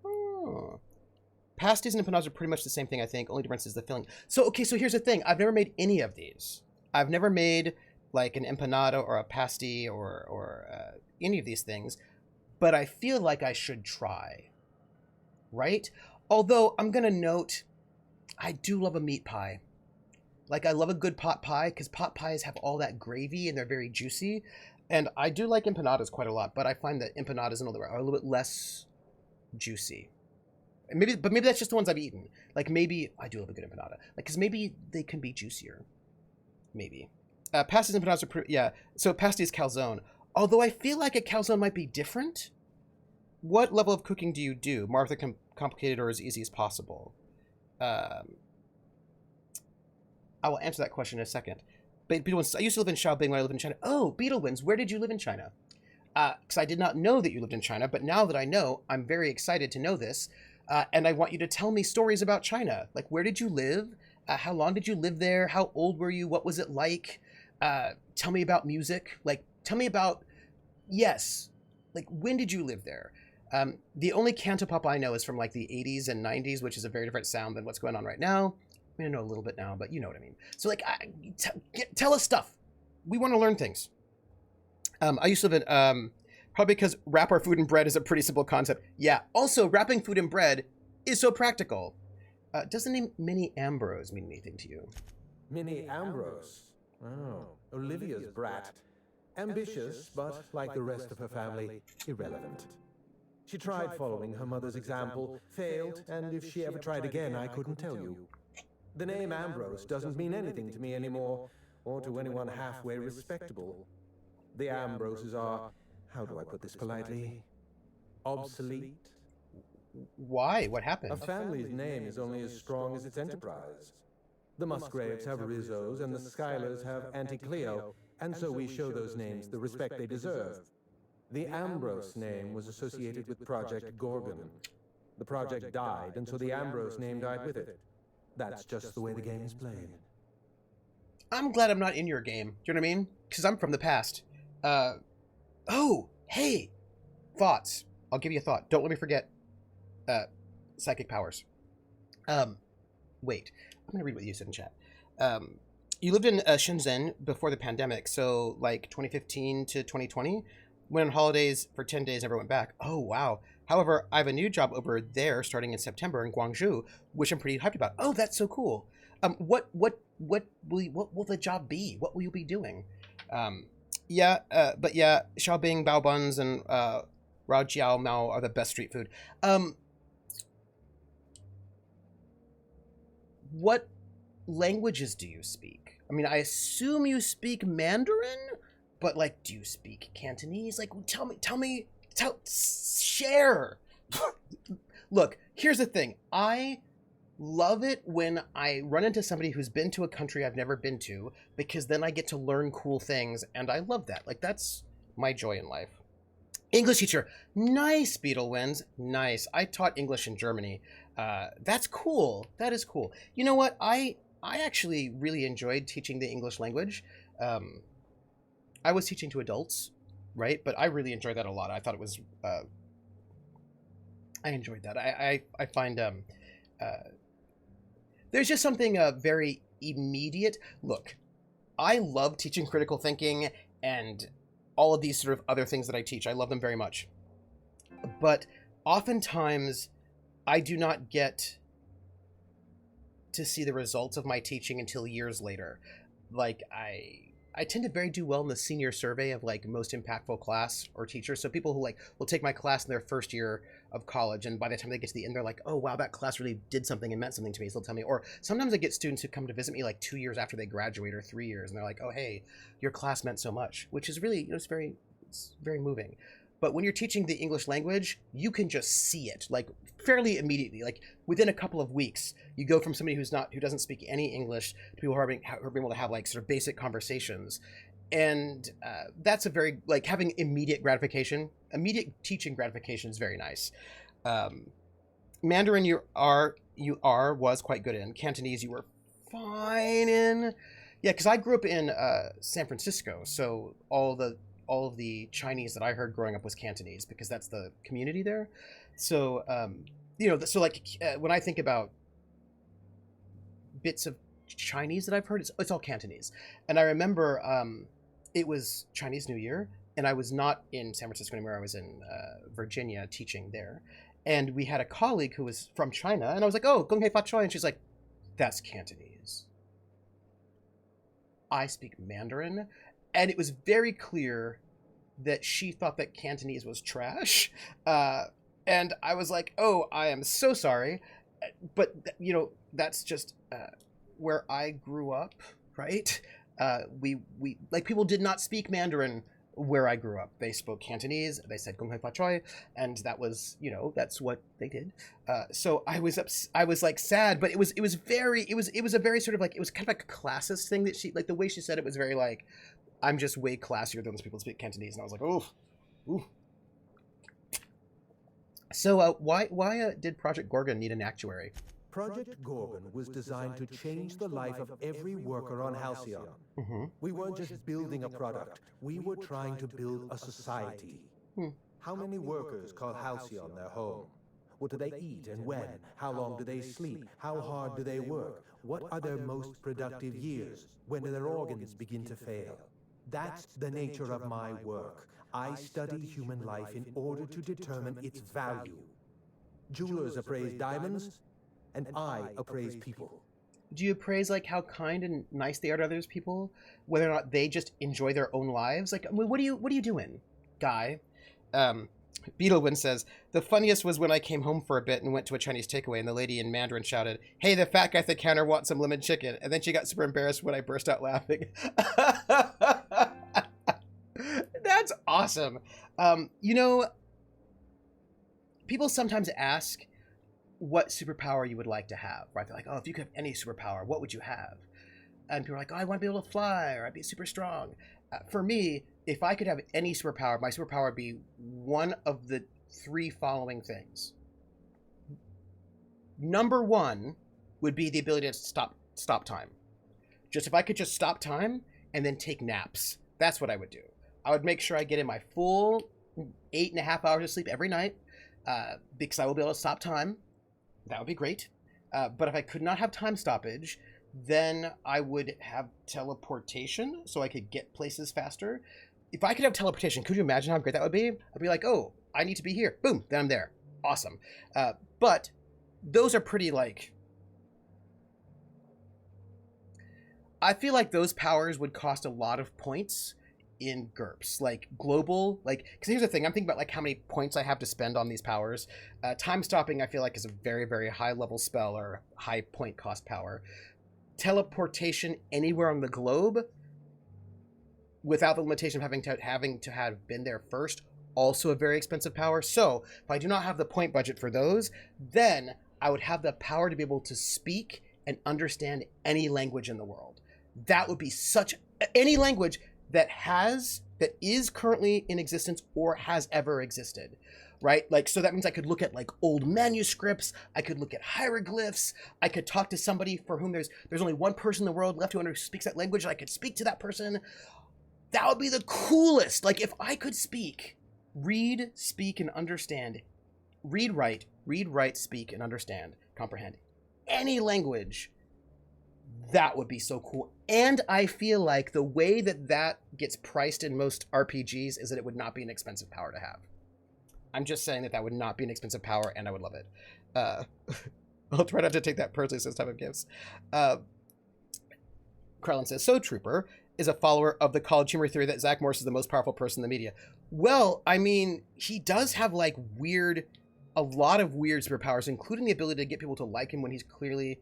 Oh. Pasties and empanadas are pretty much the same thing, I think. Only difference is the filling. So, okay, so here's the thing. I've never made any of these. I've never made, like, an empanada or a pasty or any of these things. But I feel like I should try. Right? Although, I'm going to note, I do love a meat pie. Like, I love a good pot pie, because pot pies have all that gravy, and they're very juicy. And I do like empanadas quite a lot, but I find that empanadas are a little bit less juicy. But maybe that's just the ones I've eaten. Like, maybe I do love a good empanada. Like, because maybe they can be juicier. Maybe. Pasties and empanadas are pretty, yeah. So pasty is calzone. Although I feel like a calzone might be different. what level of cooking do you do? Martha, complicated or as easy as possible? I will answer that question in a second. But Beetlewins, I used to live in Xiaobing when I lived in China. Oh, Beetlewins, where did you live in China? Because I did not know that you lived in China, but now that I know, I'm very excited to know this. And I want you to tell me stories about China. Like, where did you live? How long did you live there? How old were you? What was it like? Tell me about music. Like, tell me about, yes, like, when did you live there? The only cantopop I know is from, like, the 80s and 90s, which is a very different sound than what's going on right now. I mean, I know a little bit now, but you know what I mean. So, like, tell us stuff. We want to learn things. I used to live in, probably because wrap our food in bread is a pretty simple concept. Yeah, also, wrapping food in bread is so practical. Does the name Minnie Ambrose mean anything to you? Minnie Ambrose? Oh, Olivia's brat. Ambitious, but like the rest of her family, irrelevant. She tried following her mother's example, failed, and if she ever tried again, I couldn't tell you. The name Ambrose doesn't mean anything to me anymore, or to anyone halfway respectable. The Ambroses are, how do I put this politely, obsolete. Why? What happened? A family's name is only as strong as its enterprise. The Musgraves have Rizzos, and the Schuyler's have Auntie Cleo, and so we show those names the respect they deserve. The Ambrose name was associated with Project Gorgon. The project died, and so the Ambrose name died with it. That's just the way the game is played. I'm glad I'm not in your game. Do you know what I mean? Because I'm from the past. Oh, hey! Thoughts. I'll give you a thought. Don't let me forget. Psychic powers. Wait. I'm going to read what you said in chat. You lived in Shenzhen before the pandemic, so like 2015 to 2020? Went on holidays for 10 days, never went back. Oh, wow. However, I have a new job over there starting in September in Guangzhou, which I'm pretty hyped about. Oh, that's so cool. What will the job be? What will you be doing? But yeah, Xiaobing, bao buns, and Rao Jiao Mao are the best street food. What languages do you speak? I mean, I assume you speak Mandarin, but like, do you speak Cantonese? Like, share. Look, here's the thing. I love it when I run into somebody who's been to a country I've never been to, because then I get to learn cool things, and I love that. Like, that's my joy in life. English teacher. Nice, Beetlewins. Nice. I taught English in Germany. That's cool. That is cool. You know what? I actually really enjoyed teaching the English language. I was teaching to adults, right? But I really enjoyed that a lot. I thought it was... I enjoyed that. I find... there's just something very immediate. Look, I love teaching critical thinking and all of these sort of other things that I teach. I love them very much. But oftentimes, I do not get to see the results of my teaching until years later. Like, I tend to do well in the senior survey of like most impactful class or teacher. So people who like will take my class in their first year of college, and by the time they get to the end, they're like, oh wow, that class really did something and meant something to me. So they'll tell me. Or sometimes I get students who come to visit me like 2 years after they graduate or 3 years, and they're like, oh hey, your class meant so much, which is really, it's very moving. But when you're teaching the English language, you can just see it like fairly immediately. Like within a couple of weeks, you go from somebody who doesn't speak any English to people who are being able to have like sort of basic conversations. And that's a very, like, having immediate gratification. Immediate teaching gratification is very nice. Mandarin was quite good in. Cantonese you were fine in. Yeah, because I grew up in San Francisco, so all of the Chinese that I heard growing up was Cantonese, because that's the community there. So, when I think about bits of Chinese that I've heard, it's all Cantonese. And I remember it was Chinese New Year, and I was not in San Francisco anymore. I was in Virginia teaching there. And we had a colleague who was from China, and I was like, oh, Gong Hei Fa Choi. And she's like, that's Cantonese. I speak Mandarin. And it was very clear that she thought that Cantonese was trash. And I was like, oh, I am so sorry. But, that's just where I grew up, right? We like, people did not speak Mandarin where I grew up. They spoke Cantonese. They said "Kung Hai Fa Choi," and that was, that's what they did. So I was like sad, but it was a very sort of like, it was kind of like a classist thing that she, like the way she said it was very like, I'm just way classier than those people who speak Cantonese, and I was like, ooh. So why did Project Gorgon need an actuary? Project Gorgon was designed to change the life of every worker on Halcyon. We weren't just building a product, we were trying to build a society. How many workers call Halcyon their home? What do they eat and when? How long do they sleep? How hard do they work? What are their most productive years? When do their organs begin to fail? That's the nature of my work. I study human life in order to determine its value. Jewelers appraise diamonds, and I appraise people. Do you appraise like how kind and nice they are to others people, whether or not they just enjoy their own lives? Like, what are you doing, guy? Beetlewind says, the funniest was when I came home for a bit and went to a Chinese takeaway, and the lady in Mandarin shouted, "Hey, the fat guy at the counter wants some lemon chicken," and then she got super embarrassed when I burst out laughing. That's awesome. People sometimes ask what superpower you would like to have, right? They're like, oh, if you could have any superpower, what would you have? And people are like, oh, I want to be able to fly, or I'd be super strong. For me, if I could have any superpower, my superpower would be one of the three following things. Number one would be the ability to stop time. Just if I could just stop time and then take naps, that's what I would do. I would make sure I get in my full 8.5 hours of sleep every night, because I will be able to stop time. That would be great. But if I could not have time stoppage, then I would have teleportation so I could get places faster. If I could have teleportation, could you imagine how great that would be? I'd be like, oh, I need to be here. Boom, then I'm there. Awesome. But those are pretty like... I feel like those powers would cost a lot of points in GURPS, like global, like, because here's the thing, I'm thinking about like how many points I have to spend on these powers. Time stopping I feel like is a very, very high level spell or high point cost power. Teleportation anywhere on the globe without the limitation of having to have been there first, also a very expensive power. So if I do not have the point budget for those, then I would have the power to be able to speak and understand any language in the world. That would be such any language that is currently in existence or has ever existed, right? Like, so that means I could look at like old manuscripts, I could look at hieroglyphs, I could talk to somebody for whom there's only one person in the world left who speaks that language, and I could speak to that person. That would be the coolest. Like, if I could read, speak, and understand, read, write, speak, and understand, comprehend any language, that would be so cool. And I feel like the way that gets priced in most RPGs is that it would not be an expensive power to have. I'm just saying that would not be an expensive power, and I would love it. I'll try not to take that personally, says Type of Gifts. Krellin says, so Trooper is a follower of the college humor theory that Zach Morris is the most powerful person in the media. Well, I mean, he does have like a lot of weird superpowers, including the ability to get people to like him when he's clearly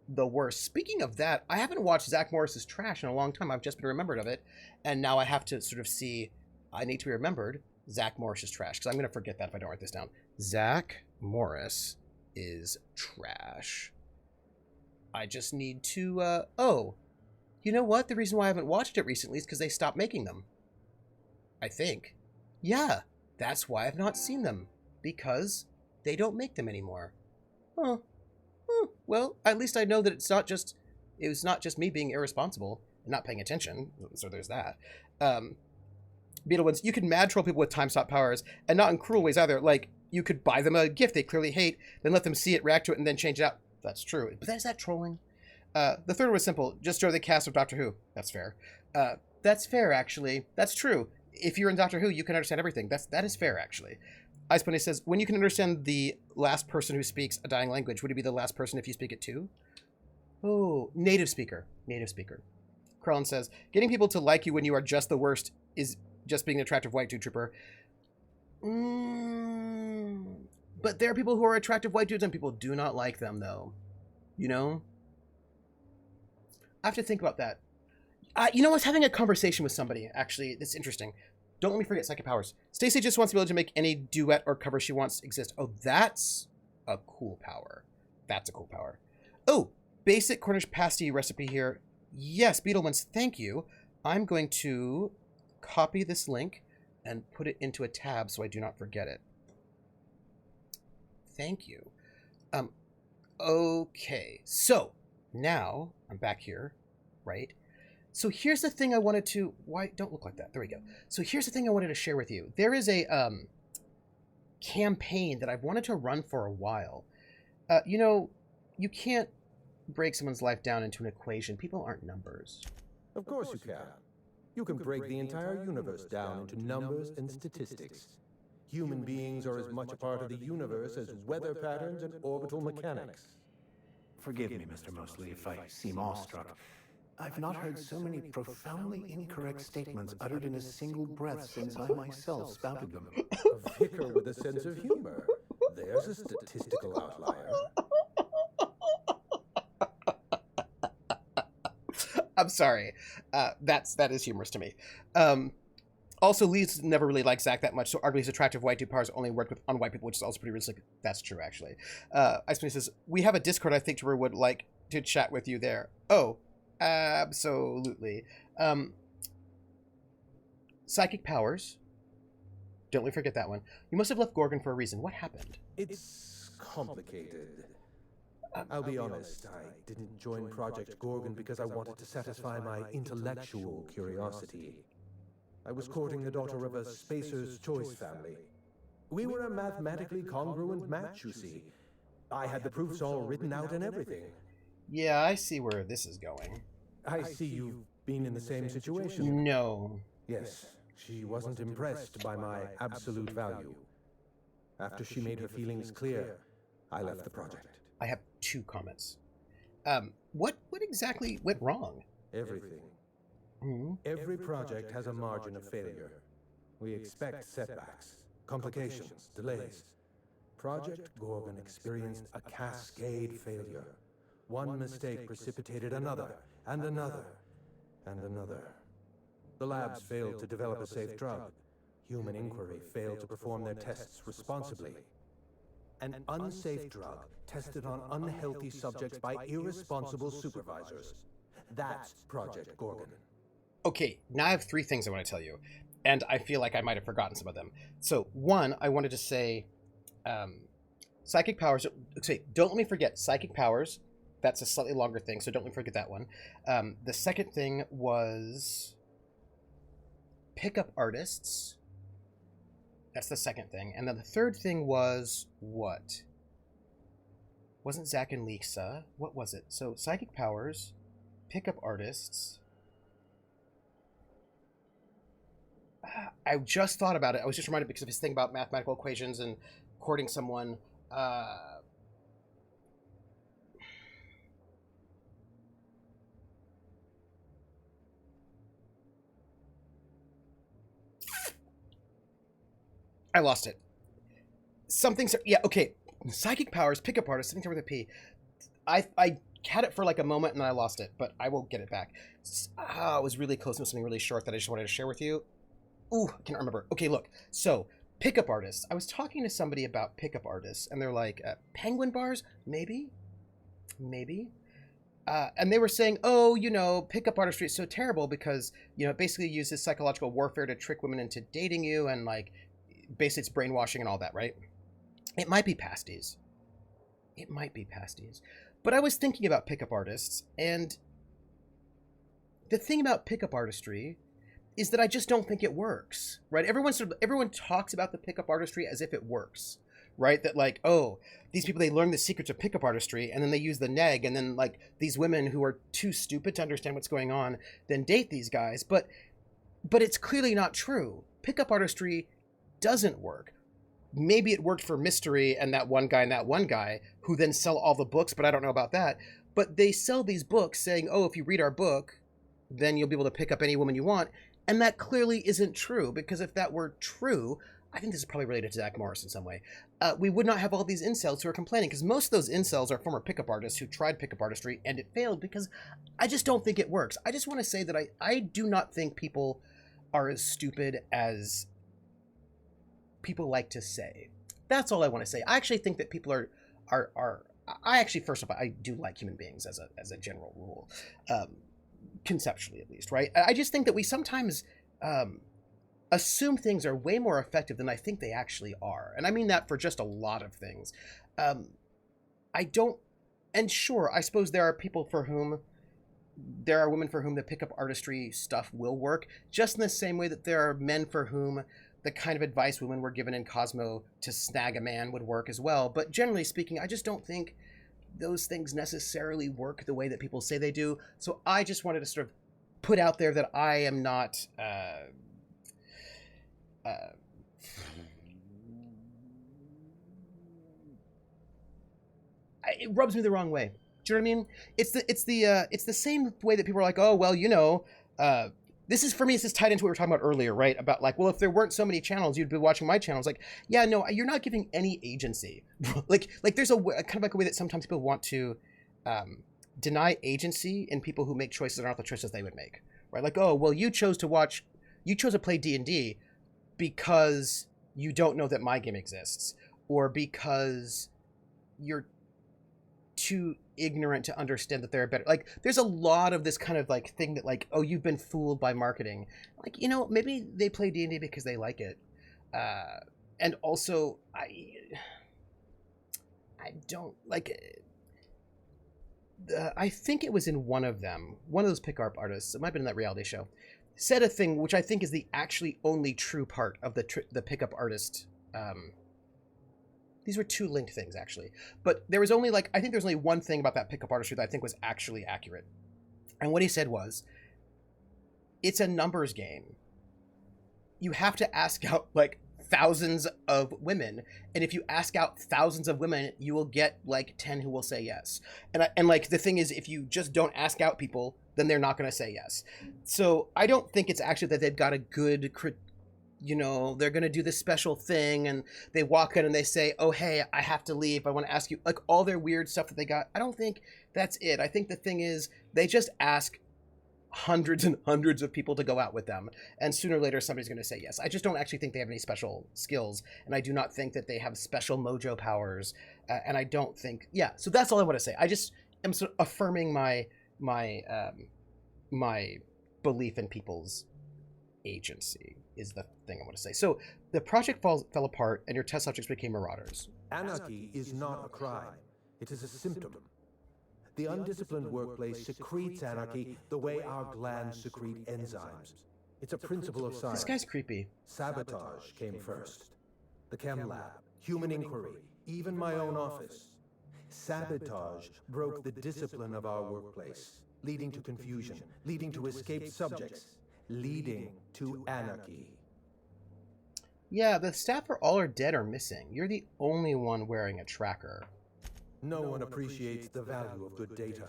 the worst. Speaking of that, I haven't watched Zach Morris's Trash in a long time. I've just been remembered of it, and now I have to sort of see. I need to be remembered Zach Morris's Trash, because I'm going to forget that if I don't write this down. Zach Morris is trash. I just need to. Oh, you know what? The reason why I haven't watched it recently is because they stopped making them. I think. Yeah, that's why I've not seen them, because they don't make them anymore. Huh. Well, at least I know that it was not just me being irresponsible and not paying attention, so there's that. Beetlewood, you can mad troll people with time stop powers, and not in cruel ways either. Like, you could buy them a gift they clearly hate, then let them see it, react to it, and then change it out. That's true. But is that trolling? The third one was simple. Just show the cast of Doctor Who. That's fair. That's fair, actually. That's true. If you're in Doctor Who, you can understand everything. That is fair, actually. Ice Bunny says, when you can understand the last person who speaks a dying language, would it be the last person if you speak it too? Oh, native speaker. Native speaker. Krellin says, getting people to like you when you are just the worst is just being an attractive white dude, Trooper. But there are people who are attractive white dudes and people do not like them, though. You know? I have to think about that. You know, I was having a conversation with somebody, actually. That's interesting. Don't let me forget psychic powers. Stacy just wants to be able to make any duet or cover she wants exist. Oh, that's a cool power. That's a cool power. Oh, basic Cornish pasty recipe here. Yes, Beetleman's, thank you. I'm going to copy this link and put it into a tab so I do not forget it. Thank you. Okay, so now I'm back here, right? So here's the thing I wanted to... Why? Don't look like that. There we go. So here's the thing I wanted to share with you. There is a campaign that I've wanted to run for a while. You know, you can't break someone's life down into an equation. People aren't numbers. Of course you can. You can break the entire universe down into numbers and statistics. Human beings are as much a part of the universe as weather patterns and orbital mechanics. Forgive me, Mr. Mosley, if I seem awestruck. I've not heard so many profoundly incorrect statements uttered in a single breath since I myself spouted them. A vicar with a sense of humor. There's a statistical outlier. I'm sorry. That is humorous to me. Also, Lee's never really liked Zach that much, so arguably his attractive white dude powers only worked on white people, which is also pretty realistic. That's true, actually. Iceman says, we have a Discord I think Trevor would like to chat with you there. Oh, absolutely. Psychic powers. Don't let me forget that one. You must have left Gorgon for a reason. What happened? It's complicated. I'll be honest, I didn't join Project Gorgon because I wanted to satisfy my intellectual curiosity. I was courting the daughter of a Spacer's Choice family. We were a mathematically congruent match, you see. I had the proofs all written out and everything. Yeah, I see where this is going. I see you've been in the same situation. No. Yes, she wasn't impressed by my absolute value. After she made her feelings clear, I left the project. I have 2 comments. What exactly went wrong? Everything. Mm-hmm. Every project has a margin of failure. We expect setbacks, complications, delays. Project Gorgon experienced a cascade failure. One mistake precipitated another, and another, and another. The labs failed to develop a safe drug. Human Inquiry failed to perform their tests responsibly. An unsafe drug tested on unhealthy subjects by irresponsible supervisors. That's Project Gorgon. Okay, now I have 3 things I want to tell you, and I feel like I might have forgotten some of them. So, 1, I wanted to say, psychic powers. Okay, don't let me forget psychic powers. That's a slightly longer thing, so don't let me forget that one. The second thing was pickup artists. That's the second thing. And then the third thing was what? Wasn't Zach and Lisa? What was it? So, psychic powers, pickup artists. I just thought about it. I was just reminded because of his thing about mathematical equations and courting someone. I lost it. Something's... Yeah, okay. Psychic powers, pickup artists, something with a P. I had it for like a moment and then I lost it, but I will get it back. It was really close to something really short that I just wanted to share with you. Ooh, I can't remember. Okay, look. So, pickup artists. I was talking to somebody about pickup artists, and they're like, penguin bars? Maybe? Maybe? And they were saying, oh, you know, pickup artistry is so terrible because, you know, it basically uses psychological warfare to trick women into dating you, and, like, basically it's brainwashing and all that, right? It might be pasties. It might be pasties. But I was thinking about pickup artists, and the thing about pickup artistry is that I just don't think it works, right? Everyone talks about the pickup artistry as if it works, right? That like, oh, these people, they learn the secrets of pickup artistry and then they use the neg, and then like these women who are too stupid to understand what's going on then date these guys. But it's clearly not true. Pickup artistry doesn't work. Maybe it worked for Mystery and that one guy who then sell all the books, but I don't know about that. But they sell these books saying, oh, if you read our book, then you'll be able to pick up any woman you want. And that clearly isn't true, because if that were true, I think this is probably related to Zach Morris in some way. We would not have all these incels who are complaining, because most of those incels are former pickup artists who tried pickup artistry and it failed, because I just don't think it works. I just want to say that I do not think people are as stupid as people like to say. That's all I want to say. I actually think that people are I actually, first of all, I do like human beings as a general rule, conceptually at least, right? I just think that we sometimes assume things are way more effective than I think they actually are. And I mean that for just a lot of things. I don't, and sure, I suppose there are women for whom the pickup artistry stuff will work, just in the same way that there are men for whom the kind of advice women were given in Cosmo to snag a man would work as well. But generally speaking, I just don't think those things necessarily work the way that people say they do. So I just wanted to sort of put out there that I am not... it rubs me the wrong way. Do you know what I mean? It's the same way that people are like, oh, well, you know... this is, for me, this is tied into what we were talking about earlier, right? About like, well, if there weren't so many channels, you'd be watching my channels. Like, yeah, no, you're not giving any agency. like there's a kind of like a way that sometimes people want to deny agency in people who make choices that aren't the choices they would make, right? Like, oh, well, you chose to play D&D because you don't know that my game exists, or because you're too ignorant to understand that they're better. Like, there's a lot of this kind of like thing that like, oh, you've been fooled by marketing. Like, you know, maybe they play D&D because they like it, and also I don't like. I think it was in one of those pickup artists. It might have been in that reality show. Said a thing which I think is the actually only true part of the pickup artist. These were two linked things, actually. But there was only, like, I think there's only one thing about that pickup artistry that I think was actually accurate. And what he said was, it's a numbers game. You have to ask out, like, thousands of women. And if you ask out thousands of women, you will get, like, 10 who will say yes. And like, the thing is, if you just don't ask out people, then they're not going to say yes. So I don't think it's actually that they've got a good you know, they're going to do this special thing and they walk in and they say, oh, hey, I have to leave. I want to ask you, like, all their weird stuff that they got. I don't think that's it. I think the thing is they just ask hundreds and hundreds of people to go out with them. And sooner or later, somebody's going to say yes. I just don't actually think they have any special skills. And I do not think that they have special mojo powers. And I don't think, yeah. So that's all I want to say. I just am sort of affirming my belief in people's agency is the thing I want to say. So the project fell apart and your test subjects became marauders. Anarchy is not a crime. It is a symptom. The undisciplined workplace secretes anarchy the way our glands secrete enzymes. It's a principle of science. This guy's creepy. Sabotage came first. The chem lab, human inquiry, even my own office. Sabotage broke the discipline of our workplace, leading to confusion, leading to escaped subjects, leading to anarchy. Yeah, the staff all are dead or missing. You're the only one wearing a tracker. No one appreciates the value of good data.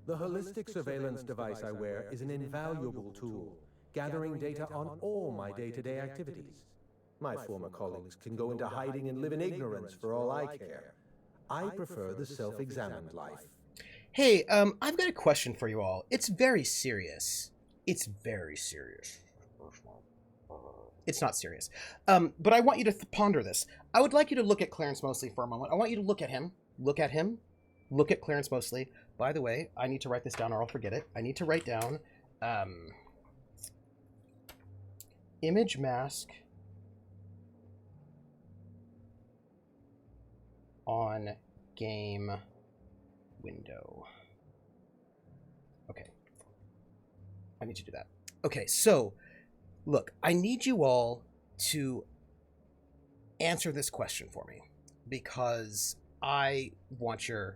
The holistic surveillance device I wear is an invaluable tool, gathering data on all my day-to-day activities. My former colleagues can go into hiding and live in ignorance for all I care. I prefer the self-examined life. Hey, I've got a question for you all. It's very serious. It's very serious. It's not serious. But I want you to ponder this. I would like you to look at Clarence Mosley for a moment. I want you to look at him. Look at him. Look at Clarence Mosley. By the way, I need to write this down or I'll forget it. I need to write down image mask on game window. Okay. I need to do that. Okay, so look, I need you all to answer this question for me because I want your...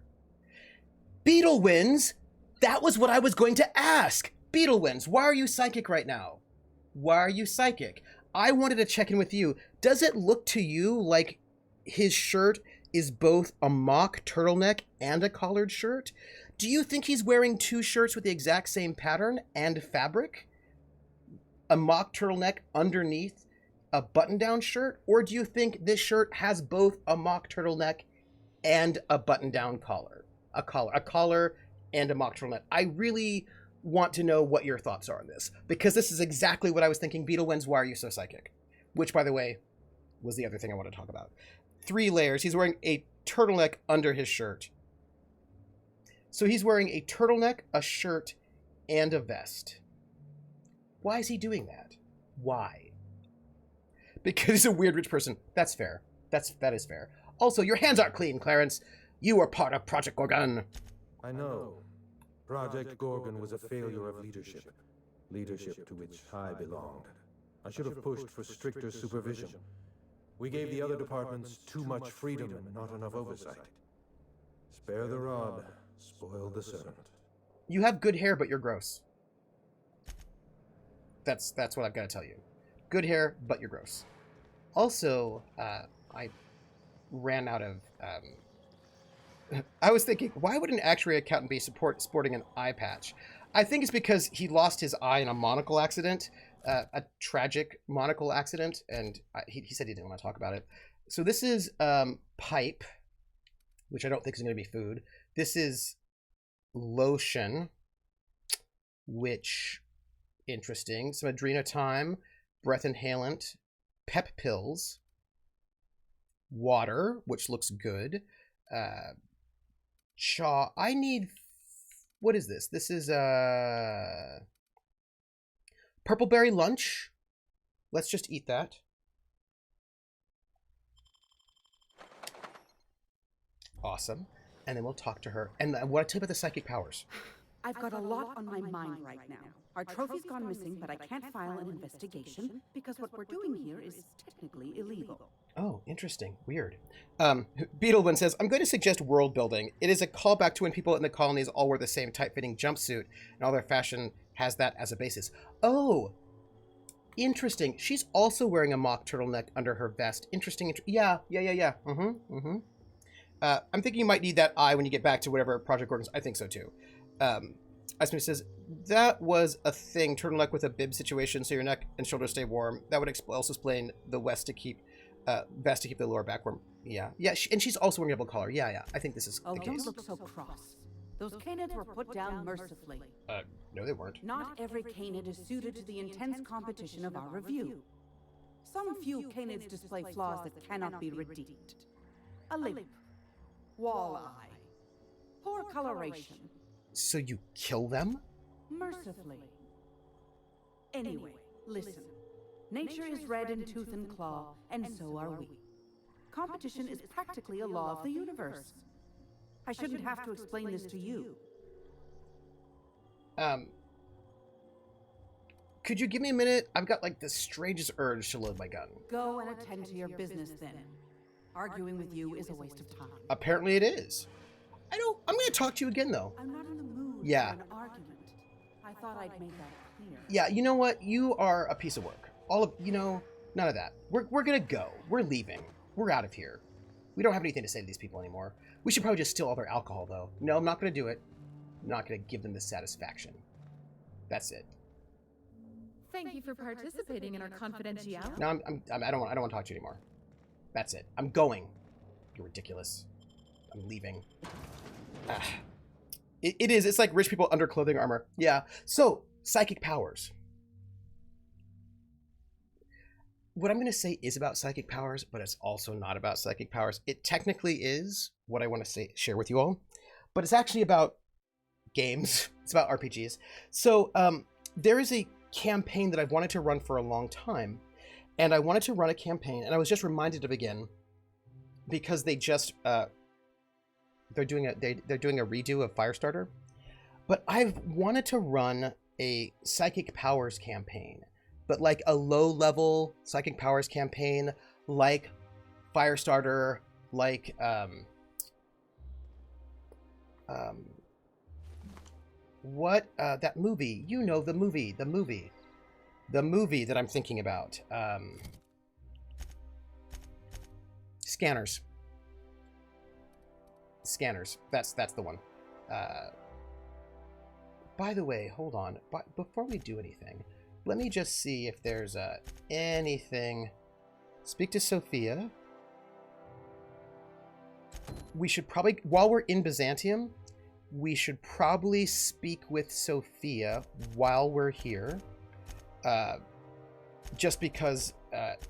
Beetle wins! That was what I was going to ask! Beetle wins, why are you psychic right now? Why are you psychic? I wanted to check in with you. Does it look to you like his shirt is both a mock turtleneck and a collared shirt? Do you think he's wearing two shirts with the exact same pattern and fabric? A mock turtleneck underneath a button-down shirt, or do you think this shirt has both a mock turtleneck and a button-down collar? A collar and a mock turtleneck. I really want to know what your thoughts are on this, because this is exactly what I was thinking. Beetle wins Why Are You So Psychic? Which, by the way, was the other thing I want to talk about. 3 layers. He's wearing a turtleneck under his shirt. So he's wearing a turtleneck, a shirt, and a vest. Why is he doing that? Why? Because he's a weird rich person. That's fair. That is fair. Also, your hands aren't clean, Clarence. You were part of Project Gorgon. I know. Project Gorgon was a failure of leadership. Leadership to which I belonged. I should have pushed for stricter supervision. We gave the other departments too much freedom and not enough oversight. Spare the rod, spoil the servant. You have good hair, but you're gross. That's what I've got to tell you. Good hair, but you're gross. Also, I ran out of... I was thinking, why would an actuary accountant be sporting an eye patch? I think it's because he lost his eye in a monocle accident, a tragic monocle accident, and he said he didn't want to talk about it. So this is pipe, which I don't think is going to be food. This is lotion, which, interesting. Some adrenotime, breath inhalant, pep pills, water, which looks good. Chaw. I need... What is this? This is purpleberry lunch. Let's just eat that. Awesome. And then we'll talk to her. And what I tell you about the psychic powers? I've got a lot on my mind right now. Our trophy's gone missing, but I can't file an investigation because what we're doing here is technically illegal. Oh, interesting. Weird. Beetleman says, I'm going to suggest world building. It is a callback to when people in the colonies all wear the same tight-fitting jumpsuit, and all their fashion has that as a basis. Oh, interesting. She's also wearing a mock turtleneck under her vest. Interesting. Yeah. I'm thinking you might need that eye when you get back to whatever Project Gorgon's. I think so, too. Asmi says, that was a thing, turtleneck with a bib situation so your neck and shoulders stay warm. That would also explain the vest to keep the lower back warm. Yeah, and she's also wearing a double collar. Yeah, I think this is the case. Don't look so cross. Those canids were put down mercifully. No, they weren't. Not every canid is suited to the intense competition of our review. Some few canids display flaws that cannot be redeemed. A limp, walleye, poor coloration. So you kill them? Mercifully. Anyway, listen. Nature is red in tooth and claw, and so are we. Competition is practically a law of the universe. I shouldn't have to explain this to you. Could you give me a minute? I've got like the strangest urge to load my gun. Go and attend to your business then. Arguing with you is a waste of time. Apparently it is. I'm going to talk to you again, though. I'm not in the mood for an argument. I thought I'd made that clear. Yeah, you know what? You are a piece of work. None of that. We're going to go. We're leaving. We're out of here. We don't have anything to say to these people anymore. We should probably just steal all their alcohol, though. No, I'm not going to do it. I'm not going to give them the satisfaction. That's it. Thank you for participating in our confidentiality. No, I don't want to talk to you anymore. That's it. I'm going. You're ridiculous. I'm leaving. It is. It's like rich people under clothing armor. Yeah. So, psychic powers. What I'm going to say is about psychic powers, but it's also not about psychic powers. It technically is what I want to share with you all, but it's actually about games. It's about RPGs. So, there is a campaign that I've wanted to run for a long time, and I wanted to run a campaign, and I was just reminded of again because they just they're doing a redo of Firestarter, but I've wanted to run a psychic powers campaign, but like a low-level psychic powers campaign, like Firestarter, like that movie, the movie that I'm thinking about, Scanners. That's the one. By the way, hold on. Before we do anything, let me just see if there's anything Speak to Sophia. We should probably, while we're in Byzantium, we should probably speak with Sophia while we're here. Just because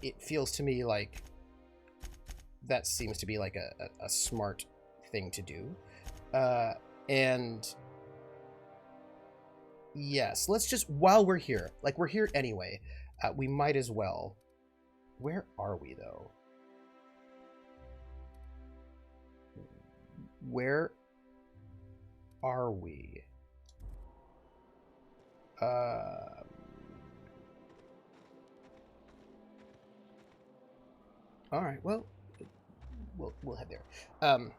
it feels to me like that seems to be like a smart thing to do. And yes, let's just, while we're here, like we're here anyway, we might as well. Where are we though? Where are we? All right, well, we'll head there.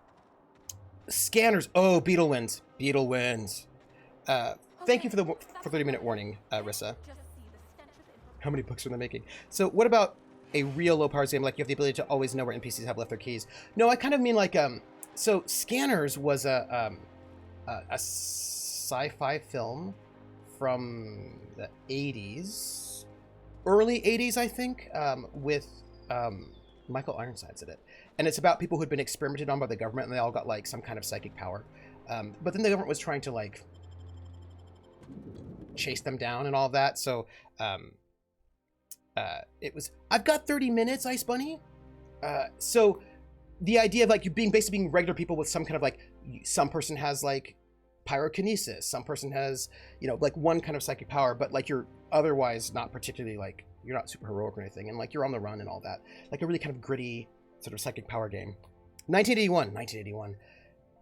Scanners. Oh, Beetle wins. Beetle wins. Thank you for the 30-minute warning, Rissa. How many books are they making? So what about a real low-power game? Like you have the ability to always know where NPCs have left their keys. No, I kind of mean like so Scanners was a sci-fi film from the 80s, early 80s, I think, with Michael Ironsides in it. And it's about people who'd been experimented on by the government, and they all got like some kind of psychic power. But then the government was trying to like chase them down and all of that. So it was, I've got 30 minutes, Ice Bunny. So the idea of like you basically being regular people with some kind of like, some person has like pyrokinesis, some person has, you know, like one kind of psychic power, but like you're otherwise not particularly like, you're not super heroic or anything, and like you're on the run and all that. Like a really kind of gritty sort of psychic power game. 1981.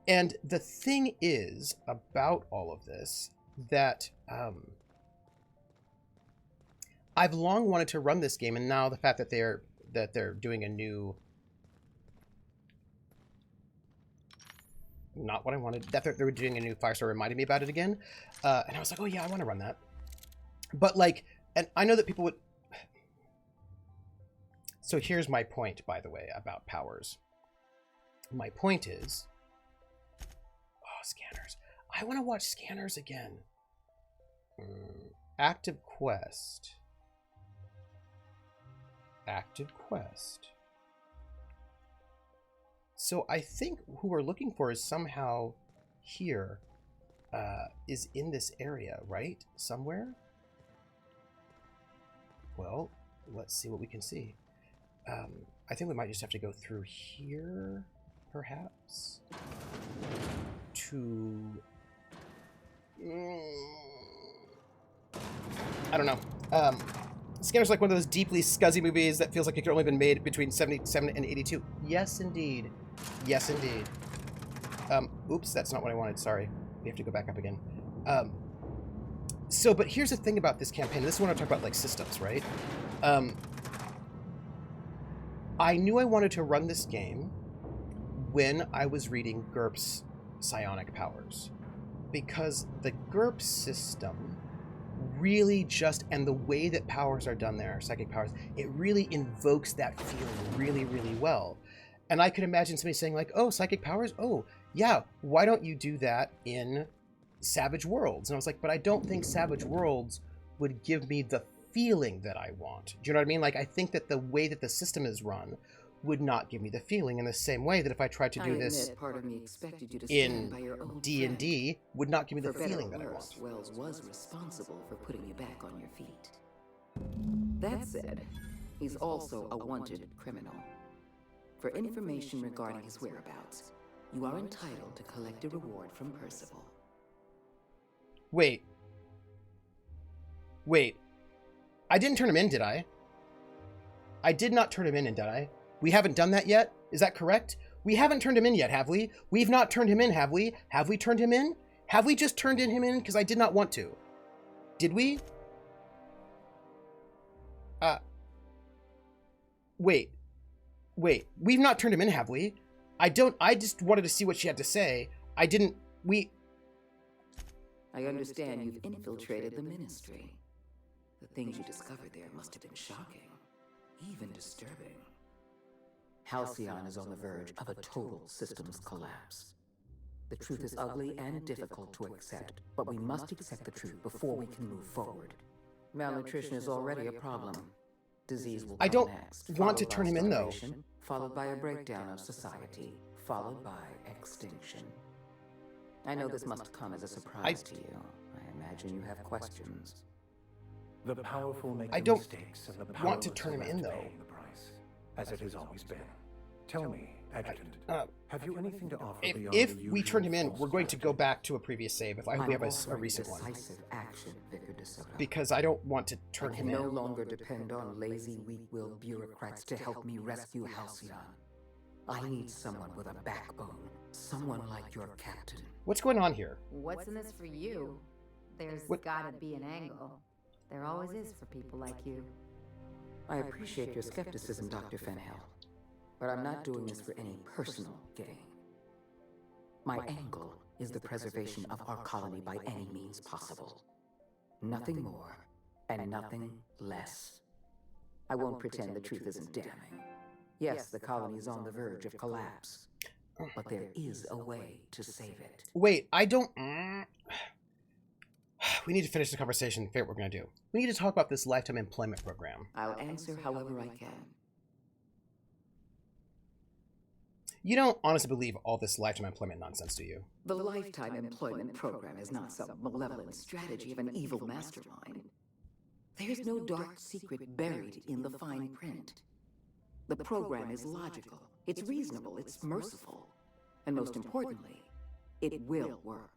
And the thing is about all of this that I've long wanted to run this game, and now the fact that they're doing a new, not what I wanted, that they're doing a new Firestar reminded me about it again. And I was like, oh yeah, I want to run that. But like, and I know that people would. So here's my point, by the way, about powers. My point is, oh, Scanners. I want to watch Scanners again. Active quest. Active quest. So I think who we're looking for is somehow here, is in this area, right? Somewhere? Well, let's see what we can see. I think we might just have to go through here, perhaps, to... I don't know. Scanner's like one of those deeply scuzzy movies that feels like it could only been made between 77 and 82. Yes, indeed. Yes, indeed. Oops, that's not what I wanted. Sorry. We have to go back up again. So, but here's the thing about this campaign. This is when I talk about, like, systems, right? I knew I wanted to run this game when I was reading GURPS psionic powers. Because the GURPS system really just, and the way that powers are done there, psychic powers, it really invokes that feeling really, really well. And I could imagine somebody saying like, oh, psychic powers? Oh, yeah, why don't you do that in Savage Worlds? And I was like, but I don't think Savage Worlds would give me the feeling that I want. Do you know what I mean? Like, I think that the way that the system is run would not give me the feeling in the same way that if I tried to do this part of me expected you to in stand by your own D&D would not give me the For better feeling or that I worse, want. Wells was responsible for putting you back on your feet. That said, he's also a wanted criminal. For information regarding his whereabouts, you are entitled to collect a reward from Percival. Wait. I didn't turn him in, did I? I did not turn him in, did I? We haven't done that yet? Is that correct? We haven't turned him in yet, have we? We've not turned him in, have we? Have we turned him in? Have we just turned him in because I did not want to? Did we? Wait. We've not turned him in, have we? I just wanted to see what she had to say. I understand you've infiltrated the Ministry. The things you discovered there must have been shocking, even disturbing. Halcyon is on the verge of a total systems collapse. The truth is ugly and difficult to accept, but we must accept the truth before we can move forward. Malnutrition is already a problem. Disease will I come don't next, want to followed by turn him in, though. starvation, followed by a breakdown of society, followed by extinction. I know this must come as a surprise to you. I imagine you have questions. The powerful make I the don't mistakes, and the want to powerless turn are him left in, though. paying the price, as it has always been. Tell me, Adjutant, have you anything to offer beyond If the we usual turn him in, false we're going to go back to a previous save. If I hope we have a recent one. Action, Vicar DeSoto. Because I don't want to turn I him can in. no longer depend on lazy, weak-willed bureaucrats to help me rescue Halcyon. I need someone with a backbone, someone like your captain. What's going on here? What's in this for you? There's gotta be an angle. There always is for people like you. I appreciate your skepticism, Dr. Fenhill, but I'm not doing this for any personal gain. My angle is the preservation of our colony by any means possible. Nothing more and nothing less. I won't pretend the truth isn't damning. Yes, the colony is on the verge of collapse, but there is a way to save it. Wait, I don't... We need to finish the conversation. Figure what we're going to do. We need to talk about this lifetime employment program. I'll answer however I can. You don't honestly believe all this lifetime employment nonsense, do you? The lifetime employment program is not some malevolent strategy of an evil mastermind. There's no dark secret buried in the fine print. The program is logical, it's reasonable, it's merciful, and most importantly, it will work.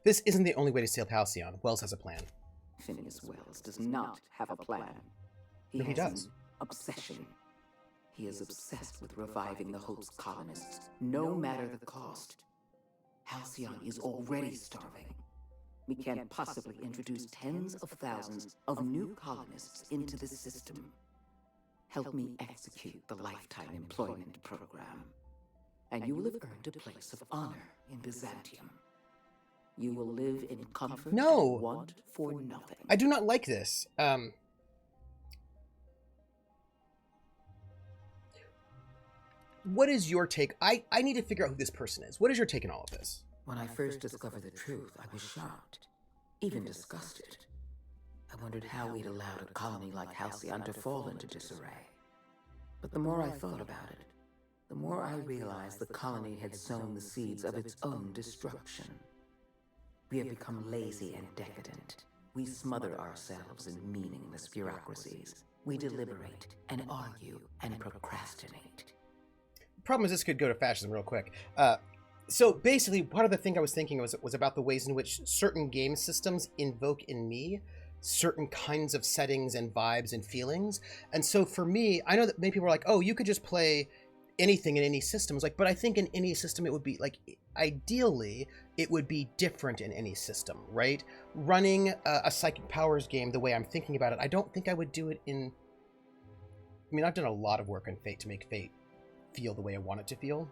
This isn't the only way to save Halcyon. Wells has a plan. Phineas Wells does not have a plan. No, he does. An obsession. He is obsessed with reviving the Hope's colonists, no matter the cost. Halcyon is already starving. We can't possibly introduce tens of thousands of new colonists into the system. Help me execute the lifetime employment program, and you will have earned a place of honor in Byzantium. You will live in comfort and want for nothing. I do not like this. What is your take? I need to figure out who this person is. What is your take on all of this? When I first discovered the truth, I was shocked, even disgusted. I wondered how we'd allowed a colony like Halcyon to fall into disarray. But the more I thought about it, the more I realized the colony had sown the seeds of its own destruction. We have become lazy and decadent. We smother ourselves in meaningless bureaucracies. We deliberate and argue and procrastinate. The problem is this could go to fascism real quick. So basically, part of the thing I was thinking was about the ways in which certain game systems invoke in me certain kinds of settings and vibes and feelings. And so for me, I know that many people are like, oh, you could just play anything in any system. It's like, but I think in any system it would be like, ideally, it would be different in any system, right? Running a Psychic Powers game the way I'm thinking about it, I don't think I would do it in... I mean, I've done a lot of work on Fate to make Fate feel the way I want it to feel.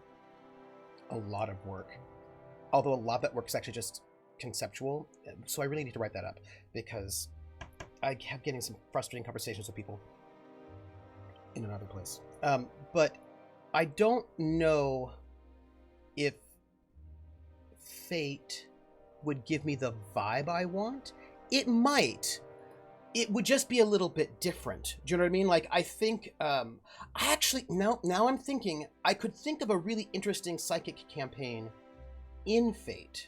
A lot of work. Although a lot of that work is actually just conceptual. So I really need to write that up because I have getting some frustrating conversations with people in another place. But I don't know if Fate would give me the vibe I want. It might. It would just be a little bit different. Do you know what I mean? Like, I think, now I'm thinking, I could think of a really interesting psychic campaign in Fate,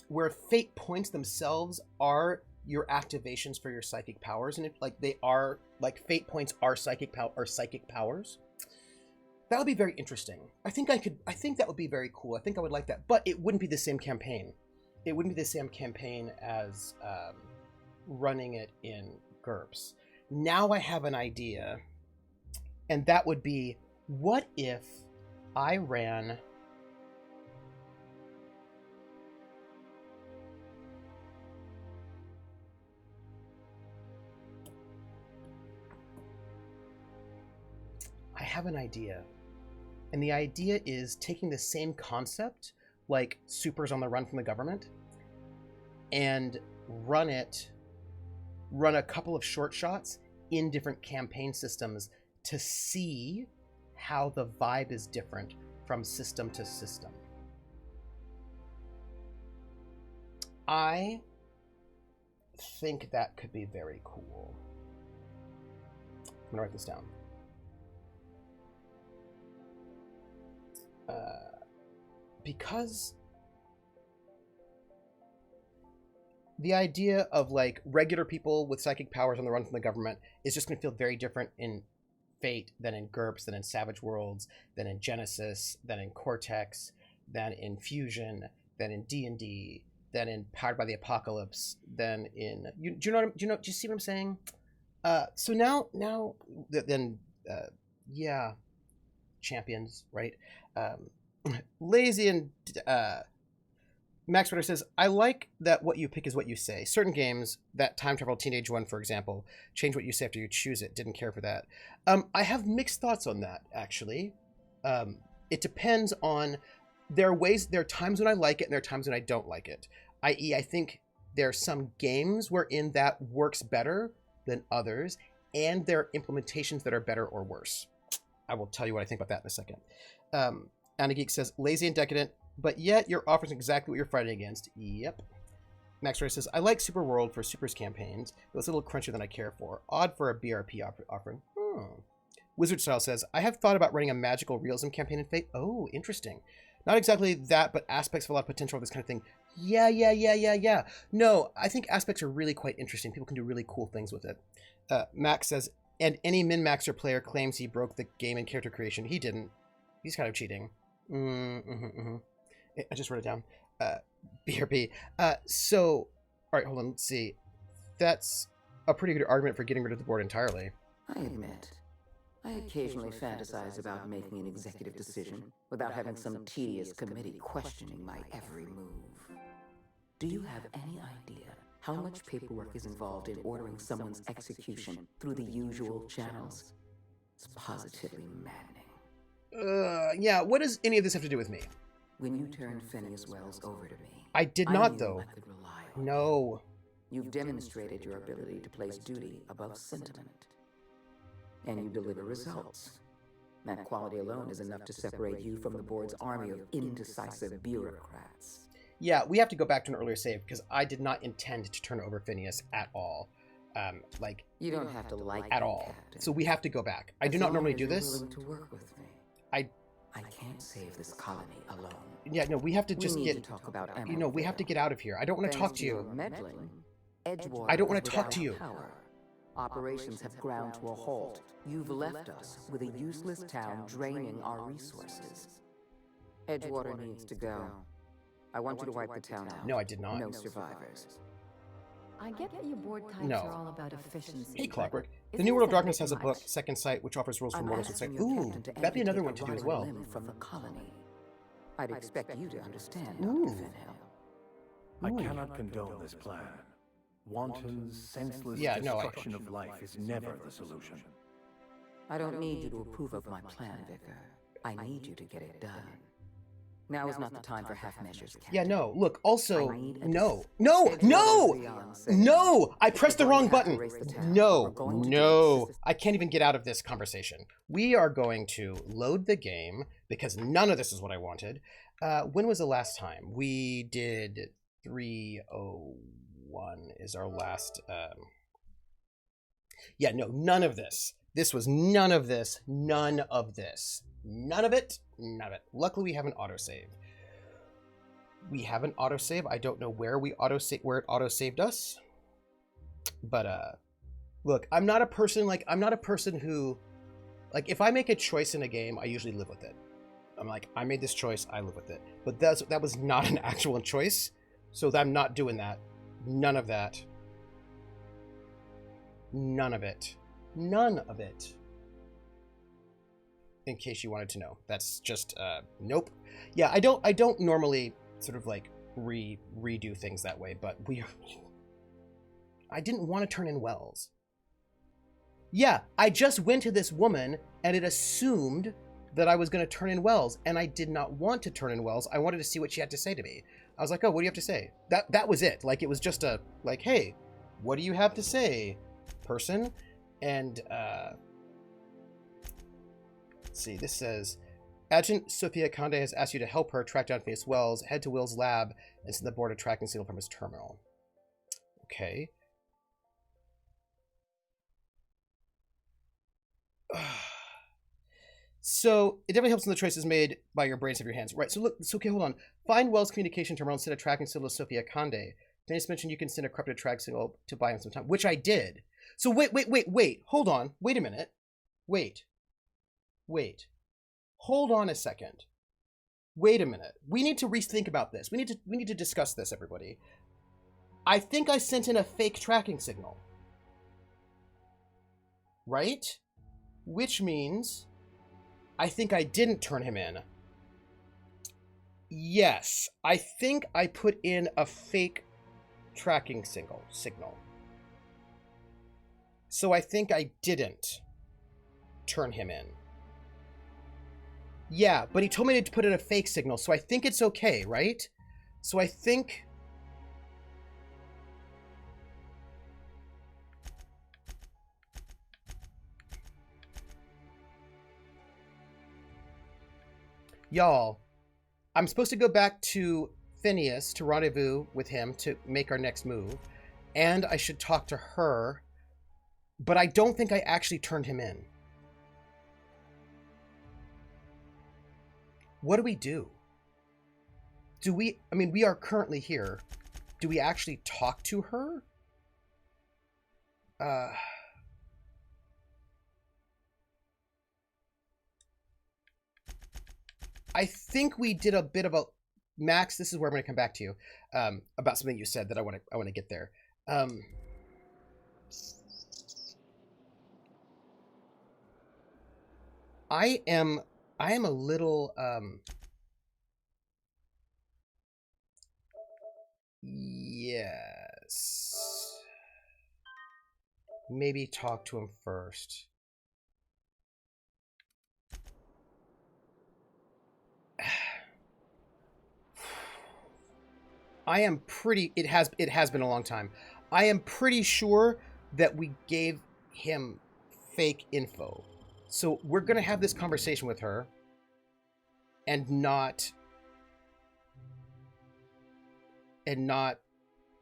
where Fate points themselves are your activations for your psychic powers, and they are, like, Fate points are psychic powers. That would be very interesting. I think that would be very cool. I think I would like that, but it wouldn't be the same campaign. It wouldn't be the same campaign as, running it in GURPS. Now I have an idea, and that would be, what if I ran I have an idea, and the idea is taking the same concept, like supers on the run from the government, and run a couple of short shots in different campaign systems to see how the vibe is different from system to system. I think that could be very cool. I'm gonna write this down. Because the idea of like regular people with psychic powers on the run from the government is just going to feel very different in Fate than in GURPS, than in Savage Worlds, than in Genesis, than in Cortex, than in Fusion, than in D&D, than in Powered by the Apocalypse, than in do you see what I'm saying? So now yeah, champions, right? Lazy and Max Ritter says, I like that what you pick is what you say. Certain games, that time travel teenage one, for example, change what you say after you choose it. Didn't care for that. I have mixed thoughts on that, actually. It depends on, there are times when I like it and there are times when I don't like it. I.e., I think there are some games wherein that works better than others, and there are implementations that are better or worse. I will tell you what I think about that in a second. Anna Geek says, lazy and decadent, but yet you're offering exactly what you're fighting against. Yep. Max Ray says, I like Super World for Supers campaigns, but it's a little crunchier than I care for. Odd for a BRP offering. Wizard Style says, I have thought about running a magical realism campaign in Fate. Oh, interesting. Not exactly that, but aspects of a lot of potential of this kind of thing. Yeah. No, I think aspects are really quite interesting. People can do really cool things with it. Max says, and any min-maxer player claims he broke the game in character creation. He didn't. He's kind of cheating. I just wrote it down. BRB. So, all right, hold on. Let's see. That's a pretty good argument for getting rid of the board entirely. I admit, I occasionally fantasize about making an executive decision without having some tedious committee questioning my every move. Do you have any idea how much paperwork is involved in ordering someone's execution through the usual channels? It's positively maddening. Yeah, what does any of this have to do with me? When you turned Phineas Wells over to me, I did not, though. I could rely on No. You've demonstrated your ability to place duty above sentiment. And you deliver results. That quality alone is enough to separate you from the board's army of indecisive bureaucrats. Yeah, we have to go back to an earlier save, because I did not intend to turn over Phineas at all. You don't have to like at all. Captain. So we have to go back. I do not normally do this. Willing to work with me. I can't save this colony alone. Yeah, no, we have to just get. To talk about we have to get out of here. I don't want to talk to you. Meddling, I don't want to talk to you. Power. Operations have ground to a halt. You've left us with a useless town draining our resources. Edgewater needs to go. I want you to wipe the town out. No, I did not. No survivors. I get that your board types No. are all about efficiency. Hey, Clockwork. The New World of Darkness has a book, Second Sight, which offers rules for mortals with sight. Ooh, that'd be another one to do as well. From the colony. I'd expect you to understand, Ooh. Dr. Finhill. I cannot condone this plan. Wanton, senseless destruction of life is never the solution. I don't need you to approve of my plan, Vicar. I need you to get it done. Now is not the time for half measures, Captain. Yeah, no. Look, also, no. I pressed the wrong button. No. I can't even get out of this conversation. We are going to load the game because none of this is what I wanted. When was the last time? We did 301 is our last. Yeah, no, none of this. This was none of this. None of this. None of it. None of it. Luckily, we have an autosave. We have an autosave. I don't know where it autosaved us. But look, I'm not a person who, like, if I make a choice in a game, I usually live with it. I'm like, I made this choice, I live with it. But that was not an actual choice, so I'm not doing that. None of that. None of it. None of it. In case you wanted to know, that's just nope. Yeah, I don't normally sort of like redo things that way, but I didn't want to turn in Wells. Yeah, I just went to this woman and it assumed that I was going to turn in Wells, and I did not want to turn in Wells. I wanted to see what she had to say to me. I was like, oh, what do you have to say? That was it. Like, it was just a like, hey, what do you have to say, person? And let's see, this says, Agent Sophia Conde has asked you to help her track down Phineas Wells. Head to Will's lab and send the board a tracking signal from his terminal. Okay. So it definitely helps when the choice is made by your brains of your hands. Right, so look, it's okay, hold on. Find Wells' communication terminal and send a tracking signal to Sophia Conde. Dennis mentioned you can send a corrupted track signal to buy him some time, which I did. So wait, hold on. Wait a minute. Wait. Hold on a second. Wait a minute. We need to rethink about this. We need to discuss this, everybody. I think I sent in a fake tracking signal. Right? Which means I think I didn't turn him in. Yes, I think I put in a fake tracking signal. So I think I didn't turn him in. Yeah, but he told me to put in a fake signal, so I think it's okay, right? So I think... Y'all, I'm supposed to go back to Phineas to rendezvous with him to make our next move, and I should talk to her, but I don't think I actually turned him in. What do we do? I mean, we are currently here. Do we actually talk to her? I think we did a bit of a... Max, this is where I'm going to come back to you about something you said that I want to get there. I am a little yes. Maybe talk to him first. I am pretty... It has been a long time. I am pretty sure that we gave him fake info. So we're going to have this conversation with her and not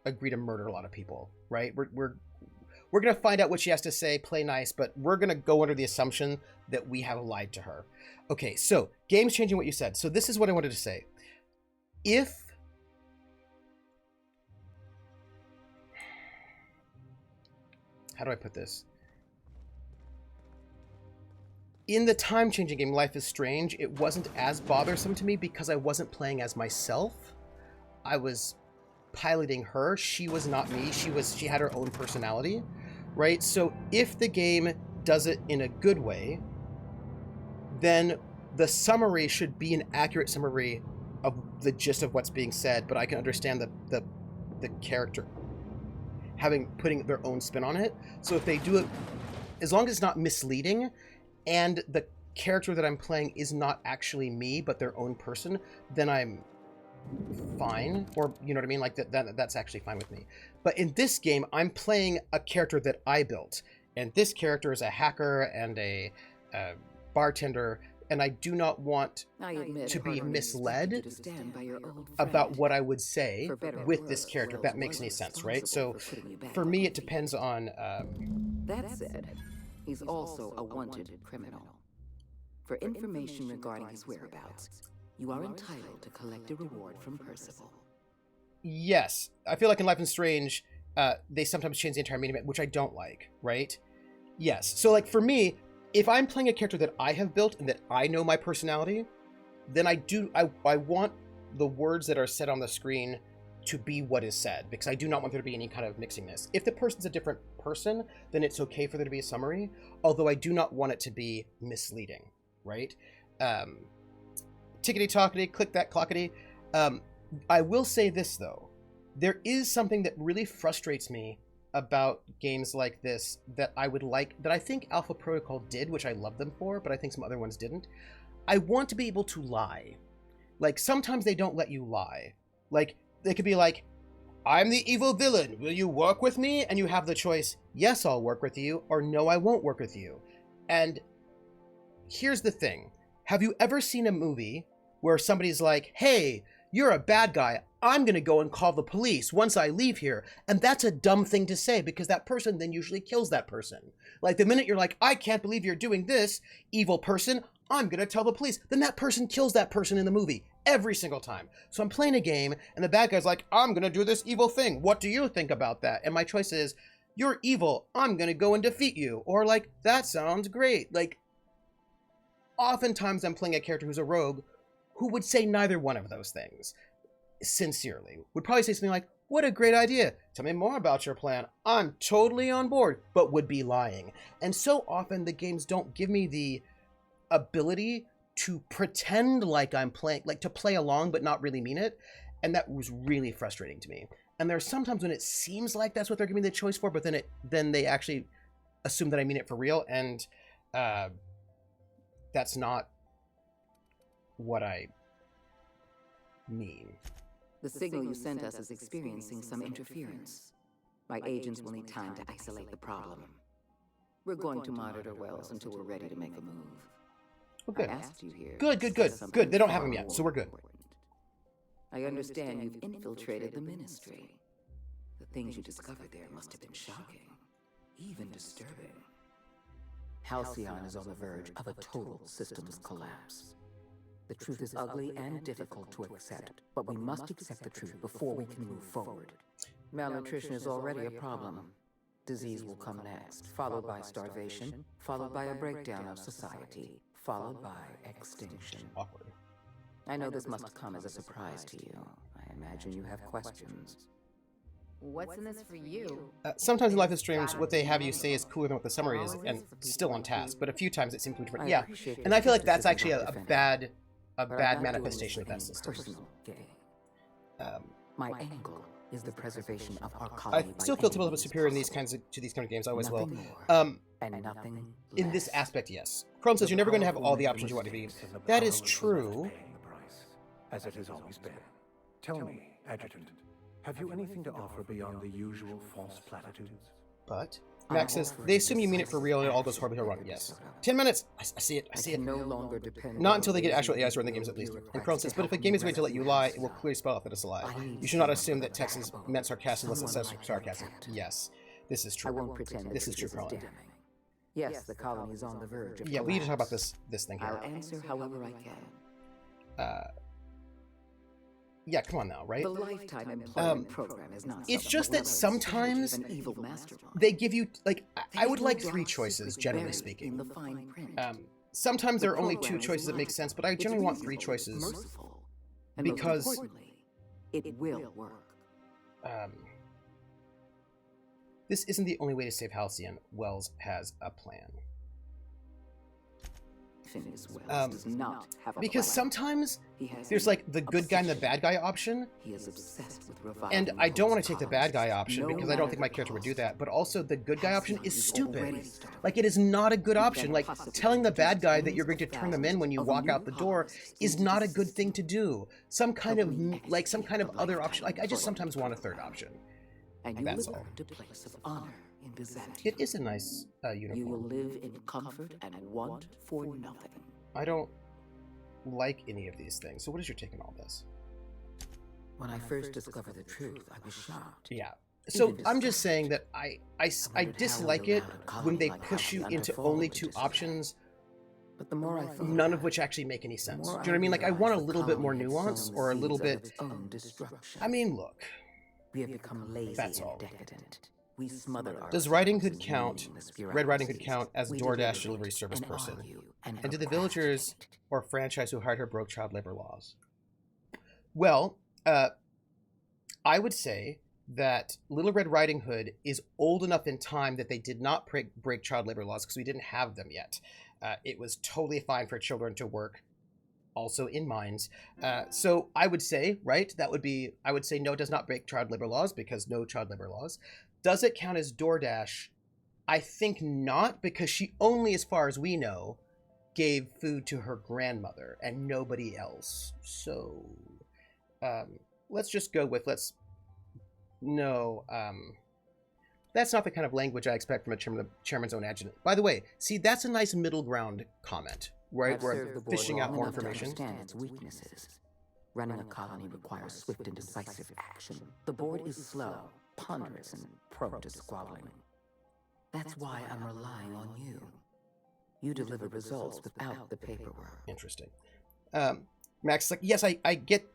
agree to murder a lot of people, right? We're going to find out what she has to say, play nice, but we're going to go under the assumption that we have lied to her. Okay, so game's changing what you said. So this is what I wanted to say. How do I put this? In the time-changing game, Life is Strange, it wasn't as bothersome to me because I wasn't playing as myself. I was piloting her. She was not me. She had her own personality, right? So if the game does it in a good way, then the summary should be an accurate summary of the gist of what's being said, but I can understand the character putting their own spin on it. So if they do it, as long as it's not misleading and the character that I'm playing is not actually me, but their own person, then I'm fine. Or, you know what I mean? Like that's actually fine with me. But in this game, I'm playing a character that I built. And this character is a hacker and a bartender, and I do not want to be misled about what I would say with this character, if that makes any sense, right? So for me, it depends on... That said, he's also a wanted criminal. For information regarding his whereabouts, you are entitled to collect a reward from Percival. Yes. I feel like in Life is Strange, they sometimes change the entire meaning, which I don't like, right? Yes. So like for me, if I'm playing a character that I have built and that I know my personality, then I want the words that are said on the screen to be what is said, because I do not want there to be any kind of mixingness. If the person's a different person, then it's okay for there to be a summary, although I do not want it to be misleading, right? Tickety-tockety, click that clockety. I will say this, though. There is something that really frustrates me about games like this that I would like, that I think Alpha Protocol did, which I love them for, but I think some other ones didn't. I want to be able to lie. Like, sometimes they don't let you lie. Like, they could be like, I'm the evil villain, will you work with me? And you have the choice, yes, I'll work with you, or no, I won't work with you. And here's the thing. have you ever seen a movie where somebody's like, hey, you're a bad guy, I'm going to go and call the police once I leave here? And that's a dumb thing to say, because that person then usually kills that person. Like, the minute you're like, I can't believe you're doing this, evil person, I'm going to tell the police, then that person kills that person in the movie every single time. So I'm playing a game, and the bad guy's like, I'm going to do this evil thing. What do you think about that? And my choice is, you're evil, I'm going to go and defeat you. Or like, that sounds great. Like, oftentimes I'm playing a character who's a rogue who would say neither one of those things. Sincerely. Would probably say something like, what a great idea. Tell me more about your plan. I'm totally on board, but would be lying. And so often the games don't give me the ability to pretend like I'm playing, like to play along but not really mean it. And that was really frustrating to me. And there's sometimes when it seems like that's what they're giving me the choice for, but then they actually assume that I mean it for real, and that's not what I mean. The signal you sent us is experiencing some interference. My agents will need time to isolate the problem. We're going to monitor Wells until we're ready to make a move. Oh, good. I asked you here. Good. They don't have him yet, so we're good. I understand you've infiltrated the ministry. The things you discovered there must have been shocking, even disturbing. Halcyon is on the verge of a total systems collapse. The truth is ugly and difficult to accept, but we must accept the truth before we can move forward. Malnutrition is already a problem. Disease will come next, followed by starvation, followed by a breakdown of society, followed by extinction. Awkward. I know this must come as a surprise to you. I imagine you have questions. What's in this for you? Sometimes in live streams, what they have you say is cooler than what the summary is, and still on task. But a few times it seems to be different. Yeah, and I feel like that's actually a bad manifestation of that system. My angle is the preservation of our colony. I still feel a little bit superior in these kinds of games. I always will. In this aspect, yes. Chrome says you're never going to have all the options you want to be. That is true. As it has always been. Tell me, Adjutant, have you anything to offer beyond the usual false platitudes? But Max says they assume you mean it for real and it all goes horribly wrong. Yes. 10 minutes. I see it. I see it. No longer depend. Not until they get actual AIs to run the games, at least. And Chrome says, but if a game is made to let you lie, it will clearly spell out that it's a lie. You should not assume that text is meant sarcastic unless it says sarcasm. Yes, this is true. I won't pretend this is true, Chrome. Yes, the colony is on the verge of we need to talk about this thing here. I'll answer however I can. Yeah, come on now, right? The lifetime employment program is not. It's just that sometimes they give you, like, I would like 3 choices, generally speaking. Sometimes there are only 2 choices that make sense, but I generally want 3 choices because it will work. This isn't the only way to save Halcyon. Wells has a plan. Does not have a because plan. Sometimes there's like the good guy and the bad guy option, he is obsessed with reviving and I don't want to take the bad guy option because I don't think my character would do that, but also the good guy option is stupid. Like, it is not a good option. Like, telling the bad guy that you're going to turn them in when you walk out the door is not a good thing to do. Some kind of other option. Like, I just sometimes want a third option. And that's all. To place of honor in Byzantium. It is a nice uniform. You will live in comfort and want for nothing. I don't like any of these things. So what is your take on all this? When I first discovered the truth, I was shocked. Yeah. So I'm just saying that I dislike it when they push you into only 2 options, but the more I thought, none of which actually make any sense. Do you know what I mean? Like, I want a little bit more nuance or a little bit. I mean, look. We have become lazy That's all. and decadent. We smother our Does Riding Hood count? Red Riding Hood count as DoorDash delivery service person? And do the villagers or franchise who hired her broke child labor laws? Well, I would say that Little Red Riding Hood is old enough in time that they did not break child labor laws because we didn't have them yet. It was totally fine for children to work, also in mines. So I would say, right, I would say no, it does not break child labor laws because no child labor laws. Does it count as DoorDash? I think not, because she only, as far as we know, gave food to her grandmother and nobody else. So let's just go with, That's not the kind of language I expect from a chairman's own adjutant. By the way, see, that's a nice middle ground comment, right? I've Where served the I'm board fishing long out more enough to information. understand its weaknesses. Running a colony requires swift and decisive action. The board is slow, ponderous, and prone to squabbling. That's why I'm relying on you. You deliver results without the paperwork. Interesting. Max is like, yes, I get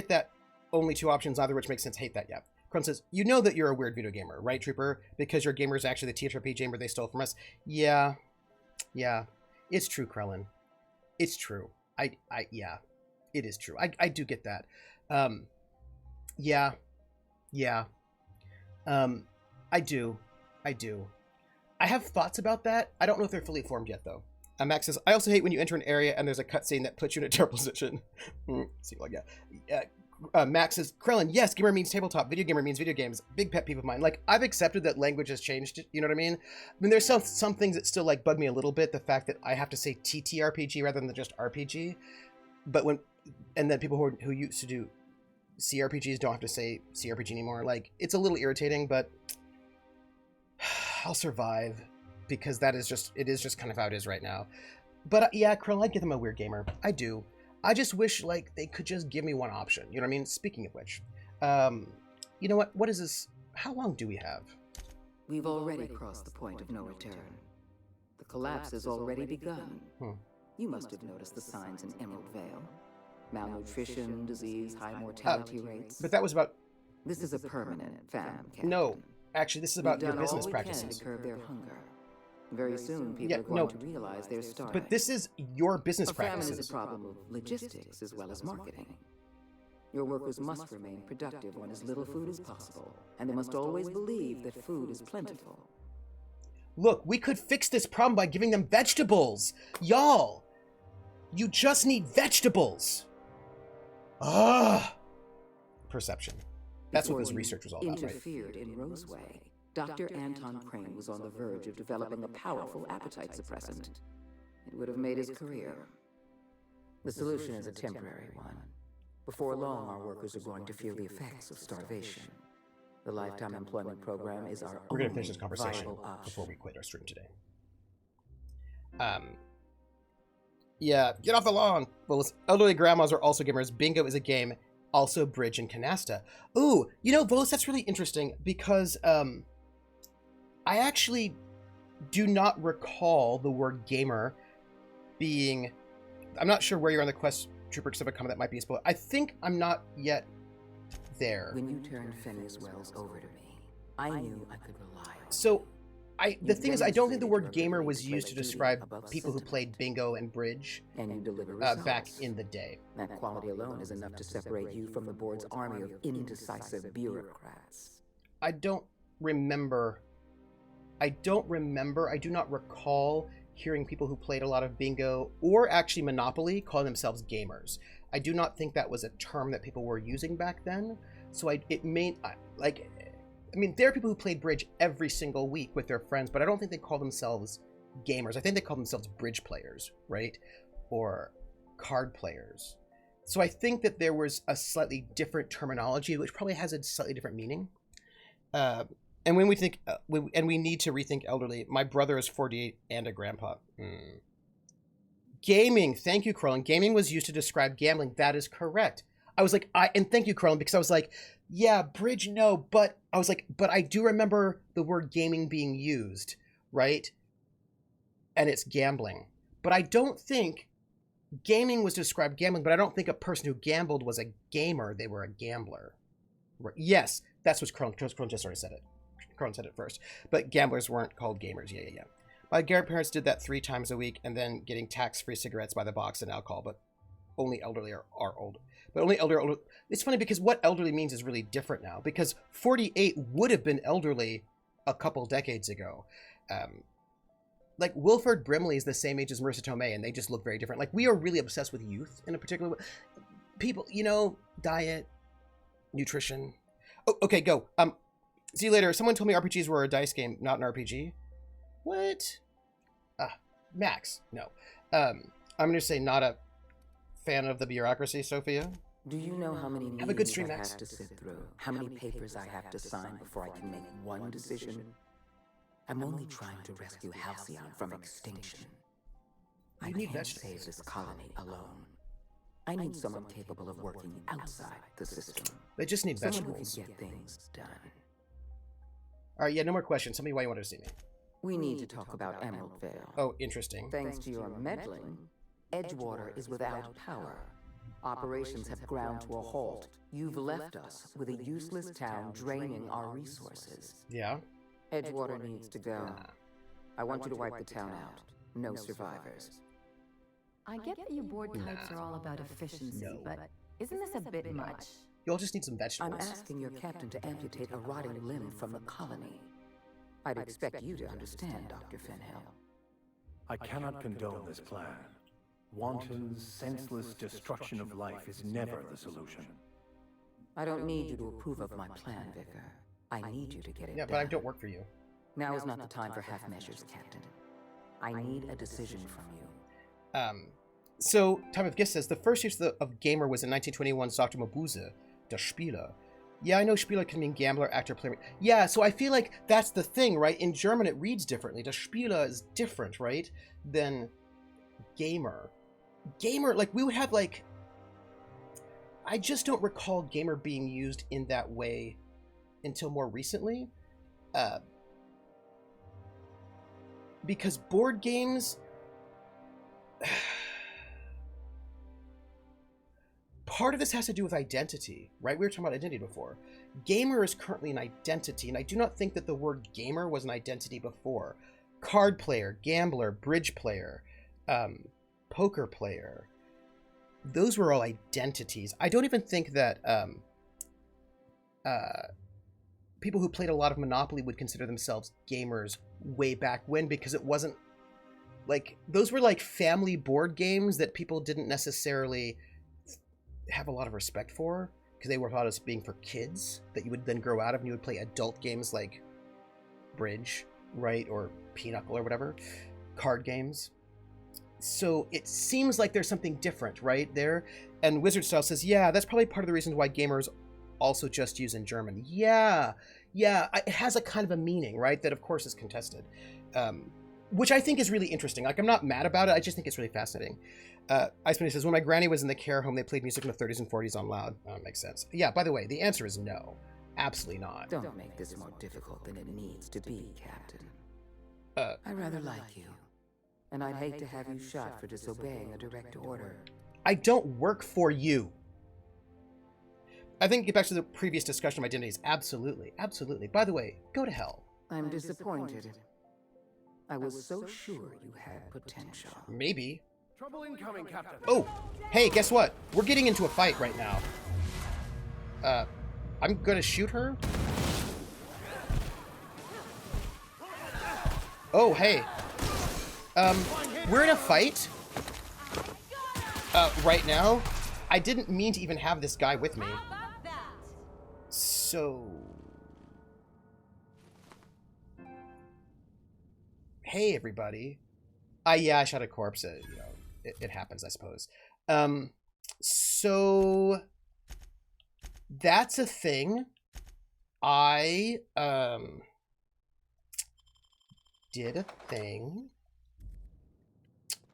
that. Only two options, either which makes sense. Hate that, yeah. Krillin says, you know that you're a weird video gamer, right, Trooper? Because your gamer is actually the TTRP chamber they stole from us. Yeah. It's true, Krillin. It's true. Yeah. It is true. I do get that. Yeah. I do. I have thoughts about that. I don't know if they're fully formed yet, though. Max says, I also hate when you enter an area and there's a cutscene that puts you in a terrible position. See, like, yeah. Max says, Krillin, yes, gamer means tabletop. Video gamer means video games. Big pet peeve of mine. Like, I've accepted that language has changed. You know what I mean? I mean, there's some things that still, like, bug me a little bit. The fact that I have to say TTRPG rather than just RPG. But and then people who used to do CRPGs don't have to say CRPG anymore. Like, it's a little irritating, but I'll survive because it is just kind of how it is right now. But yeah, Krillin, I get them a weird gamer. I do. I just wish, like, they could just give me one option. You know what I mean? Speaking of which, you know what? What is this? How long do we have? We've already crossed the point of no return. The collapse has already begun. You must have noticed the signs in Emerald Vale. Malnutrition, disease, high mortality rates. But that was about... This is a permanent fam, Captain. No, actually, this is about your business We've done all we can practices. to curb their hunger. Very soon, people are going to realize they're starving. But this is your business a famine practices. is a problem of logistics as well as marketing. Your workers must remain productive on as little food as possible, and they must always believe that food is plentiful. Look, we could fix this problem by giving them vegetables. Y'all, you just need vegetables. Perception. That's what this research was all about, right? Interfered in Roseway. Dr. Anton Crane was on the verge of developing a powerful appetite suppressant. It would have made his career. The solution is a temporary one. Before long, our workers are going to feel the effects of starvation. The Lifetime Employment Program is our We're going to finish this conversation viable option. before we quit our stream today. Yeah, get off the lawn. Well, elderly grandmas are also gamers. Bingo is a game. Also bridge and canasta. Ooh, you know, Volos, that's really interesting because I actually do not recall the word gamer being... I'm not sure where you're on the quest, Trooper, because of a comment that might be a spoiler. I think I'm not yet there. When you turned Phineas Wells over to me, I knew I could rely on So, the thing is, I don't think the word gamer was used to describe people who played bingo and bridge and you deliver results. back in the day. That quality alone is enough to separate you from the board's army of indecisive bureaucrats. I don't remember. I do not recall hearing people who played a lot of bingo or actually Monopoly call themselves gamers. I do not think that was a term that people were using back then. So I mean, there are people who played bridge every single week with their friends, but I don't think they call themselves gamers. I think they call themselves bridge players, right? Or card players. So I think that there was a slightly different terminology, which probably has a slightly different meaning. And when we think, we need to rethink elderly, my brother is 48 and a grandpa. Gaming, thank you, Krillin. Gaming was used to describe gambling. That is correct. I was like, and thank you, Krillin, because I was like, yeah, bridge, no, but I was like, but I do remember the word gaming being used, right? And it's gambling. But I don't think gaming was to describe gambling, but I don't think a person who gambled was a gamer. They were a gambler. Yes, that's what Krillin just sort of said it. Krillin said it first. But gamblers weren't called gamers. Yeah. My grandparents did that 3 times a week and then getting tax-free cigarettes by the box and alcohol, but only elderly are old. But only elderly. It's funny because what elderly means is really different now, because 48 would have been elderly a couple decades ago. Like Wilford Brimley is the same age as Marissa Tomei, and they just look very different. Like, we are really obsessed with youth in a particular way. People, you know, diet, nutrition. Oh, okay, go. See you later. Someone told me RPGs were a dice game, not an RPG. What? Max, no. I'm going to say not a fan of the bureaucracy, Sophia. Do you know how many Have a good meetings stream, I Max. have to sit through? How many papers I have to sign before I can make one decision? I'm only trying to rescue Halcyon from extinction. I need can't vegetables. save this colony alone. I need someone capable of working outside the system. They just need Someone vegetables. who can get things done. All right, yeah, no more questions. Tell me why you wanted to see me. We need to talk about Emerald Vale. Oh, interesting. Thanks to your meddling, Edgewater is without power. Operations have ground to a halt. You've left us with a useless town draining our resources. Yeah? Edgewater needs to go. I want you to wipe the town out. No survivors. I get that you board types are all about efficiency, but isn't this a bit much? You'll just need some vegetables. I'm asking your captain to amputate a rotting limb from the colony. I'd expect you to understand, Dr. Fenhill. I cannot condone this plan. Wanton, senseless destruction of life is never the solution. I don't need you to approve of my plan, Vicar. I need you to get it Yeah, done. but I don't work for you. Now is not the time for half measures, Captain. I need a decision from you. So, Time of Gift says, the first use of gamer was in 1921's Dr. Mabuse, Der Spieler. Yeah, I know Spieler can mean gambler, actor, player. Yeah, so I feel like that's the thing, right? In German, it reads differently. Der Spieler is different, right? Than gamer. Gamer, like, we would have, like... I just don't recall gamer being used in that way until more recently. Because board games... Part of this has to do with identity, right? We were talking about identity before. Gamer is currently an identity, and I do not think that the word gamer was an identity before. Card player, gambler, bridge player, poker player. Those were all identities. I don't even think that people who played a lot of Monopoly would consider themselves gamers way back when, because it wasn't like, those were like family board games that people didn't necessarily have a lot of respect for, because they were thought as being for kids that you would then grow out of, and you would play adult games like bridge, right, or pinochle or whatever, card games. So it seems like there's something different right there. And Wizard Style says, yeah, that's probably part of the reasons why gamers also just use in German. Yeah, it has a kind of a meaning, right, that of course is contested, which I think is really interesting. Like, I'm not mad about it, I just think it's really fascinating. Iceman says, when my granny was in the care home, they played music in the 30s and 40s on loud. Oh, makes sense. Yeah, by the way, the answer is no. Absolutely not. Don't make this more difficult than it needs to be, Captain. I rather like you, and I'd hate to have you shot for disobeying a direct order. I don't work for you. I think get back to the previous discussion of identities. Absolutely, absolutely. By the way, go to hell. I'm disappointed. I was so sure you had potential. Maybe. Trouble incoming, Captain. Oh, hey, guess what? We're getting into a fight right now. I'm gonna shoot her. Oh, hey. We're in a fight. Right now. I didn't mean to even have this guy with me. So... Hey, everybody. Yeah, I shot a corpse. You know, it happens, I suppose. So... That's a thing. I, did a thing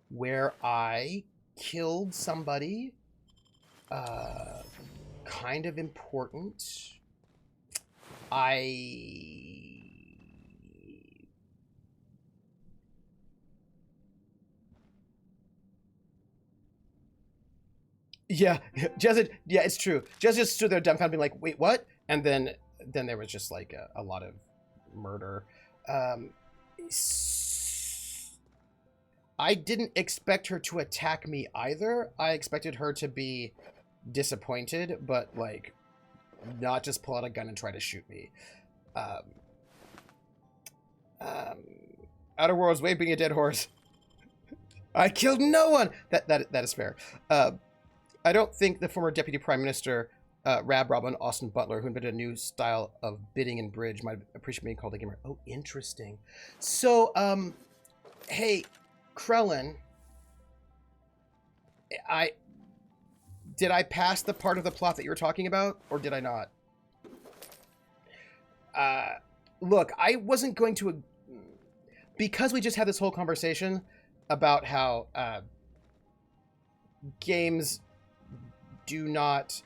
where I killed somebody, kind of important. Yeah, Jez, yeah, it's true. Jez just stood there dumbfounded, being like, wait, what? And then there was just like a lot of murder. I didn't expect her to attack me either. I expected her to be disappointed, but like not just pull out a gun and try to shoot me. Outer Worlds, way being a dead horse. I killed no one. That is fair. I don't think the former Deputy Prime Minister, Rab Robin Austin Butler, who invented a new style of bidding in bridge, might appreciate being called a gamer. Oh, interesting. So, hey, Krellin, Did I pass the part of the plot that you were talking about, or did I not? Look, I wasn't going to... Because we just had this whole conversation about how games do not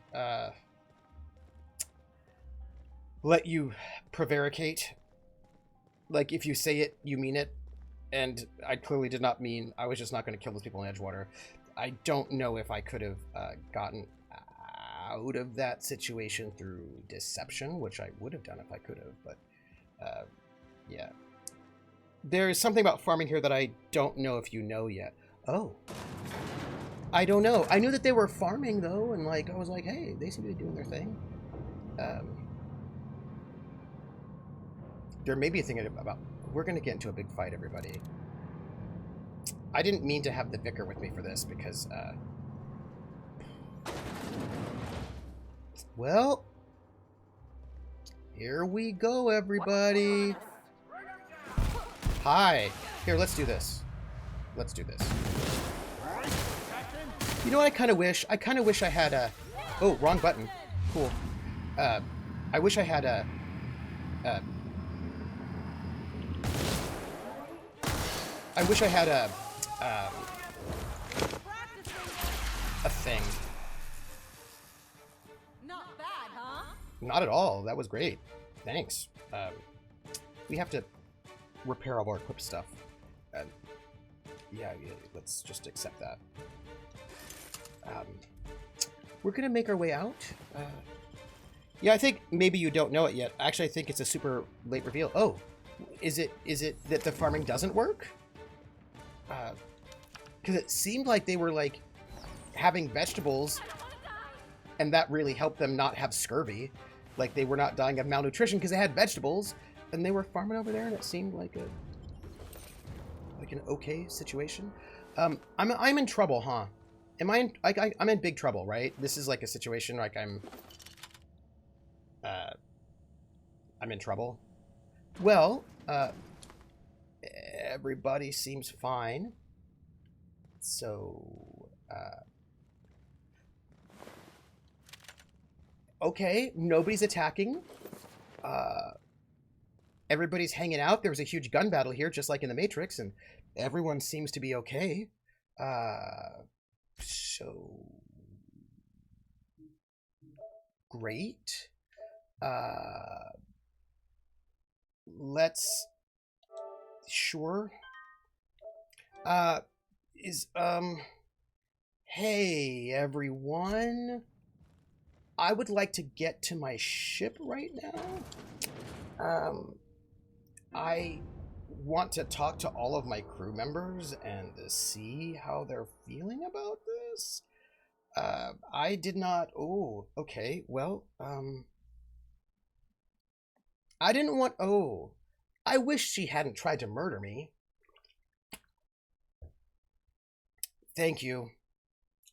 let you prevaricate. Like, if you say it, you mean it. And I clearly did not mean I was just not going to kill those people in Edgewater. I don't know if I could have gotten out of that situation through deception, which I would have done if I could have, but yeah. There's something about farming here that I don't know if you know yet. Oh. I don't know. I knew that they were farming, though, and, like, I was like, hey, they seem to be doing their thing. There may be a thing about... We're going to get into a big fight, everybody. I didn't mean to have the vicar with me for this, because, well... Here we go, everybody. Hi. Here, let's do this. Let's do this. You know what I kind of wish? I kind of wish I had a... Oh, wrong button. Cool. I wish I had a thing. Not bad, huh? Not at all. That was great. Thanks. We have to repair all our equip stuff. Yeah, let's just accept that. We're gonna make our way out. Yeah, I think maybe you don't know it yet. Actually, I think it's a super late reveal. Oh, is it that the farming doesn't work? Because it seemed like they were like having vegetables, and that really helped them not have scurvy. Like they were not dying of malnutrition because they had vegetables, and they were farming over there, and it seemed like an okay situation. I'm in trouble, huh? Am I in, I'm in big trouble, right? This is like a situation like I'm in trouble. Well, everybody seems fine. So, okay, nobody's attacking. Everybody's hanging out. There was a huge gun battle here, just like in the Matrix, and everyone seems to be okay. So great. Let's sure. Hey everyone. I would like to get to my ship right now. I want to talk to all of my crew members and to see how they're feeling about this. I did not... Oh, okay. Well, I didn't want... Oh, I wish she hadn't tried to murder me. Thank you.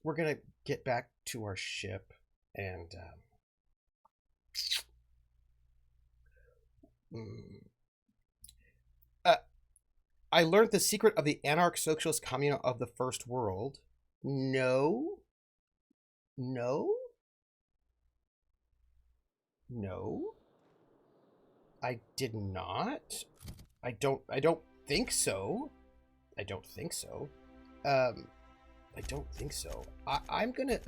We're gonna get back to our ship and... I learned the secret of the anarch-socialist commune of the First World. No. No? No. I did not. I don't think so. I don't think so. I don't think so. I'm gonna,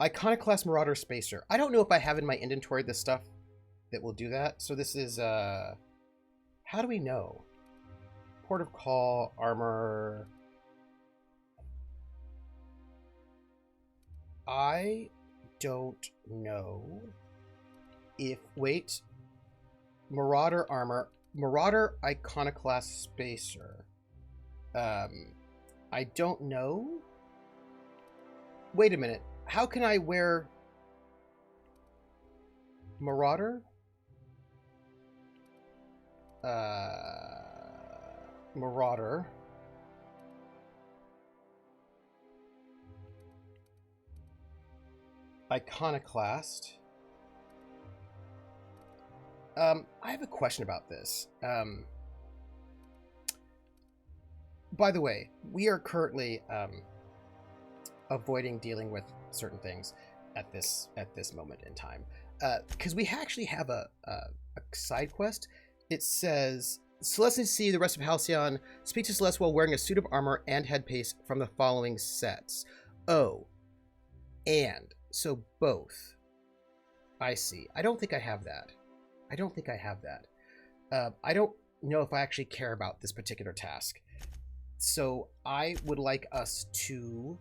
Iconoclast Marauder Spacer. I don't know if I have in my inventory the stuff that will do that. So this is, how do we know? Port of Call, armor. I don't know if, wait, Marauder armor, Marauder Iconoclast Spacer. I don't know. Wait a minute. How can I wear Marauder? Marauder. Iconoclast. I have a question about this. By the way, we are currently avoiding dealing with certain things at this moment in time, because we actually have a side quest. It says Celeste needs to see the rest of Halcyon. Speak to Celeste while wearing a suit of armor and headpiece from the following sets. Oh, and so both. I see. I don't think I have that. I don't know if I actually care about this particular task. So I would like us to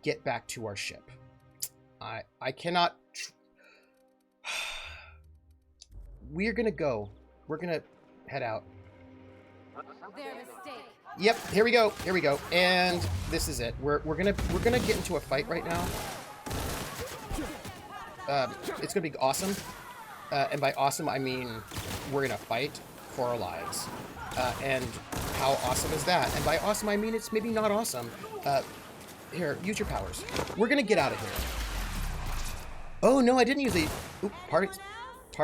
get back to our ship. I cannot... We're gonna go. We're gonna head out. Yep, here we go. And this is it. We're gonna get into a fight right now. It's gonna be awesome. And by awesome, I mean we're gonna fight for our lives. And how awesome is that? And by awesome, I mean it's maybe not awesome. Here, use your powers. We're gonna get out of here. Oh no, I didn't use the... Oop, pardon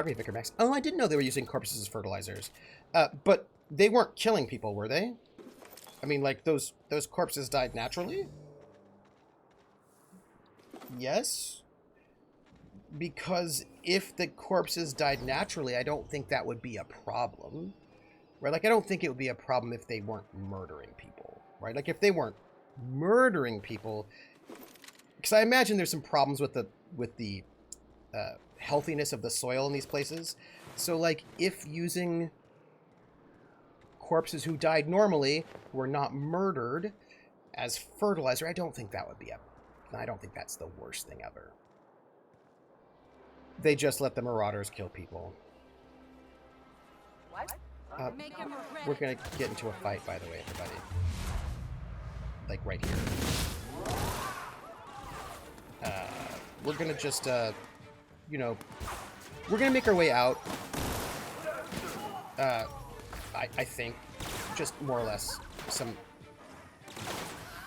me, Vicar Max. Oh, I didn't know they were using corpses as fertilizers. But they weren't killing people, were they? I mean, like, those corpses died naturally? Yes? Because if the corpses died naturally, I don't think that would be a problem. Right? Like, I don't think it would be a problem if they weren't murdering people. Right? Like, if they weren't murdering people... Because I imagine there's some problems with the healthiness of the soil in these places. So, like, if using corpses who died normally were not murdered as fertilizer, I don't think that would be I don't think that's the worst thing ever. They just let the marauders kill people. We're gonna get into a fight, by the way, everybody. Like, right here. We're gonna just, you know, we're gonna make our way out. I think, just more or less,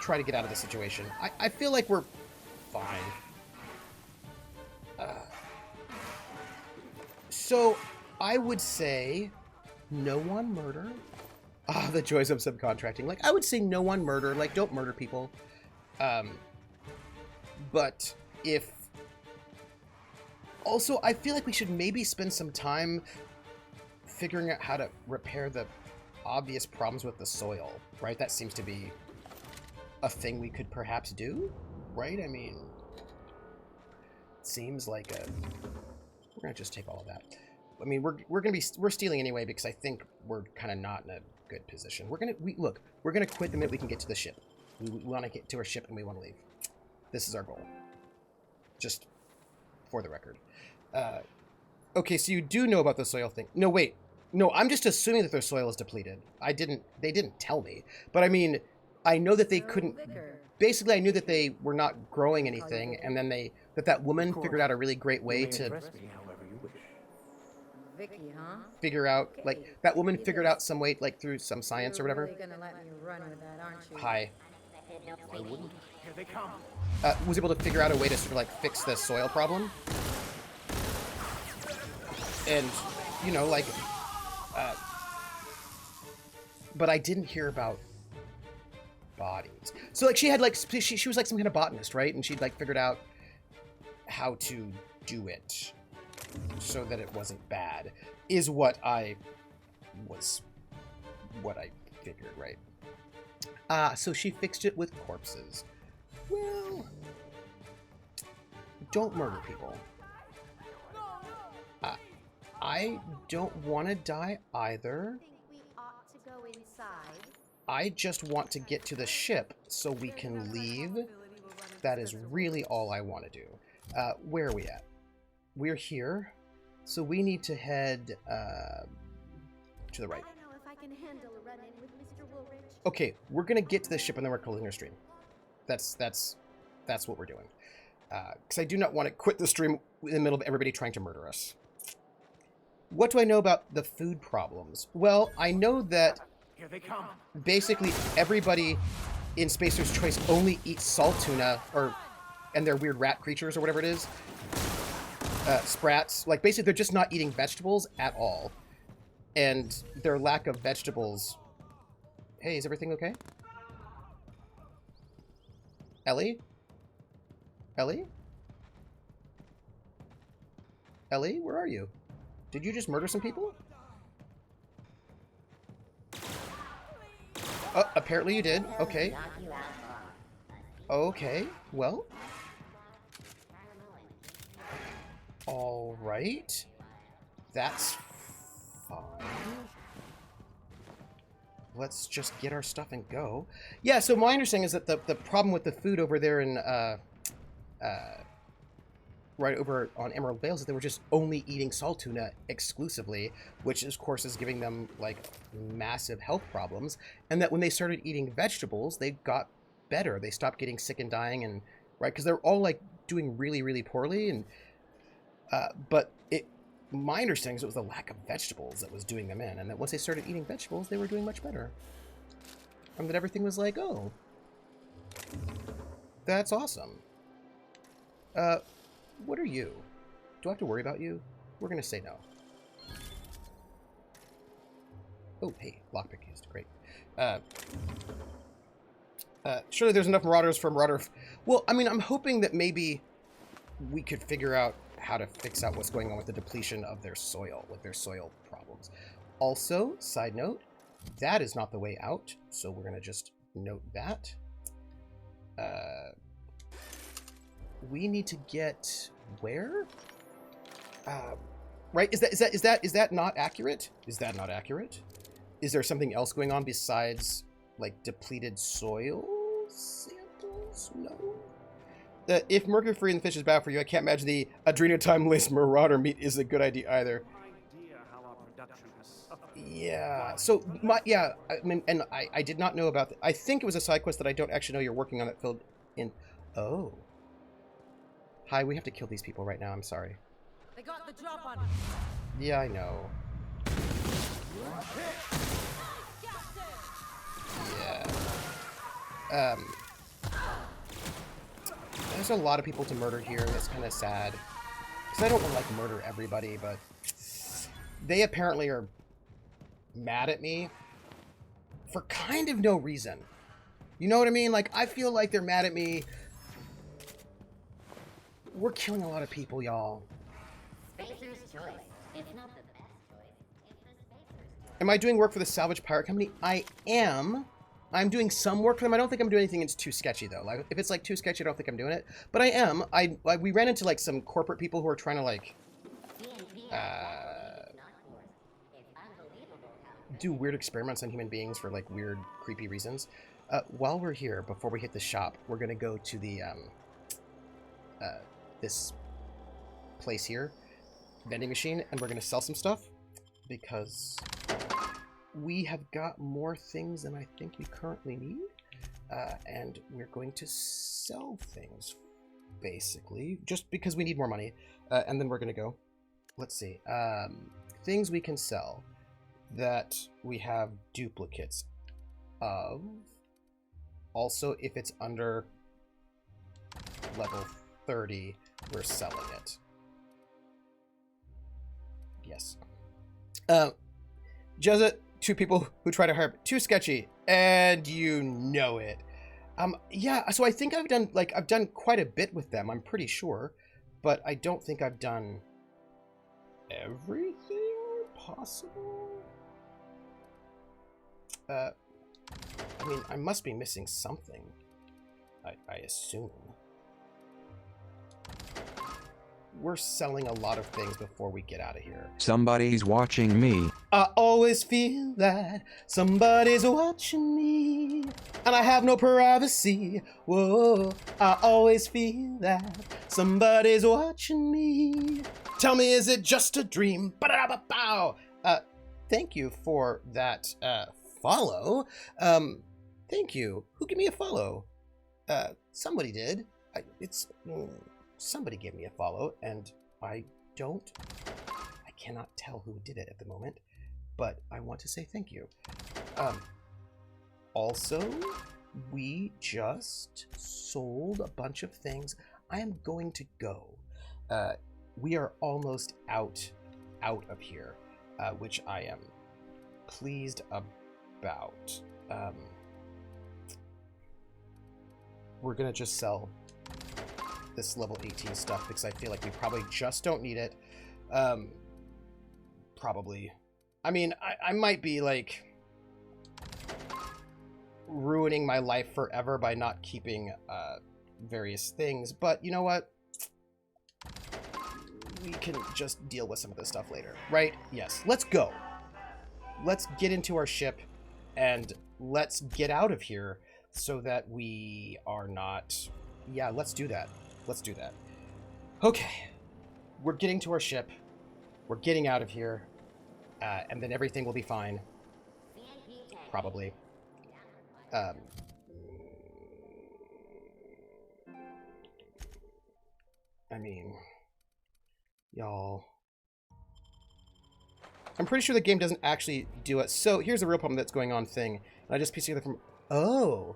try to get out of the situation. I feel like we're fine. So, I would say no one murder. Ah, the joys of subcontracting. Like, I would say no one murder. Like, don't murder people. But if... Also, I feel like we should maybe spend some time figuring out how to repair the obvious problems with the soil, right? That seems to be a thing we could perhaps do, right? I mean, it seems like a... We're gonna just take all of that. I mean, we're stealing anyway because I think we're kind of not in a good position. We're gonna quit the minute we can get to the ship. We want to get to our ship and we want to leave. This is our goal. Just for the record. Okay, so you do know about the soil thing. No, wait. No, I'm just assuming that their soil is depleted. They didn't tell me. But I mean, I know that they couldn't... Basically, I knew that they were not growing anything, and then that woman figured out a really great way to... Vicky, huh? Figure out, like, that woman figured out some way, like, through some science or whatever. You're really gonna let me run with that, aren't you? Hi. I wouldn't. Here they come. Was able to figure out a way to sort of, like, fix the soil problem. And, you know, like... but I didn't hear about bodies. So, like, she had, like, she was, like, some kind of botanist, right? And she'd, like, figured out how to do it so that it wasn't bad, is what I figured, right? So she fixed it with corpses. Well, don't murder people. I don't want to die either. I just want to get to the ship so we can leave. That is really all I want to do. Where are we at? We're here, so we need to head to the right. Okay, we're gonna get to the ship and then we're closing our stream. That's what we're doing. Because I do not want to quit the stream in the middle of everybody trying to murder us. What do I know about the food problems? Well, I know that Here they come. Basically everybody in Spacer's Choice only eats salt tuna, and their weird rat creatures or whatever it is. sprats. Like, basically, they're just not eating vegetables at all. And their lack of vegetables... Hey, is everything okay? Ellie? Ellie? Ellie, where are you? Did you just murder some people? Oh, apparently you did. Okay. Okay, well. Alright. That's fine. Let's just get our stuff and go. Yeah, so my understanding is that the problem with the food over there in, right over on Emerald Vale is that they were just only eating salt tuna exclusively, which of course is giving them, like, massive health problems. And that when they started eating vegetables, they got better. They stopped getting sick and dying, and, right, because they're all, like, doing really, really poorly, and, but my understanding is it was the lack of vegetables that was doing them in, and that once they started eating vegetables, they were doing much better. And that everything was like, oh, that's awesome. What are you? Do I have to worry about you? We're gonna say no. Oh, hey, lockpick used. Great. Surely there's enough marauders for Marauder. Well, I mean, I'm hoping that maybe we could figure out how to fix out what's going on with the depletion of their soil, with their soil problems. Also, side note, that is not the way out, so we're gonna just note that. We need to get where? Right? Is that not accurate? Is that not accurate? Is there something else going on besides, like, depleted soil samples? No. If mercury-free in the fish is bad for you, I can't imagine the adrenotime-laced marauder meat is a good idea either. Yeah. So I mean, and I did not know about that. I think it was a side quest that I don't actually know you're working on it filled in. Oh. Hi, we have to kill these people right now. I'm sorry. They got the drop on us. Yeah, I know. Yeah. There's a lot of people to murder here, and it's kind of sad. Because I don't want to, like, murder everybody, but they apparently are mad at me for kind of no reason. You know what I mean? Like, I feel like they're mad at me. We're killing a lot of people, y'all. Spacer's choice. It's not the best choice. It's the Spacer's choice. Am I doing work for the Salvage Pirate Company? I am. I'm doing some work for them. I don't think I'm doing anything that's too sketchy, though. Like, if it's, like, too sketchy, I don't think I'm doing it. But I am. We ran into, like, some corporate people who are trying to, like, do weird experiments on human beings for, like, weird, creepy reasons. While we're here, before we hit the shop, we're going to go to the, this place here, vending machine, and we're going to sell some stuff, because we have got more things than I think we currently need, and we're going to sell things, basically, just because we need more money, and then we're going to go, let's see, things we can sell that we have duplicates of. Also, if it's under level 30, we're selling it. Yes. Jezza, two people who try to hire, too sketchy, and you know it. Yeah, so I think I've done quite a bit with them, I'm pretty sure, but I don't think I've done everything possible. I mean, I must be missing something, I assume. We're selling a lot of things before we get out of here. Somebody's watching me. I always feel that somebody's watching me, and I have no privacy. Whoa, I always feel that somebody's watching me. Tell me, is it just a dream? Ba-da-ba-bow. Thank you for that follow. Thank you. Who gave me a follow? Somebody did. Somebody gave me a follow, and I cannot tell who did it at the moment, but I want to say thank you. Also, we just sold a bunch of things. I am going to go we are almost out of here, which I am pleased about. We're gonna just sell this level 18 stuff because I feel like we probably just don't need it. Probably. I mean, I might be like ruining my life forever by not keeping various things, but you know what? We can just deal with some of this stuff later, right? Yes. Let's go. Let's get into our ship and let's get out of here so that we are not... Yeah, let's do that. Let's do that. Okay. We're getting to our ship. We're getting out of here. And then everything will be fine. Probably. I mean... Y'all... I'm pretty sure the game doesn't actually do it. So here's the real problem that's going on thing. And I just pieced together from... Oh!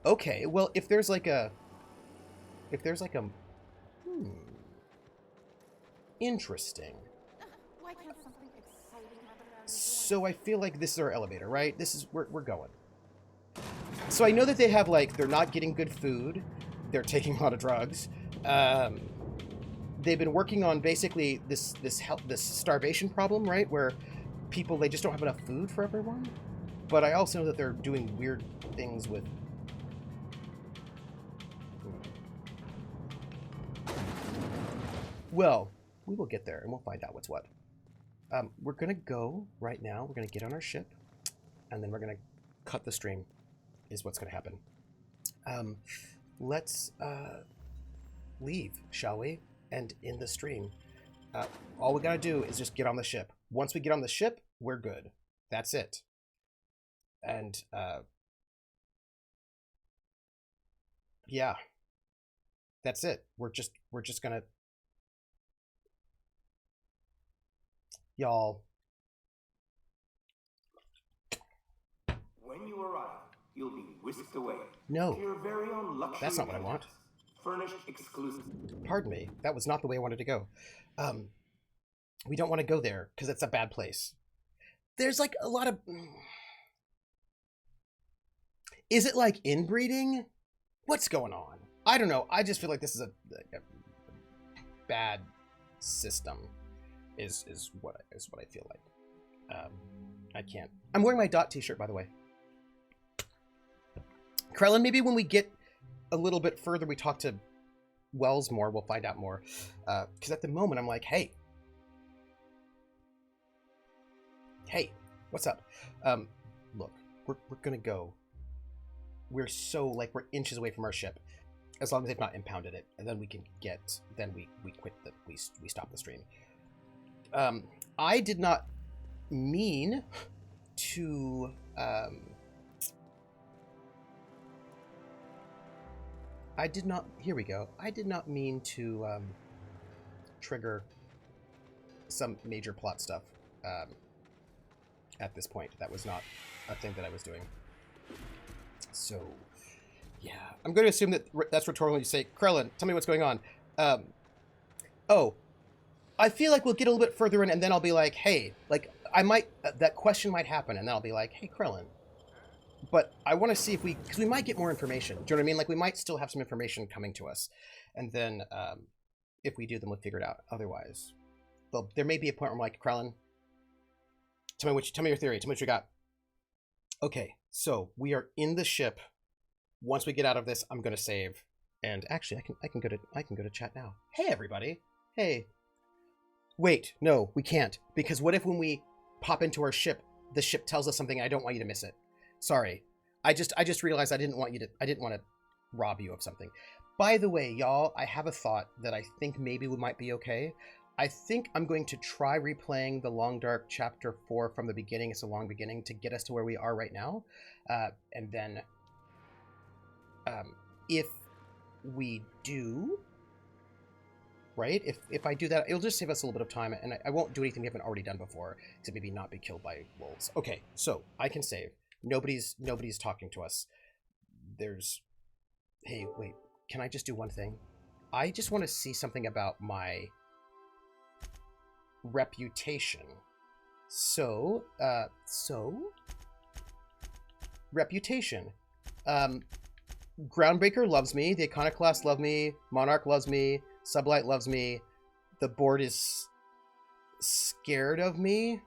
Okay, well, if there's like a... Interesting. Why can't something exciting happen around me? So I feel like this is our elevator, right? This is where we're going. So I know that they have, like, they're not getting good food. They're taking a lot of drugs. They've been working on basically this starvation problem, right? Where people, they just don't have enough food for everyone. But I also know that they're doing weird things with... Well, we will get there and we'll find out what's what. We're going to go right now. We're going to get on our ship and then we're going to cut the stream is what's going to happen. Let's leave, shall we? And in the stream, all we got to do is just get on the ship. Once we get on the ship, we're good. That's it. And yeah, that's it. We're just gonna... Y'all. When you arrive, you'll be whisked away. No. To your very own luxury. That's not what I want. Furnished exclusive. Pardon me. That was not the way I wanted to go. We don't want to go there because it's a bad place. There's like a lot of... Is it like inbreeding? What's going on? I don't know. I just feel like this is a bad system. Is what I feel like. I can't. I'm wearing my Dot t-shirt, by the way. Krellin, maybe when we get a little bit further, we talk to Wells more, we'll find out more. Because at the moment, I'm like, hey, what's up? Look, we're gonna go. We're so, like, we're inches away from our ship. As long as they've not impounded it. And then we can get, then we quit, we stop the stream. I did not mean to, here we go. I did not mean to, trigger some major plot stuff, at this point. That was not a thing that I was doing. So, yeah. I'm going to assume that that's rhetorical. You say, Krellin, tell me what's going on. Oh, I feel like we'll get a little bit further in, and then I'll be like, hey, like, I might, that question might happen, and then I'll be like, hey, Krellin. But I want to see if because we might get more information. Do you know what I mean? Like, we might still have some information coming to us. And then, if we do, then we'll figure it out. Otherwise, there may be a point where I'm like, Krellin, tell me your theory. Tell me what you got. Okay, so we are in the ship. Once we get out of this, I'm gonna save. And actually, I can go to chat now. Hey, everybody. Hey. Wait, no, we can't. Because what if when we pop into our ship, the ship tells us something and I don't want you to miss it? Sorry. I just realized I didn't want to rob you of something. By the way, y'all, I have a thought that I think maybe we might be okay. I think I'm going to try replaying The Long Dark Chapter 4 from the beginning. It's a long beginning to get us to where we are right now. And then if we do... Right? If I do that, it'll just save us a little bit of time, and I won't do anything we haven't already done before, except maybe not be killed by wolves. Okay, so I can save. Nobody's talking to us. There's... Hey, wait. Can I just do one thing? I just want to see something about my reputation. So, reputation. Groundbreaker loves me. The Iconoclast love me. Monarch loves me. Sublight loves me. The board is scared of me.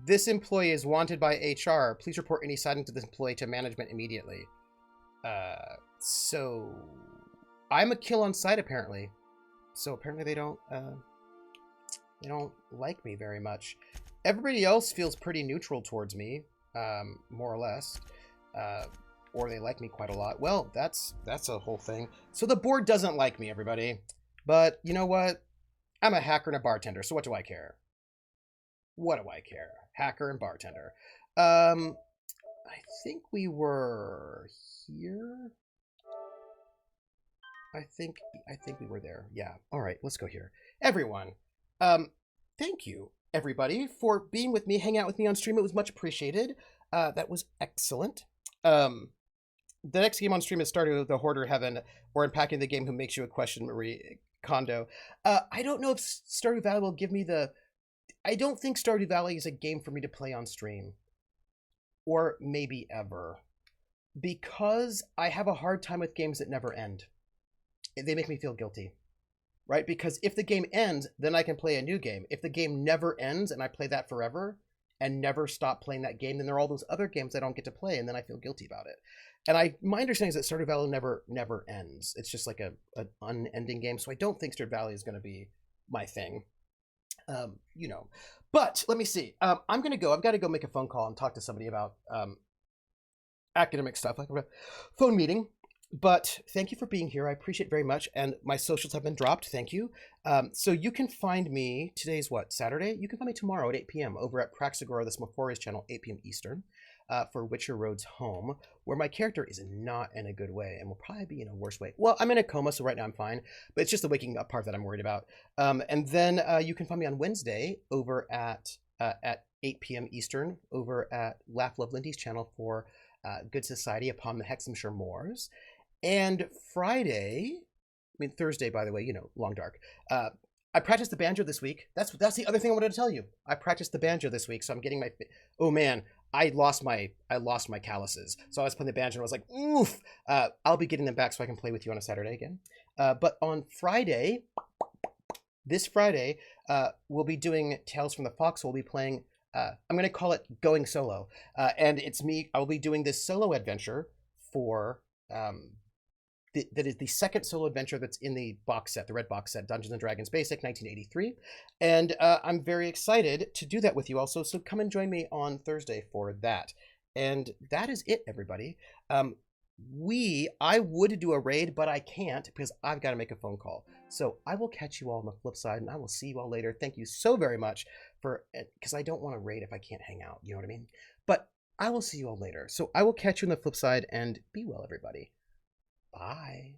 This employee is wanted by HR. Please report any sighting to this employee to management immediately. So I'm a kill on sight apparently. So apparently they don't like me very much. Everybody else feels pretty neutral towards me, more or less. Or they like me quite a lot. Well, that's a whole thing. So the board doesn't like me, everybody. But you know what? I'm a hacker and a bartender, so what do I care? What do I care? Hacker and bartender. I think we were here. I think we were there. Yeah. All right, let's go here. Everyone, thank you, everybody, for being with me, hanging out with me on stream. It was much appreciated. That was excellent. The next game on stream is Stardew the Hoarder Heaven, or Unpacking the Game Who Makes You a Question, Marie Kondo. I don't know if Stardew Valley will give me the... I don't think Stardew Valley is a game for me to play on stream. Or maybe ever. Because I have a hard time with games that never end. They make me feel guilty. Right? Because if the game ends, then I can play a new game. If the game never ends and I play that forever and never stop playing that game, then there are all those other games I don't get to play, and then I feel guilty about it. And my understanding is that Stardew Valley never ends. It's just like an unending game. So I don't think Stardew Valley is going to be my thing. You know. But let me see. I'm going to go. I've got to go make a phone call and talk to somebody about academic stuff, like a phone meeting. But thank you for being here. I appreciate it very much. And my socials have been dropped. Thank you. So you can find me, today's what, Saturday? You can find me tomorrow at 8 p.m. over at Praxagora, the Smophorius channel, 8 p.m. Eastern, for Witcher Road's Home, where my character is not in a good way and will probably be in a worse way. Well, I'm in a coma, so right now I'm fine. But it's just the waking up part that I'm worried about. And then you can find me on Wednesday over at 8 p.m. Eastern over at Laugh Love Lindy's channel for Good Society upon the Hexhamshire Moors. And Friday, Thursday, by the way, Long Dark. I practiced the banjo this week. That's the other thing I wanted to tell you. I practiced the banjo this week, so I'm getting my... Oh man, I lost my calluses. So I was playing the banjo and I was like, oof. I'll be getting them back so I can play with you on a Saturday again. But on Friday, this Friday, we'll be doing Tales from the Foxhole. We'll be playing... I'm going to call it Going Solo. And it's me. I will be doing this solo adventure for... that is the second solo adventure that's in the box set, the red box set, Dungeons & Dragons Basic, 1983. And I'm very excited to do that with you also, so come and join me on Thursday for that. And that is it, everybody. I would do a raid, but I can't because I've got to make a phone call. So I will catch you all on the flip side, and I will see you all later. Thank you so very much because I don't want to raid if I can't hang out, you know what I mean? But I will see you all later. So I will catch you on the flip side, and be well, everybody. Bye.